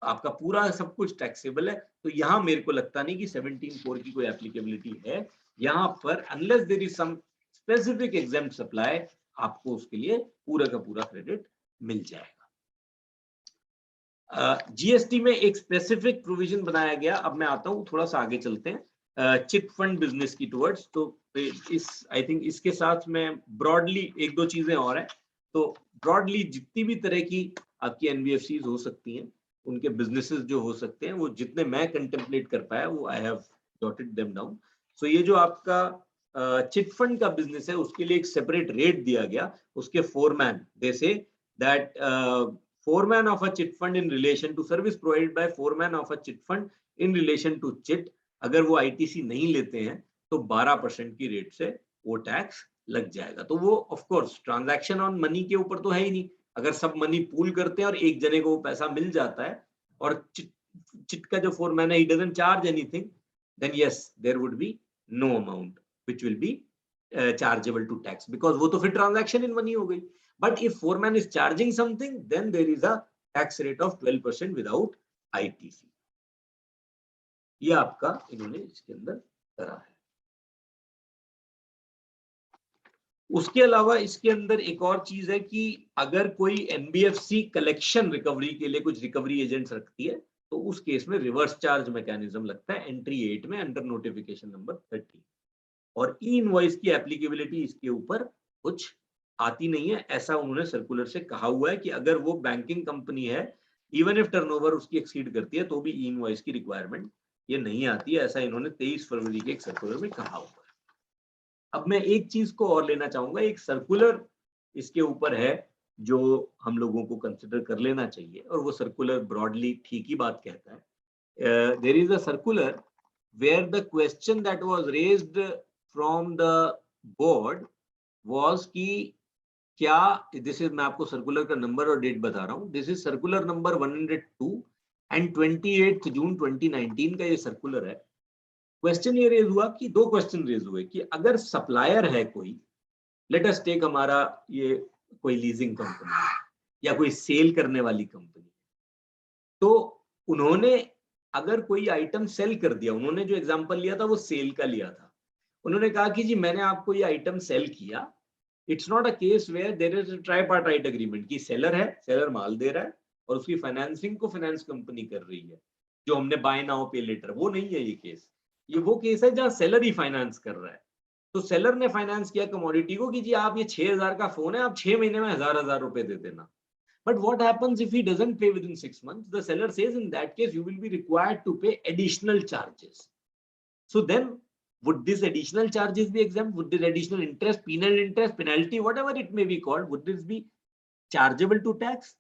आपका पूरा सब कुछ टैक्सेबल है. तो यहाँ मेरे को लगता नहीं कि 17(4) की कोई एप्लीकेबिलिटी है यहाँ पर, unless there is some specific exempt supply, आपको उसके लिए पूरा का पूरा क्रेडिट मिल जाएगा. जीएसटी में एक स्पेसिफिक प्रोविजन बनाया गया. अब मैं आता हूँ, थोड़ा सा आगे चलते हैं चिट फंड बिजनेस की टुवर्ड्स. तो इस आई थिंक इसके साथ में ब्रॉडली एक दो चीजें और हैं. तो ब्रॉडली जितनी भी तरह की आपकी एनबीएफसीज हो सकती हैं, उनके बिजनेसेस जो हो सकते हैं, वो जितने मैं कंटेम्पलेट कर पाया वो I have jotted them down. So ये जो आपका चिट फंड का बिजनेस है, उसके लिए एक सेपरेट रेट दिया गया. उसके foreman, they say that foreman of a chit fund in relation to service provided by foreman of a chit fund in relation to chit, अगर वो आईटीसी नहीं लेते हैं तो 12% की रेट से वो टैक्स लग जाएगा. तो वो of course transaction on money के ऊपर तो है ही नहीं. अगर सब मनी पूल करते हैं और एक जने को वो पैसा मिल जाता है और चिट का जो फोरमैन है, he doesn't charge anything, then yes there would be no amount which will be chargeable to tax, because वो तो फिर ट्रांजैक्शन इन मनी हो गई. But if foreman is charging something, then there is a tax rate of 12% without ITC. ये आपका इन्होंने इसके अंदर करा है. उसके अलावा इसके अंदर एक और चीज है कि अगर कोई एनबीएफसी कलेक्शन रिकवरी के लिए कुछ रिकवरी एजेंट्स रखती है, तो उस केस में रिवर्स चार्ज मैकेनिज्म लगता है एंट्री 8 में अंडर नोटिफिकेशन नंबर 30. और ई इनवॉइस की एप्लीकेबिलिटी इसके ऊपर कुछ आती नहीं है, ऐसा उन्होंने सर्कुलर से कहा हुआ है कि अगर वो बैंकिंग कंपनी है, इवन इफ टर्नओवर उसकी एक्सीड करती है, तो भी ई इनवॉइस की रिक्वायरमेंट ये नहीं आती है. ऐसा इन्होंने 23 फरवरी के एक सर्कुलर में कहा हुआ है. अब मैं एक चीज को और लेना चाहूंगा, एक सर्कुलर इसके ऊपर है जो हम लोगों को कंसिडर कर लेना चाहिए, और वो सर्कुलर ब्रॉडली ठीक ही बात कहता है. There is a circular where the question that was raised from the board was कि क्या, दिस इज, मैं आपको सर्कुलर का नंबर और डेट बता रहा हूँ. This is circular number 102 and 28 जून 2019 का ये सर्कुलर है. क्वेश्चन ये रेज हुआ कि दो क्वेश्चन रेज हुए कि अगर सप्लायर है कोई, लेट अस टेक हमारा ये कोई लीजिंग कंपनी या कोई सेल करने वाली कंपनी, तो उन्होंने अगर कोई आइटम सेल कर दिया, उन्होंने जो एग्जांपल लिया था वो सेल का लिया था, उन्होंने कहा कि जी मैंने आपको ये आइटम सेल किया, it's not a case where there is a tripartite agreement कि सेलर है, सेलर माल दे रहा है और उसकी फाइनेंसिंग को फाइनेंस कंपनी कर रही है, जो हमने बाय नाउ पे लेटर, वो नहीं है ये केस। ये वो केस है जहां सेलर ही फाइनेंस कर रहा है। तो सेलर ने फाइनेंस किया कमोडिटी को कि जी आप ये 6000 का फोन है, आप 6 महीने में 1000 रुपए दे देना। But what happens if he doesn't pay within 6 months? The seller says in that case you will be required to pay additional charges. So then would this additional charges be exempt? Would this additional interest, penalty, whatever it may be called, would this be chargeable to tax?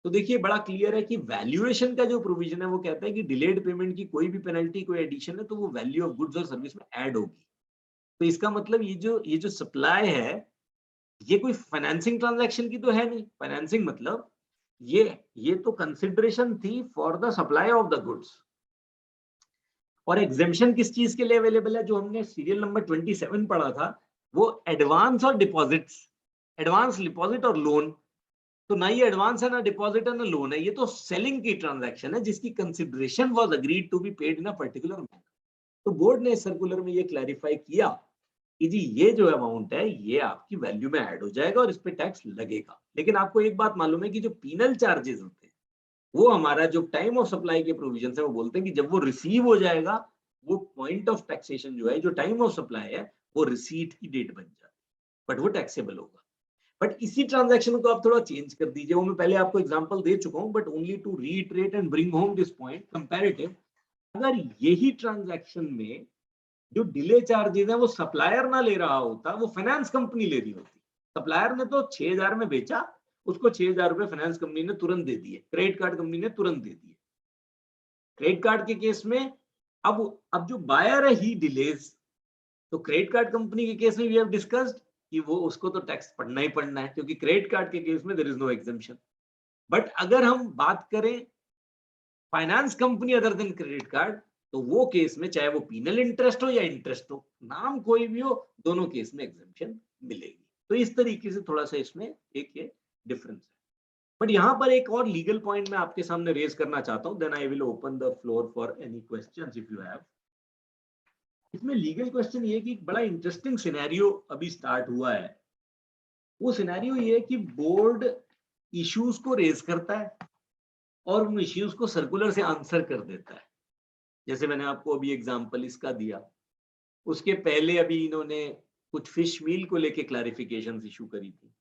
तो देखिए बड़ा clear है कि valuation का जो provision है वो कहता है कि डिलेड पेमेंट की कोई भी पेनल्टी, कोई एडिशन है तो वो वैल्यू ऑफ गुड्स और सर्विस में ऐड होगी। तो इसका मतलब ये जो सप्लाई है, ये कोई फाइनेंसिंग ट्रांजैक्शन की तो है नहीं। फाइनेंसिंग मतलब ये तो कंसिडरेशन थी for the supply of the goods. और एग्जेम्पशन किस चीज के लिए अवेलेबल है? जो हमने सीरियल नंबर 27 पढ़ा था, वो एडवांस और डिपॉजिट्स, एडवांस डिपॉजिट और लोन। तो ना ये एडवांस है, ना डिपॉजिट है, ना लोन है, ये तो सेलिंग की ट्रांजैक्शन है जिसकी consideration was agreed to be paid in a particular manner. तो बोर्ड ने सर्कुलर में ये क्लैरिफाई किया कि जी ये जो अमाउंट है ये आपकी वैल्यू में ऐड हो जाएगा और इस पे टैक्स लगेगा। लेकिन आपको एक बात मालूम है कि जो पीनल चार्जेस होते हैं वो हमारा जो टाइम ऑफ सप्लाई के प्रोविजन है वो बोलते हैं कि जब वो रिसीव हो जाएगा, वो पॉइंट ऑफ टैक्सेशन जो है, जो टाइम ऑफ सप्लाई है, वो रिसीट की डेट बन जाती है, बट वो टैक्सेबल होगा। बट इसी ट्रांजैक्शन को आप थोड़ा चेंज कर दीजिए, वो मैं पहले आपको एग्जांपल दे चुका हूं, but only to reiterate and bring home this point comparative. अगर यही ट्रांजैक्शन में जो डिले चार्जेस है वो सप्लायर ना ले रहा होता, वो फाइनेंस कंपनी ले रही होती। सप्लायर ने तो 6000 में बेचा, उसको 6000 रुपए फाइनेंस कंपनी ने तुरंत दे दिए, क्रेडिट कार्ड कंपनी ने तुरंत दे दिए। क्रेडिट कार्ड के केस में अब जो बायर है ही डिलेज, तो क्रेडिट कार्ड कंपनी के केस में वी हैव डिस्कस्ड कि वो उसको तो टैक्स पड़ना ही पड़ना है, क्योंकि क्रेडिट कार्ड के केस में there is no exemption. But अगर हम बात करें finance company other than credit card, तो वो केस में चाहे वो पीनल इंटरेस्ट हो या इंटरेस्ट हो, नाम कोई भी हो, दोनों केस में एग्जेम्पशन मिलेगी। तो इस तरीके से थोड़ा सा इसमें एक ये डिफरेंस है। बट यहाँ पर एक और लीगल पॉइंट मैं आपके सामने रेज करना चाहता हूँ, then I will open the floor for any questions if you have. इसमें लीगल क्वेश्चन ये कि बड़ा इंटरेस्टिंग सिनेरियो अभी स्टार्ट हुआ है। वो सिनेरियो ये है कि बोर्ड इश्यूज को रेज करता है और उन इश्यूज को सर्कुलर से आंसर कर देता है। जैसे मैंने आपको अभी एग्जांपल इसका दिया, उसके पहले अभी इन्होंने कुछ फिश मील को लेके क्लैरिफिकेशंस इशू करी थी।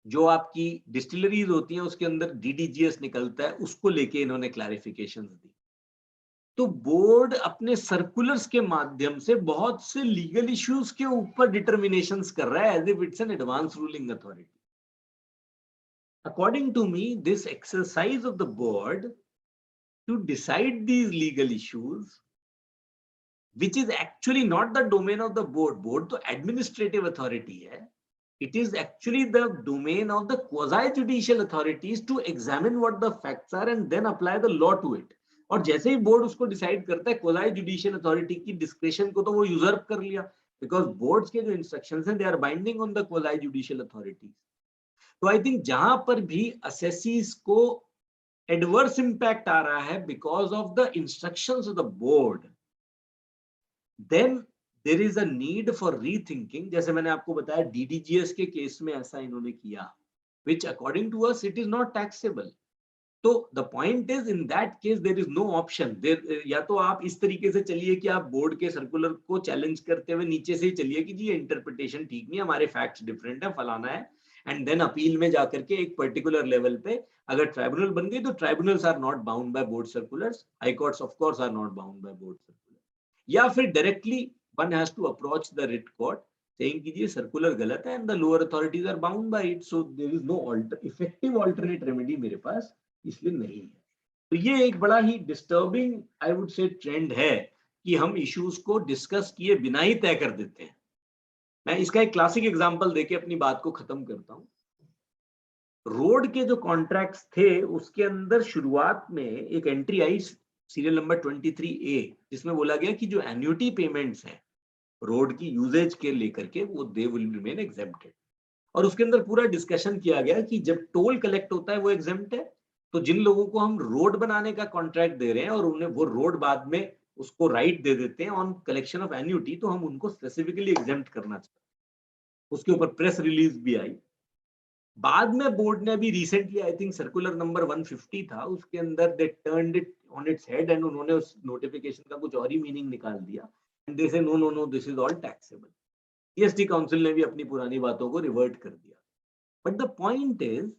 जो आपकी डिस्टिलरीज होती हैं उसके अंदर डीडीजीएस निकलता है, उसको लेके इन्होंने क्लैरिफिकेशंस दी। तो बोर्ड अपने सर्कुलर्स के माध्यम से बहुत से लीगल इश्यूज के ऊपर डिटर्मिनेशंस कर रहा है as if it's an advance ruling authority. According to me, this exercise of the board to decide these legal issues, which is actually not the domain of the board, board तो administrative authority है, it is actually the domain of the quasi-judicial authorities to examine what the facts are and then apply the law to it. और जैसे ही board उसको decide करता है, quasi-judicial authority की discretion को तो वो यूजर्व कर लिया, because बोर्ड्स के जो इंस्ट्रक्शंस हैं, they are binding on the quasi-judicial authorities. तो आई थिंक जहां पर भी असेसीज को एडवर्स इंपैक्ट आ रहा है because of the instructions of the board, then there is a need for rethinking. जैसे मैंने आपको बताया डीडीजीएस के केस में ऐसा इन्होंने किया, which according to us it is not taxable. तो the point is in that case there is no option, या तो आप इस तरीके से चलिए कि आप बोर्ड के सर्कुलर को चैलेंज करते हुए नीचे से ही चलिए कि जी ये इंटरप्रिटेशन ठीक नहीं है, हमारे फैक्ट्स डिफरेंट है, फलाना है, एंड देन अपील में जाकर के एक पर्टिकुलर लेवल पे अगर ट्राइब्यूनल बन गई तो tribunals are not bound by board circulars, high courts of course are not bound by board circular. या फिर directly one has to approach the writ court saying कि ये सर्कुलर गलत है and the lower authorities are bound by it, so there is no effective alternate remedy मेरे पास इसलिए नहीं है। तो ये एक बड़ा ही disturbing I would say trend है कि हम इश्यूज को डिस्कस किए बिना ही तय कर देते हैं। मैं इसका एक क्लासिक एग्जांपल देके अपनी बात को खत्म करता हूं। रोड के जो कॉन्ट्रैक्ट्स थे उसके अंदर शुरुआत में एक एंट्री आई सीरियल नंबर 23A, जिसमें बोला गया कि जो एन्युटी पेमेंट्स हैं रोड की यूजेज के लेकर के वो दे विल रिमेन एग्जेम्प्टेड। और उसके अंदर पूरा डिस्कशन किया गया कि जब टोल कलेक्ट होता है वो एग्जेम्प्ट है, तो जिन लोगों को हम रोड बनाने का कॉन्ट्रैक्ट दे रहे हैं और उन्हें वो रोड बाद में उसको राइट दे देते हैं ऑन कलेक्शन ऑफ एन्युटी, तो हम उनको स्पेसिफिकली एग्जेम्प्ट करना चाहते हैं। उसके ऊपर प्रेस रिलीज भी आई। बाद में बोर्ड ने अभी recently, I think circular number 150 था, उसके अंदर दे turned it on its head and उन्होंने उस नोटिफिकेशन का कुछ और ही मीनिंग निकाल दिया and they say no no no, this is all taxable. GST council ने भी अपनी पुरानी बातों को रिवर्ट कर दिया। बट द पॉइंट इज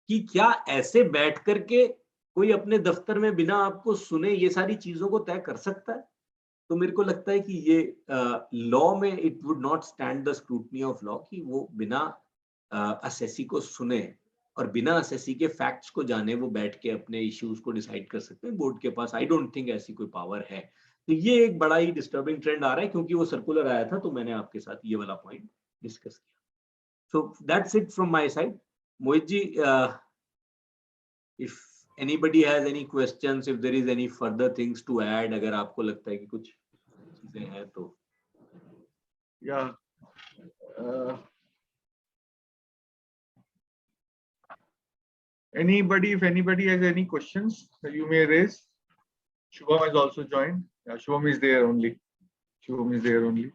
कि क्या ऐसे बैठ करके कोई अपने दफ्तर में बिना आपको सुने ये सारी चीजों को तय कर सकता है? तो मेरे को लगता है कि ये लॉ में it would not stand the scrutiny of law कि वो बिना असेसी को सुने और बिना असेसी के फैक्ट्स को जाने वो बैठ के अपने इश्यूज को डिसाइड कर सकते हैं। बोर्ड के पास आई डोंट थिंक ऐसी कोई पावर है। तो ये एक बड़ा ही डिस्टर्बिंग ट्रेंड आ रहा है, क्योंकि वो सर्कुलर आया था तो मैंने आपके साथ ये वाला पॉइंट डिस्कस किया। So that's it from my side. Mohit ji, if anybody has any questions, if there is any further things to add, अगर आपको लगता है कि कुछ चीजें हैं तो। Yeah. Anybody, if anybody has any questions, you may raise. Shubham has also joined. Yeah, Shubham is there only. Shubham is there only.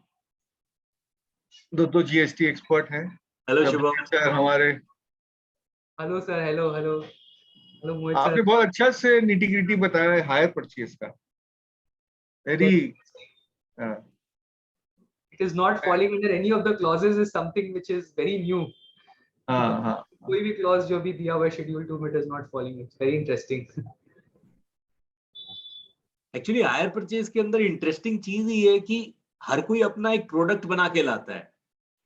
दो GST expert हैं। हेलो शुभम सर हमारे। Hello sir, hello hello hello Mohit आपने sir. बहुत अच्छा से nitty-gritty बताया है hire purchase का। Very. It is not falling under any of the clauses is something which is very new. हाँ। कोई भी clause जो भी दिया हुआ है schedule 2 में it is not falling. It's very interesting. Actually hire purchase के अंदर इंटरेस्टिंग चीज ये है कि हर कोई अपना एक प्रोडक्ट बना के लाता है।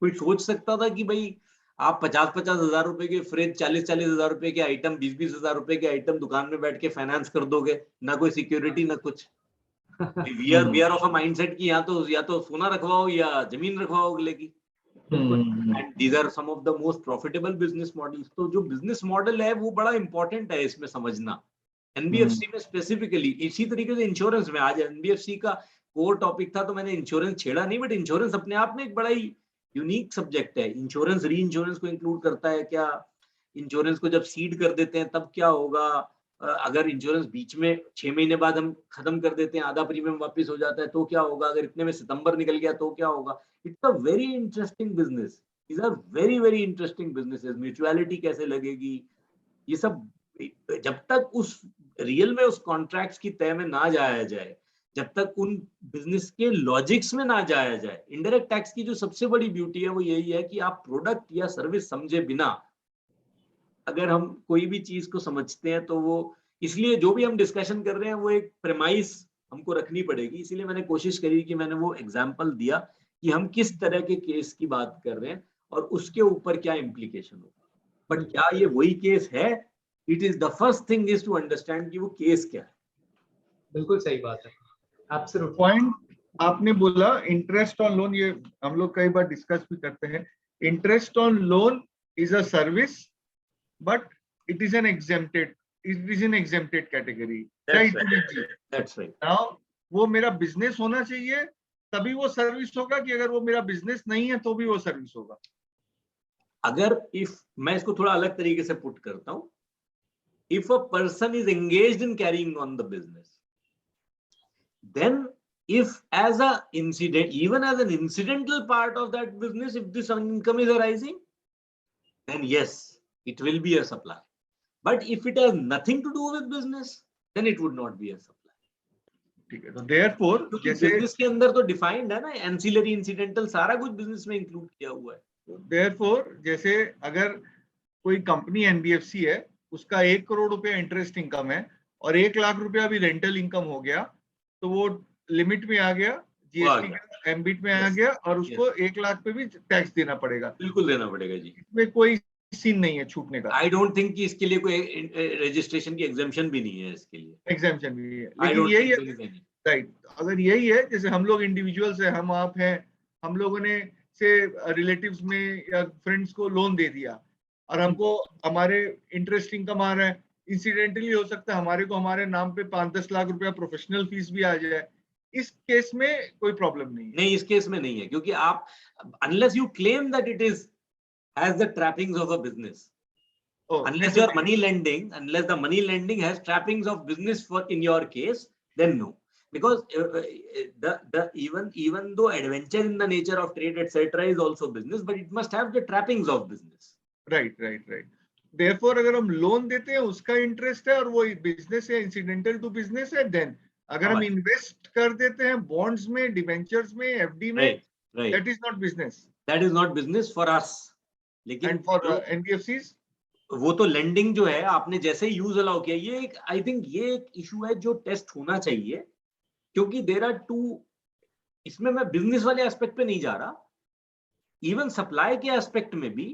कोई सोच सकता था कि भाई आप 50-50 हजार रुपए के फ्रिज, 40-40 हजार रुपए के आइटम, 20-20 हजार रुपए के आइटम दुकान में बैठ के फाइनेंस कर दोगे, ना कोई सिक्योरिटी ना कुछ। We are of a mindset कि या तो सोना रखवाओ या जमीन रखवाओ अगले की। And these are some of the most profitable business models. तो जो बिजनेस मॉडल है वो बड़ा इंपॉर्टेंट है इसमें समझना। एनबीएफसी में स्पेसिफिकली, इसी तरीके से इंश्योरेंस में, आज एनबीएफसी का कोर टॉपिक था तो मैंने इंश्योरेंस छेड़ा नहीं, बट इंश्योरेंस अपने आप में एक बड़ा ही यूनिक सब्जेक्ट है। इंश्योरेंस री इंश्योरेंस को इंक्लूड करता है क्या? इंश्योरेंस को जब सीड कर देते हैं तब क्या होगा? अगर इंश्योरेंस बीच में 6 महीने बाद हम खत्म कर देते हैं, आधा प्रीमियम वापस हो जाता है तो क्या होगा? अगर इतने में सितंबर निकल गया तो क्या होगा? It's a very interesting business. These are very very interesting businesses. Mutuality कैसे लगेगी, ये सब जब तक उस रियल में उस कॉन्ट्रैक्ट्स की तय में ना जाया जाए, जब तक उन बिजनेस के लॉजिक्स में ना जाया जाए। इनडायरेक्ट टैक्स की जो सबसे बड़ी ब्यूटी है वो यही है कि आप प्रोडक्ट या सर्विस समझे बिना अगर हम कोई भी चीज को समझते हैं तो वो, इसलिए जो भी हम डिस्कशन कर रहे हैं वो एक प्रेमाइस हमको रखनी पड़ेगी। इसीलिए मैंने कोशिश करी कि मैंने वो एग्जाम्पल दिया कि हम किस तरह के केस की बात कर रहे हैं और उसके ऊपर क्या इम्प्लीकेशन होगा। बट क्या ये वही केस है? It is the first thing is to understand कि वो केस क्या है। बिल्कुल सही बात है। Absolutely. पॉइंट आपने बोला इंटरेस्ट ऑन लोन, ये हम लोग कई बार डिस्कस भी करते हैं। Interest on loan is a service but it is an exempted category. That's right. Now वो मेरा बिजनेस होना चाहिए तभी वो सर्विस होगा, कि अगर वो मेरा बिजनेस नहीं है तो भी वो सर्विस होगा? अगर इफ मैं इसको थोड़ा अलग तरीके से पुट करता हूं, if a person is engaged in carrying on the business, then if as a incident, even as an incidental part of that business, if this income is arising, then yes, it will be a supply. But if it has nothing to do with business, then it would not be a supply. ठीक है, तो therefore क्योंकि जैसे business के अंदर तो defined है ना, एंसिलरी, इंसिडेंटल, सारा कुछ बिजनेस में इंक्लूड किया हुआ है। therefore जैसे अगर कोई कंपनी एनबीएफसी है, उसका 1 करोड़ रुपया इंटरेस्ट इनकम है और 1 लाख रुपया भी रेंटल इनकम हो गया, तो वो लिमिट में आ गया, जीएसटी के एम्बिट में आ गया और उसको 1 लाख पे भी टैक्स देना पड़ेगा। बिल्कुल देना पड़ेगा जी, इसमें कोई सीन नहीं है छूटने का। आई डोंट थिंक कि इसके लिए कोई रजिस्ट्रेशन की एग्जेम्पशन भी नहीं है इसके लिए। एग्जाम्पशन भी है, लेकिन यही है राइट। अगर यही है, जैसे हम लोग इंडिविजुअल्स है, हम आप हैं, हम लोगों ने से रिलेटिव्स में या फ्रेंड्स को लोन दे दिया और हमको हमारे इंटरेस्ट इनकम आ रहा है, इंसिडेंटली हो सकता है हमारे को हमारे नाम पे 5-10 लाख रुपया प्रोफेशनल फीस भी आ जाए। इस केस में कोई प्रॉब्लम नहीं है। नहीं, इस केस में नहीं है, क्योंकि आप unless you claim that it is has the trappings of a business, Oh, Unless it's your okay. money lending, unless the money lending has trappings of business for in your case, then no. Because even though adventure in the nature of trade etc. is also business, but it must have the trappings of business. Right, right, right. Therefore, अगर हम loan देते हैं उसका interest है और वो business है, incidental to business है, देन अगर हम इन्वेस्ट कर देते हैं बॉन्ड्स में, डिबेंचर्स में, एफडी में, Right, right. That is not business. That is not business for us. लेकिन एंड फॉर जो- एनबीएफसीज वो तो लेंडिंग जो है आपने जैसे ही यूज अलाउ किया, ये एक आई थिंक ये एक इशू है जो टेस्ट होना चाहिए, क्योंकि देयर आर टू, इसमें मैं बिजनेस वाले एस्पेक्ट पे नहीं जा रहा, इवन सप्लाई के एस्पेक्ट में भी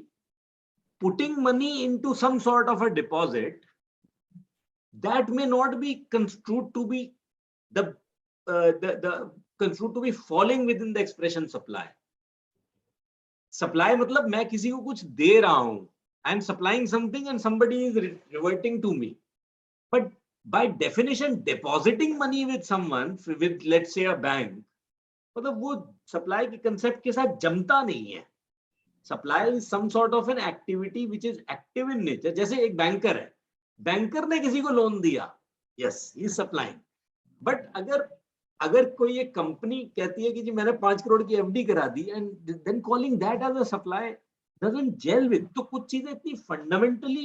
putting money into some sort of a deposit that may not be construed to be the construed to be falling within the expression supply. Supply मतलब मैं किसी को कुछ दे रहा हूं, I am supplying something and somebody is reverting to me. But by definition, depositing money with someone, with let's say a bank, मतलब वो supply के concept के साथ जमता नहीं है. Supply is some sort of an activity which is active in nature. जैसे एक banker है, banker ने किसी को लोन दिया, yes, he is supplying. But अगर कोई एक कंपनी कहती है कि जी मैंने 5 करोड़ की एफडी करा दी and then calling that as a supply doesn't gel with, तो कुछ चीजें इतनी फंडामेंटली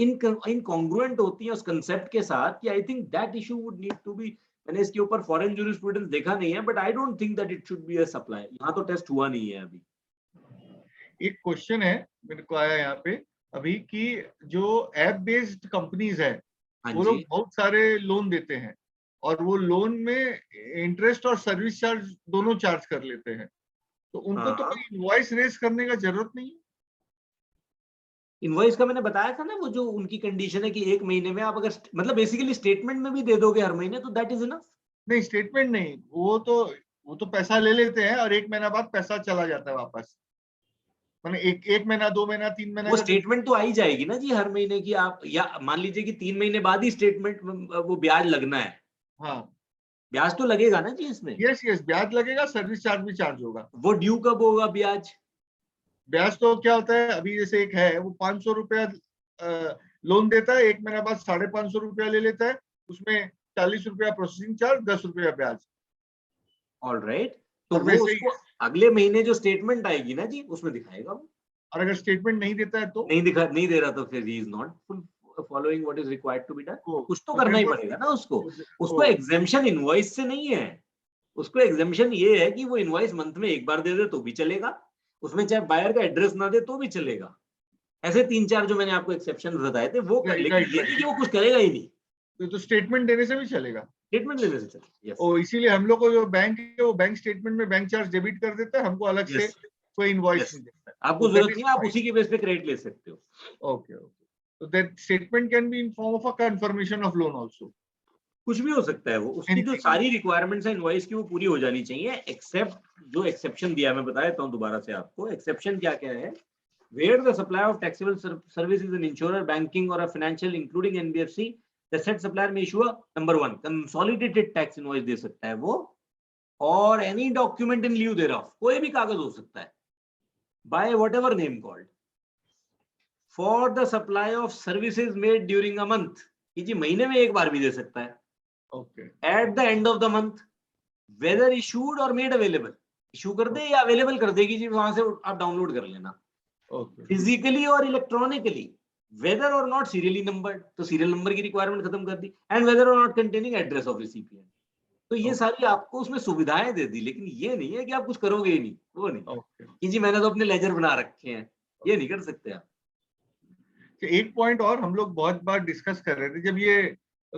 इनकॉन्ग्रुएंट होती हैं उस कंसेप्ट के साथ कि I think that issue would need to be, मैंने इसके ऊपर फॉरेन ज्यूरिस्प्रूडेंस देखा नहीं है, but I don't think that it should be a supply. यहाँ तो टेस्ट हुआ नहीं है अभी. एक क्वेश्चन है मेरे को आया यहाँ पे अभी कि जो ऐप बेस्ड कंपनीज है वो लोग बहुत सारे लोन देते हैं और वो लोन में इंटरेस्ट और सर्विस चार्ज दोनों चार्ज कर लेते हैं, तो उनको तो कोई इनवॉइस रेज करने का जरूरत नहीं है. इनवॉइस का मैंने बताया था ना, वो जो उनकी कंडीशन है कि 1 महीने में आप अगर मतलब बेसिकली स्टेटमेंट में भी दे दोगे हर महीने तो दैट इज इनफ. नहीं, स्टेटमेंट नहीं, वो तो पैसा ले लेते हैं और 1 महीना बाद पैसा चला जाता है वापस. मैंने एक महीना, 2 महीना, 3 महीना वो स्टेटमेंट तो आई जाएगी ना जी हर महीने की. आप या मान लीजिए कि 3 महीने बाद ही स्टेटमेंट वो ब्याज लगना है. हाँ, ब्याज तो लगेगा ना जी इसमें. यस यस, ब्याज लगेगा, सर्विस चार्ज भी चार्ज होगा. वो ड्यू कब होगा ब्याज? ब्याज तो क्या होता है, अभी जैसे एक है वो 500 रुपया लोन देता है, 1 महीना बाद 550 रुपया ले लेता है, उसमें 40 रुपया प्रोसेसिंग चार्ज, 10 रुपया ब्याज. ऑल राइट, तो वो उसको अगले महीने जो स्टेटमेंट आएगी ना जी उसमें दिखाएगा वो. और अगर स्टेटमेंट नहीं देता है तो नहीं दे रहा तो फिर he is not following what is required to be done. कुछ तो करना ही पड़ेगा ना उसको एग्जेम्पशन इनवॉइस से नहीं है. उसको एग्जेम्पशन ये है कि वो इनवॉइस मंथ में एक बार दे दे तो भी चलेगा, उसमें चाहे बायर का एड्रेस ना दे तो भी चलेगा. ऐसे 3-4 जो मैंने आपको एक्सेप्शन बताए थे वो कर, लेकिन ये नहीं कि वो कुछ करेगा ही नहीं. तो स्टेटमेंट देने से भी चलेगा. स्टेटमेंट देने से चलेगा. यस. और इसीलिए हम लोग को जो बैंक है वो बैंक स्टेटमेंट में बैंक चार्ज डेबिट कर देता है, हमको अलग से कोई इनवॉइस नहीं देता है. आपको जरूरत नहीं है, आप उसी के बेस पे क्रेडिट ले सकते हो. ओके ओके, तो that statement can be in form of a confirmation of loan also. कुछ भी हो सकता है वो. उसकी जो सारी रिक्वायरमेंट्स है इनवॉइस की वो पूरी हो जानी चाहिए, एक्सेप्ट जो एक्सेप्शन दिया मैं बता देता हूँ दोबारा से आपको. एक्सेप्शन क्या क्या है? Where the supply of taxable services in insurer, banking or a financial including NBFC, the said supplier may issue a number 1 consolidated tax invoice दे सकता है वो, और any document in lieu thereof, कोई भी कागज हो सकता है, by whatever name called, for the supply of services made during a month, कि जी महीने में एक बार भी दे सकता है. Okay. At the end of the month, whether issued or made available, issue कर दे या अवेलेबल कर देगी जी, वहां से आप डाउनलोड कर लेना. Okay. फिजिकली और इलेक्ट्रॉनिकली, वेदर और नॉट सीरियली नंबर्ड, तो सीरियल नंबर की रिक्वायरमेंट खत्म कर दी, एंड वेदर और not containing address of recipient. तो ये सारी आपको उसमें सुविधाएं दे दी, लेकिन ये नहीं है कि आप कुछ करोगे ही नहीं. वो नहीं कि जी मैंने तो अपने लेजर बना रखे हैं, ये नहीं कर सकते आप. एक पॉइंट और हम लोग बहुत बार डिस्कस कर रहे थे, जब ये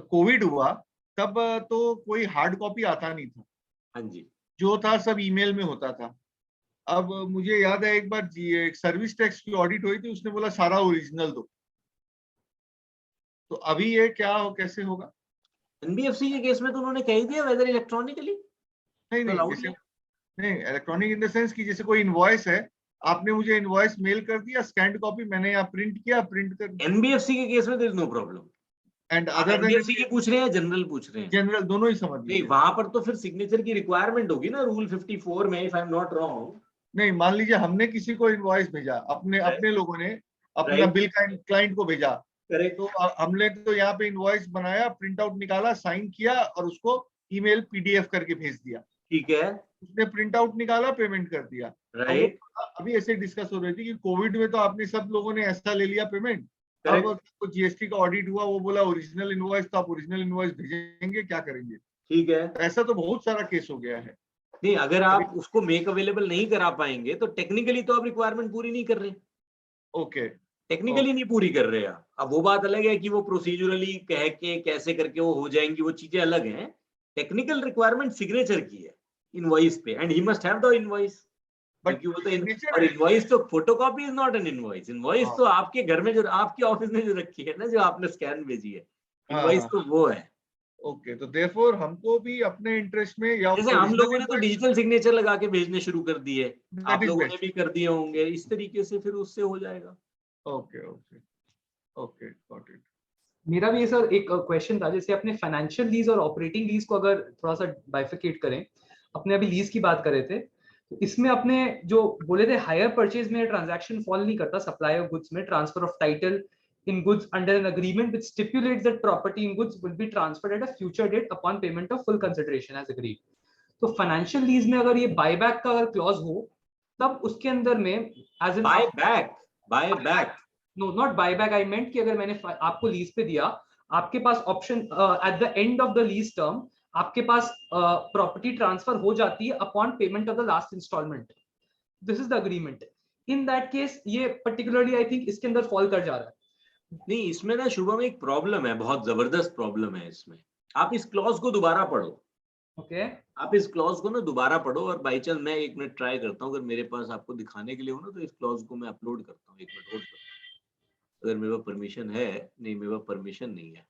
कोविड हुआ तब तो कोई हार्ड कॉपी आता नहीं था. हाँ जी. जो था सब ईमेल में होता था. अब मुझे याद है एक बार एक सर्विस टैक्स की ऑडिट हुई थी, उसने बोला सारा ओरिजिनल दो. तो अभी ये क्या हो, कैसे होगा? एनबीएफसी के केस में तो उन्होंने कह ही दिया वेदर इलेक्ट्रॉनिकली. नहीं, जैसे नहीं इलेक्ट्रॉनिक इन द सेंस कि जैसे कोई इनवॉइस है, आपने मुझे इनवॉइस मेल कर दिया, स्कैन्ड कॉपी मैंने यहाँ प्रिंट किया, प्रिंट कर. एनबीएफसी के केस में there is no problem. And other than NBFC की पूछ रहे हैं, जनरल पूछ रहे हैं? जनरल, दोनों ही समझ नहीं, वहां पर तो फिर सिग्नेचर की रिक्वायरमेंट होगी ना, रूल 54 में, if I am not wrong. नहीं, मान लीजिए हमने किसी को इनवॉइस भेजा, अपने लोगों ने अपना Right. बिल क्लाइंट को भेजा। करेक्ट। तो हमने तो यहाँ पे इनवॉइस बनाया, प्रिंट आउट निकाला, साइन किया और उसको ईमेल पीडीएफ करके भेज दिया। ठीक है। उसने प्रिंट आउट निकाला, पेमेंट कर दिया। राइट। अभी ऐसे डिस्कस हो रही थी कि कोविड में तो आपने सब लोगों ने ऐसा ले लिया पेमेंट। अब जीएसटी का ऑडिट हुआ, वो बोला ओरिजिनल इनवॉइस, तो आप ओरिजिनल इनवॉइस भेजेंगे, क्या करेंगे? ठीक है। ऐसा तो बहुत सारा केस हो गया है। नहीं, अगर आप उसको मेक अवेलेबल नहीं करा पाएंगे तो टेक्निकली तो आप रिक्वायरमेंट पूरी नहीं कर रहे। ओके, टेक्निकली नहीं पूरी कर रहे आप। अब वो बात अलग है कि वो प्रोसीजरली कह के कैसे करके वो हो जाएंगी, वो चीजें अलग हैं। टेक्निकल रिक्वायरमेंट सिग्नेचर की है इनवॉइस पे, and he must have the invoice. But और इनवॉइस तो photocopy is not N invoice. Invoice तो आपके घर में जो आपके ऑफिस में जो रखी है ना, जो आपने स्कैन भेजी है, इनवॉइस तो वो है। ओके, तो देयरफॉर हमको भी अपने इंटरेस्ट में, या जैसे हम लोगों ने तो डिजिटल सिग्नेचर लगा के भेजने शुरू कर दिए, आप लोगों ने भी कर दिए होंगे, इस तरीके से फिर उससे हो जाएगा। Okay okay okay, got it. मेरा भी सर एक क्वेश्चन था, जैसे अपने फाइनेंशियल लीज और ऑपरेटिंग लीज को अगर थोड़ा सा बाइफिकेट करें, अपने अभी लीज की बात कर रहे थे, तो इसमें अपने जो बोले थे हायर परचेज में ट्रांजैक्शन फॉल नहीं करता, सप्लाई ऑफ गुड्स में transfer of title in goods under an agreement which stipulates that property in goods will be transferred at a future date upon payment of full consideration as agreed. तो financial lease में अगर ये buyback का अगर clause हो, तब उसके अंदर में as an buyback no not buyback, I meant कि अगर मैंने आपको लीज पे दिया, आपके पास option at the end of the lease term आपके पास प्रॉपर्टी ट्रांसफर हो जाती है upon payment of the last instalment, this is the agreement. In that case ये पर्टिकुलरली आई थिंक इसके अंदर फॉल कर जा रहा है। नहीं, इसमें ना शुभम एक प्रॉब्लम है, बहुत जबरदस्त प्रॉब्लम है इसमें। आप इस क्लॉज को दोबारा पढ़ो। ओके, आप इस क्लॉज को ना दोबारा पढ़ो, और बाई चांस मैं 1 मिनट ट्राई करता हूँ, अगर मेरे पास आपको दिखाने के लिए हो ना, तो इस क्लॉज को मैं अपलोड करता हूँ। 1 मिनट होल्ड करो, अगर मेरे पास परमिशन है। नहीं, मेरे पास परमिशन नहीं है।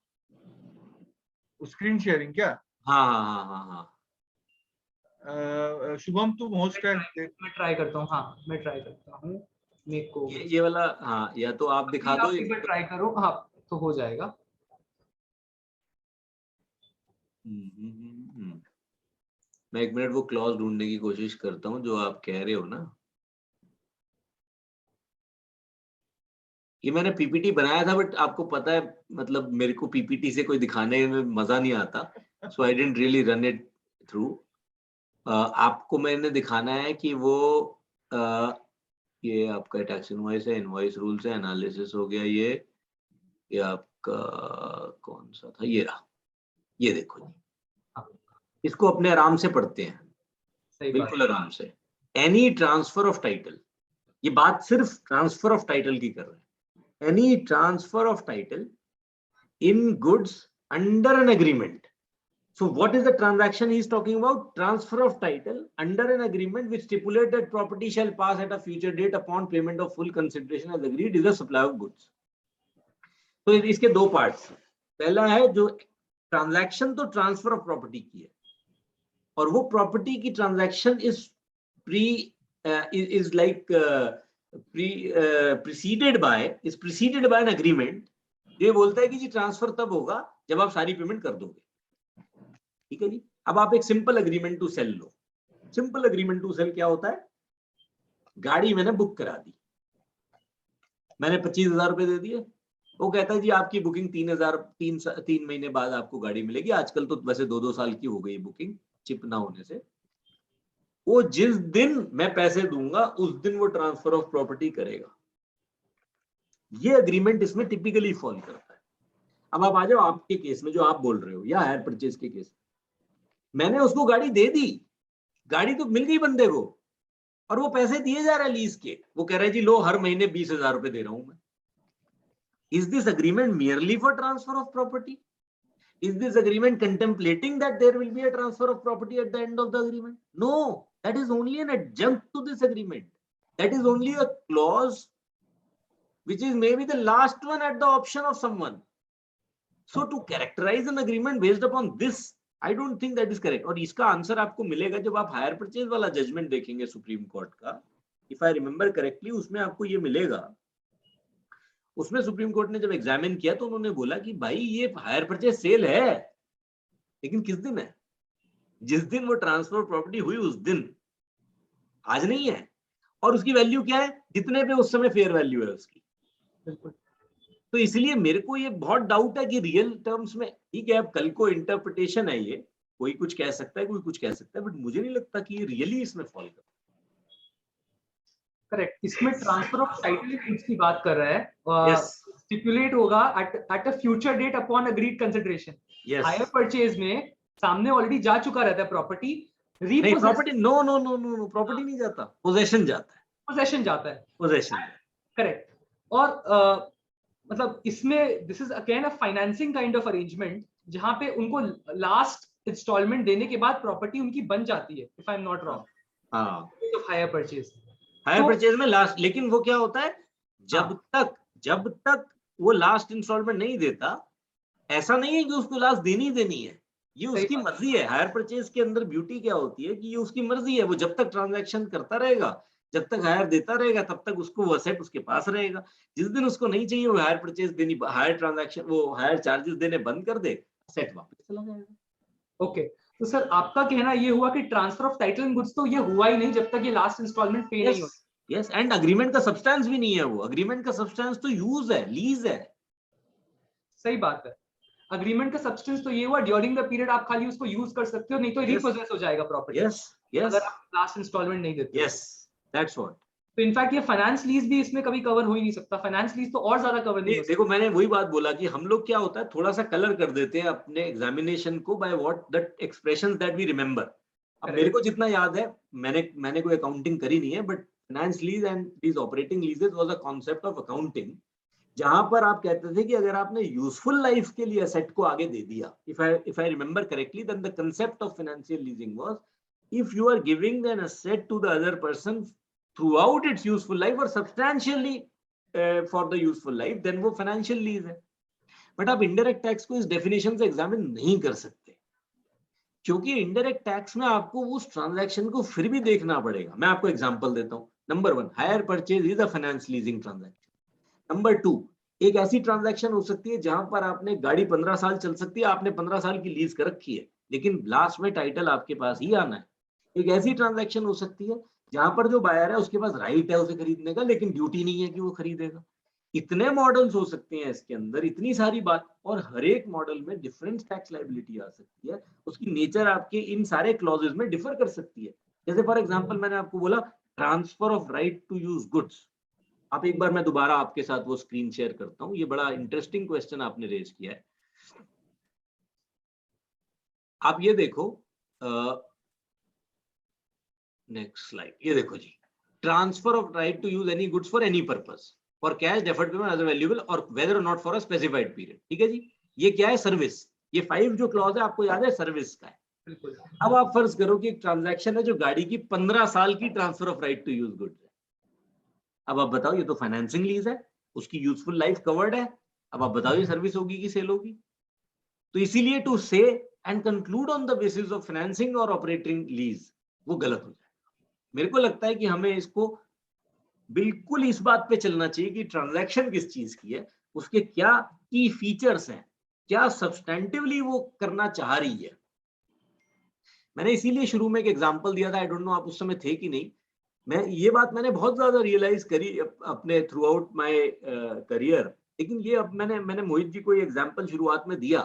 स्क्रीन शेयरिंग क्या? हाँ हाँ हाँ हाँ हाँ। शुभम तुम होस्ट है। मैं ट्राई करता हूँ। हाँ मैं ट्राई करता हूँ, मेरे को ये वाला, हाँ, या तो आप दिखा दो। आप एक बार ट्राई करो, हाँ तो हो जाएगा। मैं 1 मिनट वो क्लॉज ढूंढने की कोशिश करता हूँ जो आप कह रहे हो ना। ये मैंने पीपीटी बनाया था, बट आपको पता है, मतलब मेरे को पीपीटी से कोई दिखाने में मजा नहीं आता, so I didn't really run it through. आपको मैंने दिखाना है कि वो ये आपका टैक्स इनवॉइस है, इनवॉइस रूल्स है, एनालिसिस हो गया, ये आपका कौन सा था, ये रहा। ये देखो जी, इसको अपने आराम से पढ़ते हैं, बिल्कुल आराम से। एनी ट्रांसफर ऑफ टाइटल, ये बात सिर्फ ट्रांसफर ऑफ टाइटल की कर रहे हैं। Any transfer of title in goods under an agreement. So what is the transaction he is talking about? Transfer of title under an agreement which stipulates that property shall pass at a future date upon payment of full consideration as agreed is the supply of goods. तो इसके दो parts. पहला है जो transaction तो transfer of property की है, और वो प्रॉपर्टी की transaction is like preceded by an agreement. ये बोलता है कि जी ट्रांसफर तब होगा जब आप सारी पेमेंट कर दोगे। ठीक है जी। अब आप एक सिंपल एग्रीमेंट टू सेल लो। सिंपल एग्रीमेंट टू सेल क्या होता है? गाड़ी मैंने बुक करा दी, मैंने 25,000 रुपए दे दिए। वो कहता है जी आपकी बुकिंग 3 महीने बाद आपको गाड़ी मिलेगी। आजकल तो वैसे 2-2 साल की हो गई बुकिंग, चिप ना होने से। वो जिस दिन मैं पैसे दूंगा उस दिन वो ट्रांसफर ऑफ प्रॉपर्टी करेगा। ये एग्रीमेंट इसमें टिपिकली फॉलो करता है। अब आप आ जाओ आपके केस में जो आप बोल रहे हो, या हायर परचेज के केस। मैंने उसको गाड़ी दे दी, गाड़ी तो मिल गई बंदे को, और वो पैसे दिए जा रहे हैं लीज के। वो कह रहे हैं जी लो हर महीने 20,000 रुपए दे रहा हूं मैं। Is this agreement merely for transfer of property? Is this agreement contemplating that there will be a transfer of property at the end of the agreement? No, that is only an adjunct to this agreement. That is only a clause which is maybe the last one at the option of someone. So to characterize an agreement based upon this, I don't think that is correct. और इसका answer आपको मिलेगा जब आप hire purchase वाला judgement देखेंगे supreme court का। If I remember correctly, उसमें आपको ये मिलेगा। उसमें सुप्रीम कोर्ट ने जब एग्जामिन किया तो उन्होंने बोला कि भाई ये हायर परचेज सेल है, लेकिन किस दिन है? जिस दिन वो ट्रांसफर प्रॉपर्टी हुई उस दिन, आज नहीं है। और उसकी वैल्यू क्या है? जितने पे उस समय फेयर वैल्यू है उसकी। बिल्कुल। तो इसलिए मेरे को ये बहुत डाउट है कि रियल टर्म्स में, ठीक है अब कल को इंटरप्रिटेशन है, ये कोई कुछ कह सकता है, कोई कुछ कह सकता है, बट मुझे नहीं लगता कि ये रियली इसमें फॉल करता। करेक्ट, इसमें ट्रांसफर ऑफ टाइटल गुड्स की बात कर रहा है, यस स्टिपुलेट होगा at a future date upon agreed consideration. Yes hire purchase में सामने ऑलरेडी जा चुका रहता है प्रॉपर्टी, नहीं, property no no no no no, property नहीं जाता, पोजेशन जाता है, पोजेशन जाता है। पोजेशन। करेक्ट। और मतलब इसमें this is again a financing kind of arrangement, जहां पे उनको लास्ट इंस्टॉलमेंट देने के बाद प्रॉपर्टी उनकी बन जाती है, if I am not wrong. हाँ, of hire purchase, hire purchase में लास्ट, लेकिन वो क्या होता है, जब तक वो लास्ट इंस्टॉलमेंट नहीं देता, ऐसा नहीं है कि उसको लास्ट देनी देनी है, ये उसकी मर्जी है। हायर परचेज के अंदर ब्यूटी क्या होती है कि ये उसकी मर्जी है, वो जब तक ट्रांजैक्शन करता रहेगा, जब तक हायर देता रहेगा, तब तक उसको वो असेट उसके पास रहेगा। जिस दिन उसको नहीं चाहिए, वो हायर परचेज देनी, हायर ट्रांजैक्शन, वो हायर चार्जेस देने बंद कर दे, असेट वापस चला जाएगा। ओके, तो सर आपका कहना ये हुआ कि transfer of title and goods तो ये हुआ ही नहीं जब तक ये लास्ट इंस्टॉलमेंट पे नहीं हो। यस, एंड अग्रीमेंट का सब्सटेंस भी नहीं है, वो अग्रीमेंट का सब्सटेंस तो यूज है, लीज है। सही बात है, अग्रीमेंट का सब्सटेंस तो ये हुआ ड्यूरिंग द पीरियड आप खाली उसको यूज कर सकते हो, नहीं तो रीपोजेस हो जाएगा प्रॉपर्टी। यस यस, अगर आप लास्ट इंस्टॉलमेंट नहीं देते। Yes, that's what. तो इनफैक्ट ये फाइनेंस लीज भी इसमें कभी कवर हो ही नहीं सकता, फाइनेंस लीज तो और ज्यादा कवर नहीं हो सकता। देखो मैंने वही बात बोला कि हम लोग क्या होता है, थोड़ा सा कलर कर देते हैं अपने एग्जामिनेशन को by what the expressions that we remember. अब मेरे को जितना याद है, मैंने कोई अकाउंटिंग करी नहीं है, but finance lease and these operating लीजेस was a concept of accounting, जहां पर आप कहते थे कि अगर आपने यूजफुल लाइफ के लिए असेट को आगे दे दिया, if I remember correctly, then the concept of financial leasing was if you are giving an asset to the other person throughout its useful life और substantially for the useful life, then वो financial lease है। But आप indirect tax को इस definition से examine नहीं कर सकते, क्योंकि इनडायरेक्ट टैक्स में आपको उस ट्रांजैक्शन को फिर भी देखना पड़ेगा। मैं आपको एग्जांपल देता हूं। Number 1, hire purchase is a finance leasing transaction. Number 2, एक ऐसी ट्रांजैक्शन हो सकती है जहां पर आपने गाड़ी 15 साल चल सकती है, आपने 15 साल की लीज कर रखी है, लेकिन लास्ट में टाइटल आपके पास ही आना है। एक ऐसी ट्रांजैक्शन हो सकती है जहां पर जो बायर है उसके पास राइट है उसे खरीदने का, लेकिन ड्यूटी नहीं है कि वो खरीदेगा। इतने मॉडल्स हो सकते हैं इसके अंदर, इतनी सारी बात, और हर एक मॉडल में डिफरेंट टैक्स लायबिलिटी आ सकती है, उसकी नेचर आपके इन सारे क्लॉजेस में डिफर कर सकती है। जैसे फॉर एग्जांपल मैंने आपको बोला transfer of right to use goods. आप एक बार मैं दोबारा आपके साथ वो स्क्रीन शेयर करता हूं, ये बड़ा इंटरेस्टिंग क्वेश्चन आपने रेज किया है। आप ये देखो, नेक्स्ट स्लाइड, ये देखो जी, transfer of right to use any goods for any purpose for cash, deferred payment, other valuable और वेदर और not for a specified period. ठीक है जी, ये क्या है, सर्विस। ये 5 जो क्लॉज है आपको याद है, सर्विस का है। अब आप फर्ज करो कि एक ट्रांजैक्शन है जो गाड़ी की 15 साल की transfer of right to use goods है। अब आप बताओ, ये तो फाइनेंसिंग लीज है, उसकी यूजफुल लाइफ कवर्ड है। अब आप बताओ ये सर्विस होगी कि सेल होगी? तो इसीलिए टू से and conclude on the basis of financing और ऑपरेटिंग लीज, वो गलत हो जाएगा। मेरे को लगता है कि हमें इसको बिल्कुल इस बात पे चलना चाहिए कि ट्रांजैक्शन किस चीज की है, उसके क्या की फीचर्स हैं, क्या सब्सटेंटिवली वो करना चाह रही है। मैंने इसीलिए शुरू में एक एग्जांपल दिया था, आई डोंट नो आप उस समय थे कि नहीं। ये बात मैंने बहुत ज्यादा रियलाइज करी अपने थ्रू आउट माई करियर, लेकिन ये अब मैंने मोहित जी को ये एग्जांपल शुरुआत में दिया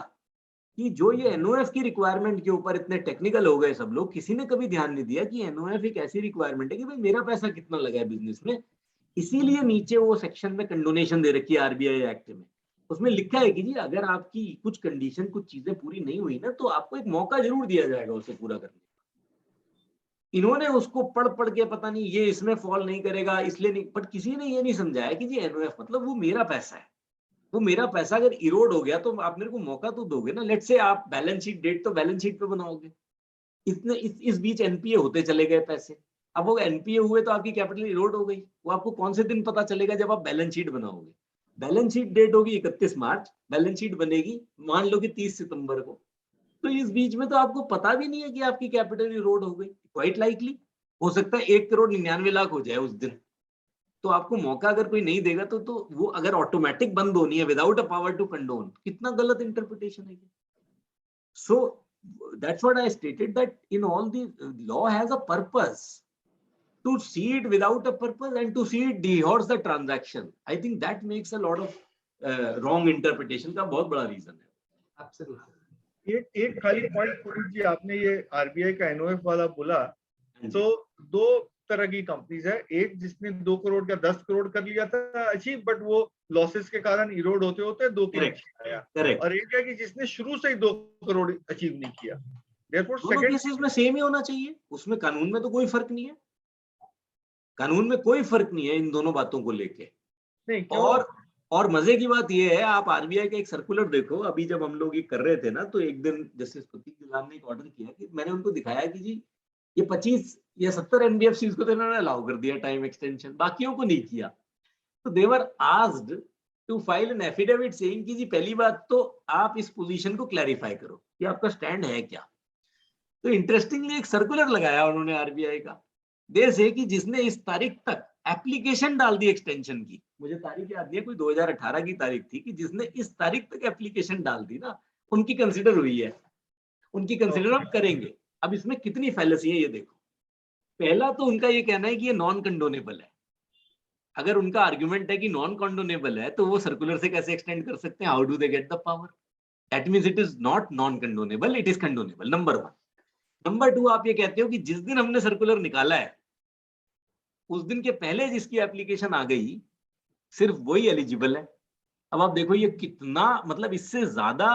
कि जो ये एनओएफ की रिक्वायरमेंट के ऊपर इतने टेक्निकल हो गए सब लोग, किसी ने कभी ध्यान नहीं दिया कि एनओएफ एक ऐसी रिक्वायरमेंट है कि भाई मेरा पैसा कितना लगा है बिजनेस में। इसीलिए नीचे वो सेक्शन में कंडोनेशन दे रखी है आरबीआई एक्ट में, उसमें लिखा है कि जी अगर आपकी कुछ कंडीशन, कुछ चीजें पूरी नहीं हुई ना, तो आपको एक मौका जरूर दिया जाएगा उसे पूरा करने। इन्होंने उसको पढ़ के पता नहीं ये इसमें फॉल नहीं करेगा इसलिए नहीं, बट किसी ने ये नहीं समझाया कि जी एनओएफ मतलब वो मेरा पैसा है, वो मेरा पैसा अगर इरोड हो गया तो आप मेरे को मौका तो दोगे ना। लेट्स से आप बैलेंस शीट डेट तो बैलेंस शीट पे बनाओगे, इस बीच एनपीए होते चले गए पैसे, अब वो एनपीए हुए तो आपकी कैपिटल इरोड हो गई। वो आपको कौन से दिन पता चलेगा? जब आप बैलेंस शीट बनाओगे। बैलेंस शीट डेट होगी 31 मार्च, बैलेंस शीट बनेगी मान लो कि 30 सितंबर को, तो इस बीच में तो आपको पता भी नहीं है कि आपकी कैपिटल इरोड हो गई। क्वाइट लाइकली हो सकता है 1,99,00,000 हो जाए उस दिन। तो आपको मौका अगर कोई नहीं देगा तो वो अगर ऑटोमेटिक बंद होनी है without a power to condone, कितना गलत इंटरप्रिटेशन है ये। सो that's what I stated, that in all the law has a purpose. to see it without a purpose and to see it dehors the transaction. I think that makes a lot of wrong interpretation का बहुत बड़ा reason है. Absolutely. एक खाली point Puneet जी, आपने ये RBI का एनओएफ वाला बोला, तो दो तरह की कंपनीज है, एक जिसने 2 करोड़ का 10 करोड़ कर लिया था अचीव, बट वो लॉसेस के कारण इरोड होते होते 2 करोड़ आया, और एक है कि जिसने शुरू से ही 2 करोड़ अचीव नहीं किया. Therefore, दोनों केसेस में सेम ही होना चाहिए, उसमें कानून में तो कोई फर्क नहीं है, कानून में कोई फर्क नहीं है इन दोनों बातों को लेके. नहीं, और मजे की बात ये है, आप आरबीआई का एक सर्कुलर देखो, अभी जब हम लोग ये कर रहे थे ना, तो एक दिन जस्टिस प्रतीक दिलान ने एक ऑर्डर किया कि मैंने उनको दिखाया कि जी ये 25 या 70 एनबीएफसी को तो इन्होंने अलाउ कर दिया टाइम एक्सटेंशन, बाकियों को नहीं किया. तो they were asked to file an affidavit saying कि जी पहली बात तो आप इस पोजीशन को क्लैरिफाई करो कि आपका स्टैंड है क्या. तो इंटरेस्टिंगली एक सर्कुलर लगाया उन्होंने आरबीआई का, देश है कि जिसने इस तारीख तक एप्लीकेशन डाल दी एक्सटेंशन की, मुझे तारीख याद नहीं है, कोई 2018 की तारीख थी, कि जिसने इस तारीख तक एप्लीकेशन डाल दी ना, उनकी कंसिडर हुई है, उनकी कंसिडर हम करेंगे. अब इसमें कितनी फैलेसी है ये देखो. पहला तो उनका ये कहना है कि ये नॉन कंडोनेबल है. अगर उनका आर्गुमेंट है कि नॉन कंडोनेबल है, तो वो सर्कुलर से कैसे एक्सटेंड कर सकते हैं? How do they get the power? That means it is not non condonable, it is condonable. Number 1. Number 2, आप ये कहते हो कि जिस दिन हमने सर्कुलर निकाला है उस दिन के पहले जिसकी एप्लीकेशन आ गई सिर्फ वही एलिजिबल है. अब आप देखो ये कितना, मतलब इससे ज्यादा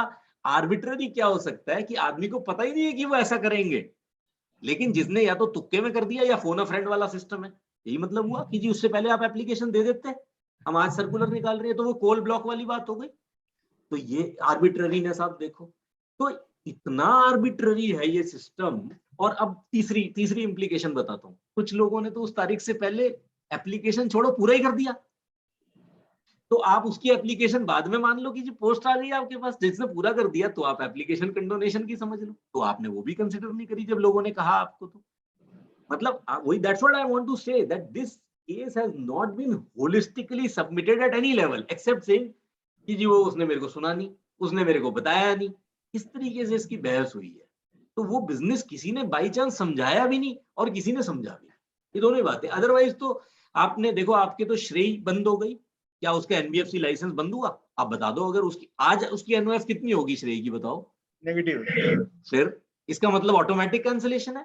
आर्बिट्ररी क्या हो सकता है कि आदमी को पता ही नहीं है कि वो ऐसा करेंगे, लेकिन जिसने या तो तुक्के में कर दिया या फोन अ फ्रेंड वाला सिस्टम है. यही मतलब हुआ कि जी उससे पहले आप एप्लीकेशन दे देते, हम आज सर्कुलर निकाल रहे हैं, तो वो कोल ब्लॉक वाली बात हो गई. तो ये आर्बिट्ररीनेस आप देखो, तो इतना आर्बिट्ररी है ये सिस्टम. और अब तीसरी इंप्लीकेशन बताता हूँ. कुछ लोगों ने तो उस तारीख से पहले एप्लीकेशन छोड़ो पूरा ही कर दिया, तो आप उसकी एप्लीकेशन बाद में मान लो कि जी पोस्ट आ गई है आपके पास, जिसने पूरा कर दिया तो आप एप्लीकेशन कंडोनेशन की समझ लो, तो आपने वो भी कंसिडर नहीं करी जब लोगों ने कहा आपको. तो मतलब वही, that's what I want to say, that this case has not been holistically submitted at any level except saying कि जी वो उसने मेरे को सुना नहीं, उसने मेरे को बताया नहीं. इस तरीके से इसकी बहस हुई है. तो वो बिजनेस किसी ने बाई चांस समझाया भी नहीं और किसी ने समझा भी नहीं, ये दोनों बातें. अदरवाइज तो आपने देखो, आपके तो श्रेय बंद हो गई, क्या उसका एनबीएफसी लाइसेंस बंद हुआ? आप बता दो, अगर उसकी आज उसकी एनओएफ कितनी होगी श्रेय की, बताओ. नेगेटिव. फिर इसका मतलब ऑटोमेटिक कैंसिलेशन है.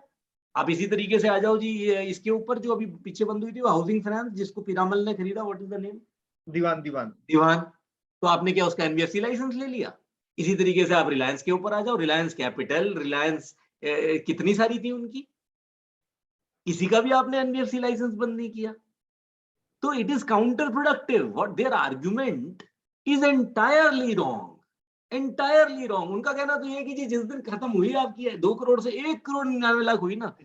आप इसी तरीके से आ जाओ जी इसके ऊपर जो अभी पीछे बंद हुई थी, वो हाउसिंग फाइनेंस जिसको पीरामल ने खरीदा, व्हाट इज द नेम, दीवान. तो आपने क्या उसका एनबीएफसी लाइसेंस ले लिया. इसी तरीके से आप रिलायंस के ऊपर आ जाओ, रिलायंस कैपिटल, रिलायंस कितनी सारी थी उनकी, किसी का भी आपने एनबीएफसी लाइसेंस बंद नहीं किया. तो it is counterproductive. What their argument is entirely wrong. उनका कहना तो ये है कि जी जिस दिन खत्म हुई आपकी 2 करोड़ से 1 करोड़ 99 लाख हुई ना,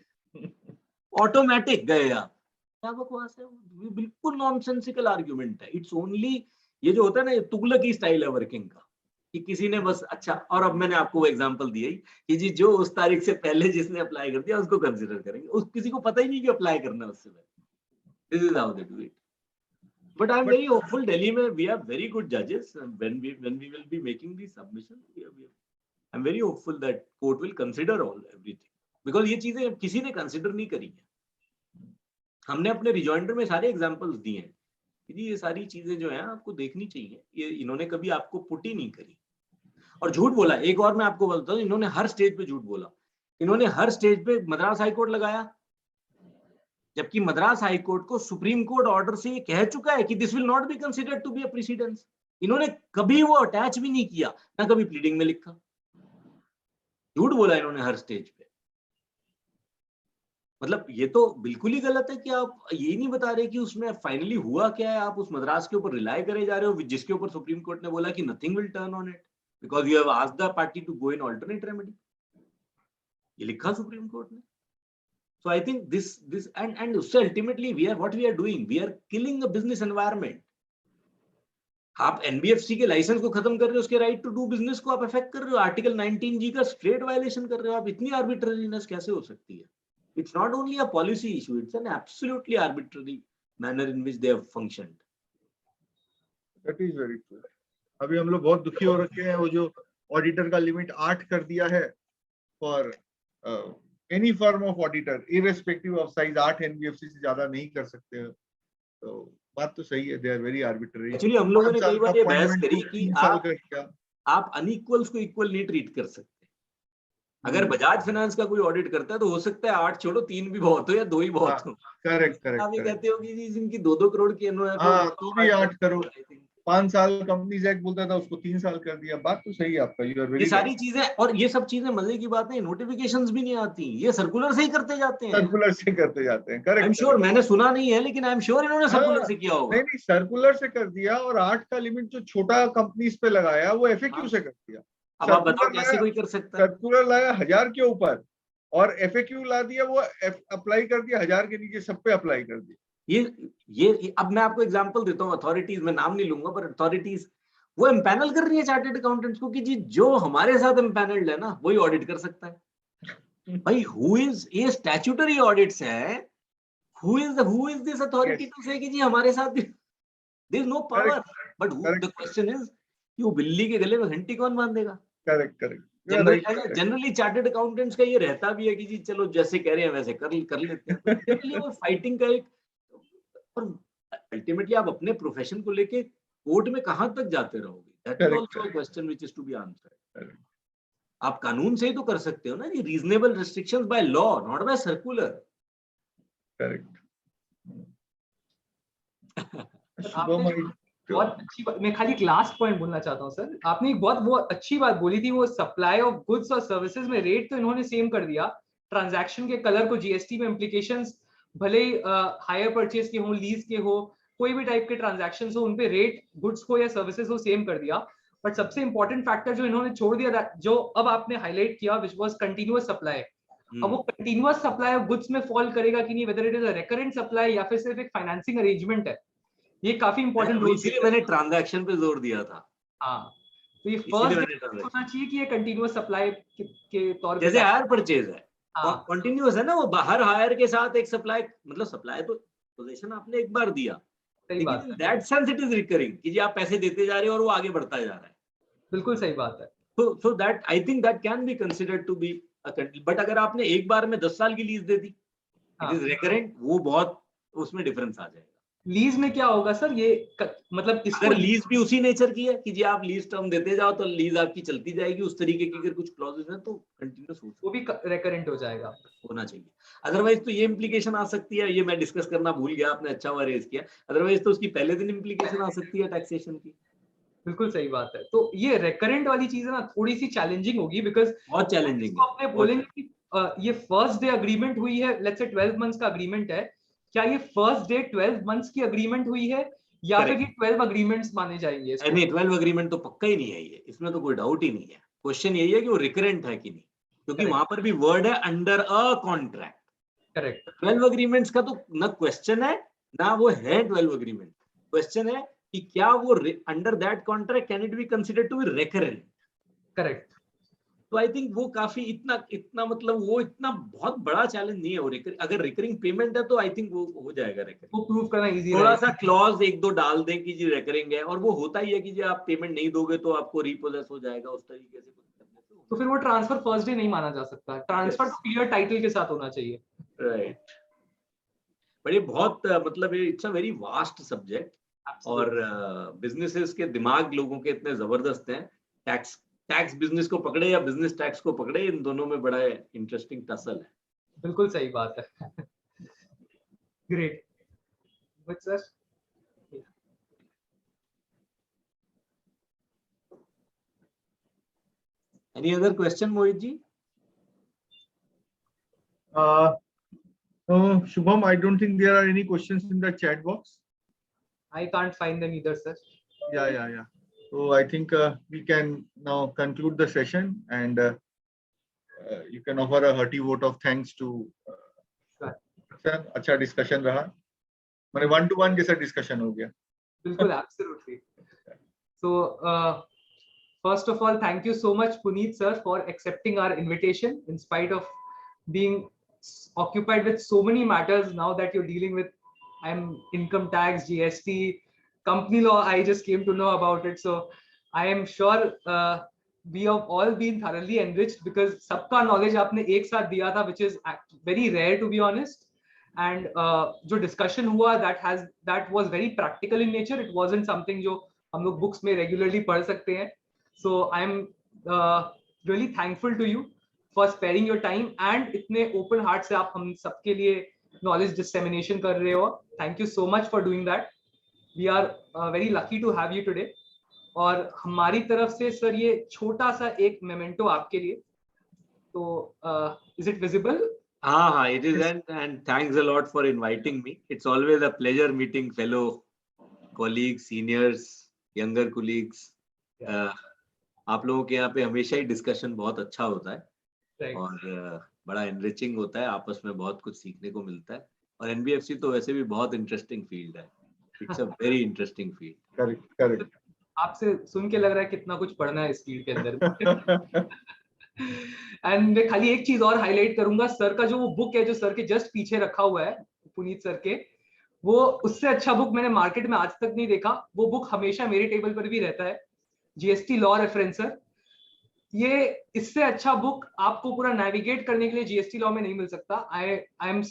ऑटोमेटिक गए आप. क्या बकवास है, ये बिल्कुल नॉनसेंसिकल आर्गुमेंट है. इट्स ओनली, ये जो होता है ना, ये तुगलकी स्टाइल है वर्किंग का, कि किसी ने बस अच्छा. और अब मैंने आपको वो एग्जांपल दिया ही कि जी जो उस तारीख से पहले जिसने अप्लाई कर दिया उसको कंसीडर करेंगे, उस किसी को पता ही नहीं कि अप्लाई करना है उससे पहले. This is how they do it. But I'm very hopeful. Delhi में we have very good judges. When we will be making the submission, I'm very hopeful that court will consider everything, because ये चीजें किसी ने consider नहीं करी है. हमने अपने rejoinder में सारे examples दिए हैं कि ये सारी चीजें जो हैं आपको देखनी चाहिए, ये इन्होंने कभी आपको पुट ही नहीं करी और झूठ बोला. एक और मैं आपको बोलता हूँ, इन्होंने हर स्टेज पे झूठ बोला. इन्होंने हर स्टेज पे मद्रास हाई कोर्ट लगाया, जबकि मद्रास हाई कोर्ट को सुप्रीम कोर्ट ऑर्डर से ये कह चुका है कि this will not be considered to be a precedence. इन्होंने कभी वो अटैच भी नहीं किया, ना कभी प्लीडिंग में लिखा. झूठ बोला इन्होंने हर स्टेज पे. मतलब ये तो बिल्कुल ही गलत है कि आप ये नहीं बता रहे कि उसमें फाइनली हुआ क्या है. आप उस मद्रास के ऊपर रिलाई करे जा रहे हो, जिसके ऊपर सुप्रीम कोर्ट ने बोला कि nothing will turn on it because you have asked the party to go in alternate remedy. ये लिखा सुप्रीम कोर्ट ने. So I think this and so ultimately what we are doing, we are killing the business environment. आप NBFC के licence को खत्म कर रहे हो, उसके राइट टू डू बिजनेस को आप अफेक्ट कर रहे हो, आर्टिकल 19G का स्ट्रेट वायलेशन कर रहे हो आप. इतनी आर्बिट्ररीनेस कैसे हो सकती है? It's not only a policy issue, it's an absolutely arbitrary manner in which they have functioned. That is very true. अभी हम लोग बहुत दुखी हो रखे हैं, वो जो ऑडिटर का लिमिट 8 कर दिया है for any firm of auditor irrespective of size 8 NBFC से ज्यादा नहीं कर सकते, तो बात तो सही है, they are very arbitrary. Actually हम लोगों ने कई बार ये बहस करी कि 3 साल का क्या, आप अनइक्वल्स को इक्वल नहीं ट्रीट कर सकते। अगर बजाज फाइनेंस का कोई ऑडिट करता है तो हो सकता है 8 छोड़ो 3 भी बहुत हो या 2 ही बहुत हो। करेक्ट आप ये करेक्ट। कहते हो कि जी जिनकी 2-2 करोड़ की एनओएफ हाँ तो भी 8 करोड़, 5 साल कंपनीज एक्ट बोलता था, उसको 3 साल कर दिया। बात तो सही है आपका, यू आर ये वेरी सारी चीजें, और ये सब चीजें मजे की बात है, नोटिफिकेशंस भी नहीं आती, ये सर्कुलर से ही करते जाते हैं। सर्कुलर से करते जाते हैं, करेक्ट। आई एम श्योर, मैंने सुना नहीं है लेकिन आई एम श्योर इन्होंने सर्कुलर से किया होगा। नहीं सर्कुलर से कर दिया, और 8 का लिमिट जो छोटा कंपनीज पे लगाया वो एफएक्यू से कर दिया। अब आप बताओ कैसे कोई कर सकता है? सर्कुलर लाया 1000 के ऊपर, और एफएक्यू ला दिया, वो अप्लाई कर दिया 1000 के नीचे सब पे अप्लाई कर दिया। ये अब मैं आपको एग्जांपल देता हूँ, अथॉरिटीज, मैं नाम नहीं लूंगा, पर अथॉरिटीज वो एम्पैनल कर रही है चार्टर्ड अकाउंटेंट्स को कि जी जो हमारे साथ एम्पैनल्ड है ना वही ऑडिट कर सकता है। भाई हु इज, ये स्टैट्यूटरी ऑडिट्स है, who is this authority to say कि जी हमारे साथ, there is no power, but the question is कि वो बिल्ली के गले में घंटी कौन बांधेगा? करेक्ट। जनरली चार्टर्ड अकाउंटेंट्स का ये रहता भी है कि जी चलो जैसे कह रहे हैं वैसे कर लेते हैं, तो लिए वो फाइटिंग का एक, और अल्टीमेटली आप अपने प्रोफेशन को लेके कोर्ट में कहां तक जाते रहोगे? That is also a question which is to be answered. आप कानून से ही तो कर सकते हो ना, ये reasonable restrictions by law, not by circular. Correct. बहुत अच्छी बात, मैं खाली एक लास्ट पॉइंट बोलना चाहता हूँ सर। आपने एक बहुत वो अच्छी बात बोली थी, वो सप्लाई ऑफ गुड्स और सर्विसेज में रेट तो इन्होंने सेम कर दिया, ट्रांजैक्शन के कलर को जीएसटी में इम्प्लीकेशंस भले ही हायर परचेज के हो, लीज के हो, कोई भी टाइप के ट्रांजैक्शंस हो, उनपे रेट गुड्स को या सर्विसेज को सेम कर दिया। बट सबसे इंपॉर्टेंट फैक्टर जो इन्होंने छोड़ दिया, जो अब आपने हाईलाइट किया, विच वाज कंटीन्यूअस सप्लाई। अब वो कंटीन्यूअस सप्लाई ऑफ गुड्स में फॉल करेगा कि नहीं, whether it is a recurrent supply या फिर सिर्फ एक फाइनेंसिंग अरेंजमेंट है, ये काफी इंपॉर्टेंट रोल, इसीलिए मैंने ट्रांजैक्शन पे जोर दिया था। हाँ, तो ये फर्स्ट होना चाहिए कि ये कंटीन्यूअस सप्लाई के तौर पे, जैसे हायर परचेज है, कंटीन्यूअस है ना, वो बाहर हायर के साथ एक सप्लाई, मतलब सप्लाई तो पोजीशन आपने एक बार दिया, लेकिन that sense it is recurring कि जी आप पैसे देते जा रहे हो और वो आगे बढ़ता जा रहा है। बिल्कुल सही बात है। so that I think that can be considered to be a condition, but अगर आपने एक बार में 10 साल की lease they the, it is recurrent, वो बहुत उसमें डिफरेंस आ जाएगा। लीज में क्या होगा सर, ये मतलब अगर लीज भी उसी नेचर की है कि जी आप लीज टर्म देते जाओ तो लीज आपकी चलती जाएगी, उस तरीके की अगर कुछ क्लॉजेस हैं तो कंटिन्यूस वो भी रेकरेंट हो जाएगा, होना चाहिए। अदरवाइज तो ये इंप्लीकेशन आ सकती है, ये मैं डिस्कस करना भूल गया, आपने अच्छा हुआ रेज किया, अदरवाइज तो उसकी पहले दिन इंप्लीकेशन आ सकती है टैक्सेशन की। बिल्कुल सही बात है। तो ये रेकरेंट वाली चीज है ना, थोड़ी सी चैलेंजिंग होगी, बिकॉज बहुत चैलेंजिंग है। आपने बोलेंगे कि ये फर्स्ट डे अग्रीमेंट हुई है, लेट्स से 12 मंथ्स का अग्रीमेंट है, क्या ये फर्स्ट डे 12 मंथ्स की अग्रीमेंट हुई है या फिर ये 12 अग्रीमेंट्स माने जाएंगे? नहीं, 12 अग्रीमेंट तो पक्का ही नहीं है ये, इसमें तो कोई डाउट ही नहीं है। क्वेश्चन यही है कि वो रिकरेंट है कि नहीं, क्योंकि वहां पर भी वर्ड है under a contract. Correct. 12 agreements का तो ना क्वेश्चन है ना वो है 12 अग्रीमेंट, क्वेश्चन है कि क्या वो under that contract can it be considered to be recurrent. Correct. तो आई थिंक वो काफी इतना मतलब वो इतना बहुत बड़ा चैलेंज नहीं है। वो अगर रिकरिंग पेमेंट है तो आई थिंक वो हो जाएगा रिकरिंग, वो प्रूव करना इजी थोड़ा सा क्लॉज एक दो डाल दें कि जी रिकरिंग है, और वो होता ही है कि जी आप पेमेंट नहीं दोगे तो आपको रिपोजेस हो जाएगा, उस तरीके से तो फिर वो ट्रांसफर फर्स्ट डे नहीं माना जा सकता, ट्रांसफर तो क्लियर टाइटल के साथ होना चाहिए। राइट। बट ये बहुत मतलब it's a very vast subject, और बिजनेसेस के दिमाग लोगों के इतने जबरदस्त हैं, टैक्स बिजनेस को पकड़े या बिजनेस टैक्स को पकड़े, इन दोनों में बड़ा इंटरेस्टिंग टसल है। बिल्कुल सही बात है। Great, good sir. Any other question Mohit ji? No, Shubham, I don't think there are any questions in the chat box. I can't find them either, sir. Yeah. So I think we can now conclude the session, and you can offer a hearty vote of thanks to sir. अच्छा discussion रहा, मैंने 1-to-1 जैसा discussion हो गया। बिल्कुल, absolutely. So first of all, thank you so much, Puneet sir, for accepting our invitation in spite of being occupied with so many matters. Now that you're dealing with income tax, GST, company law, I just came to know about it. So I am sure we have all been thoroughly enriched because सबका knowledge आपने एक साथ दिया था, which is very rare to be honest. And जो discussion हुआ that was very practical in nature. It wasn't something जो हम लोग books में regularly पढ़ सकते हैं. So I'm really thankful to you for sparing your time and इतने open heart से आप हम सबके लिए knowledge dissemination कर रहे हो. Thank you so much for doing that. We are very lucky to have you today. और हमारी तरफ से सर ये छोटा सा एक मेमेंटो आपके लिए. तो is it visible? हाँ, it is, and thanks a lot for inviting me. It's always a pleasure meeting fellow colleagues, seniors, younger colleagues. आप लोगों के यहाँ पे हमेशा ही डिस्कशन बहुत अच्छा होता है. Right. और बड़ा एनरिचिंग होता है, आपस में बहुत कुछ सीखने को मिलता है. और एनबीएफसी तो वैसे भी बहुत इंटरेस्टिंग फील्ड है. It's a very interesting field. Correct. आपसे सुन के लग रहा है कितना कुछ पढ़ना है इस फील्ड के अंदर. एंड मैं खाली एक चीज और हाईलाइट करूंगा, सर का जो वो बुक है जो सर के जस्ट पीछे रखा हुआ है पुनीत सर के, वो उससे अच्छा बुक मैंने मार्केट में आज तक नहीं देखा. वो बुक हमेशा मेरे टेबल पर भी रहता है, जीएसटी लॉ रेफरेंसर. ये इससे अच्छा बुक आपको पूरा नेविगेट करने के लिए जीएसटी लॉ में नहीं मिल सकता. I am not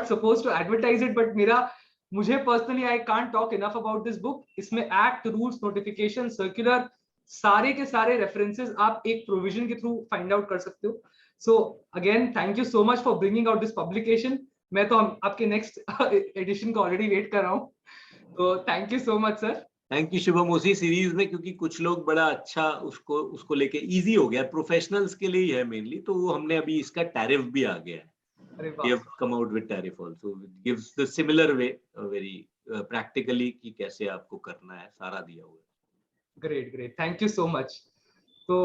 supposed to advertise it, but मुझे personally I can't talk enough about this book. इसमें एक्ट, रूल्स, नोटिफिकेशन, सर्कुलर, सारे के सारे रेफरेंसेस आप एक प्रोविजन के थ्रू फाइंड आउट कर सकते हो. So again thank you so much for bringing out this publication. मैं तो आपके नेक्स्ट एडिशन का ऑलरेडी वेट कर रहा हूँ. तो thank you so much sir. Thank you Shubham. उसी सीरीज में क्योंकि कुछ लोग बड़ा अच्छा उसको लेके इजी हो गया, प्रोफेशनल्स के लिए ही है मेनली, तो वो हमने अभी इसका टैरिफ भी आ गया है. We have come out with tariff also. It gives the similar way, very practically कि कैसे आपको करना है, सारा दिया हुआ है. Great. Thank you so much. So,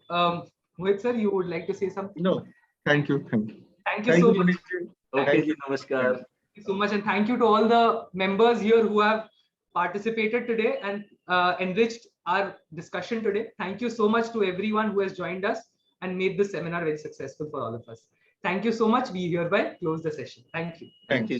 Mohit sir, you would like to say something? No, thank you. Thank you so much. Okay, ji, namaskar. Thank you so much, and thank you to all the members here who have participated today and enriched our discussion today. Thank you so much to everyone who has joined us and made this seminar very successful for all of us. Thank you so much. We hereby close the session. Thank you. Thank you.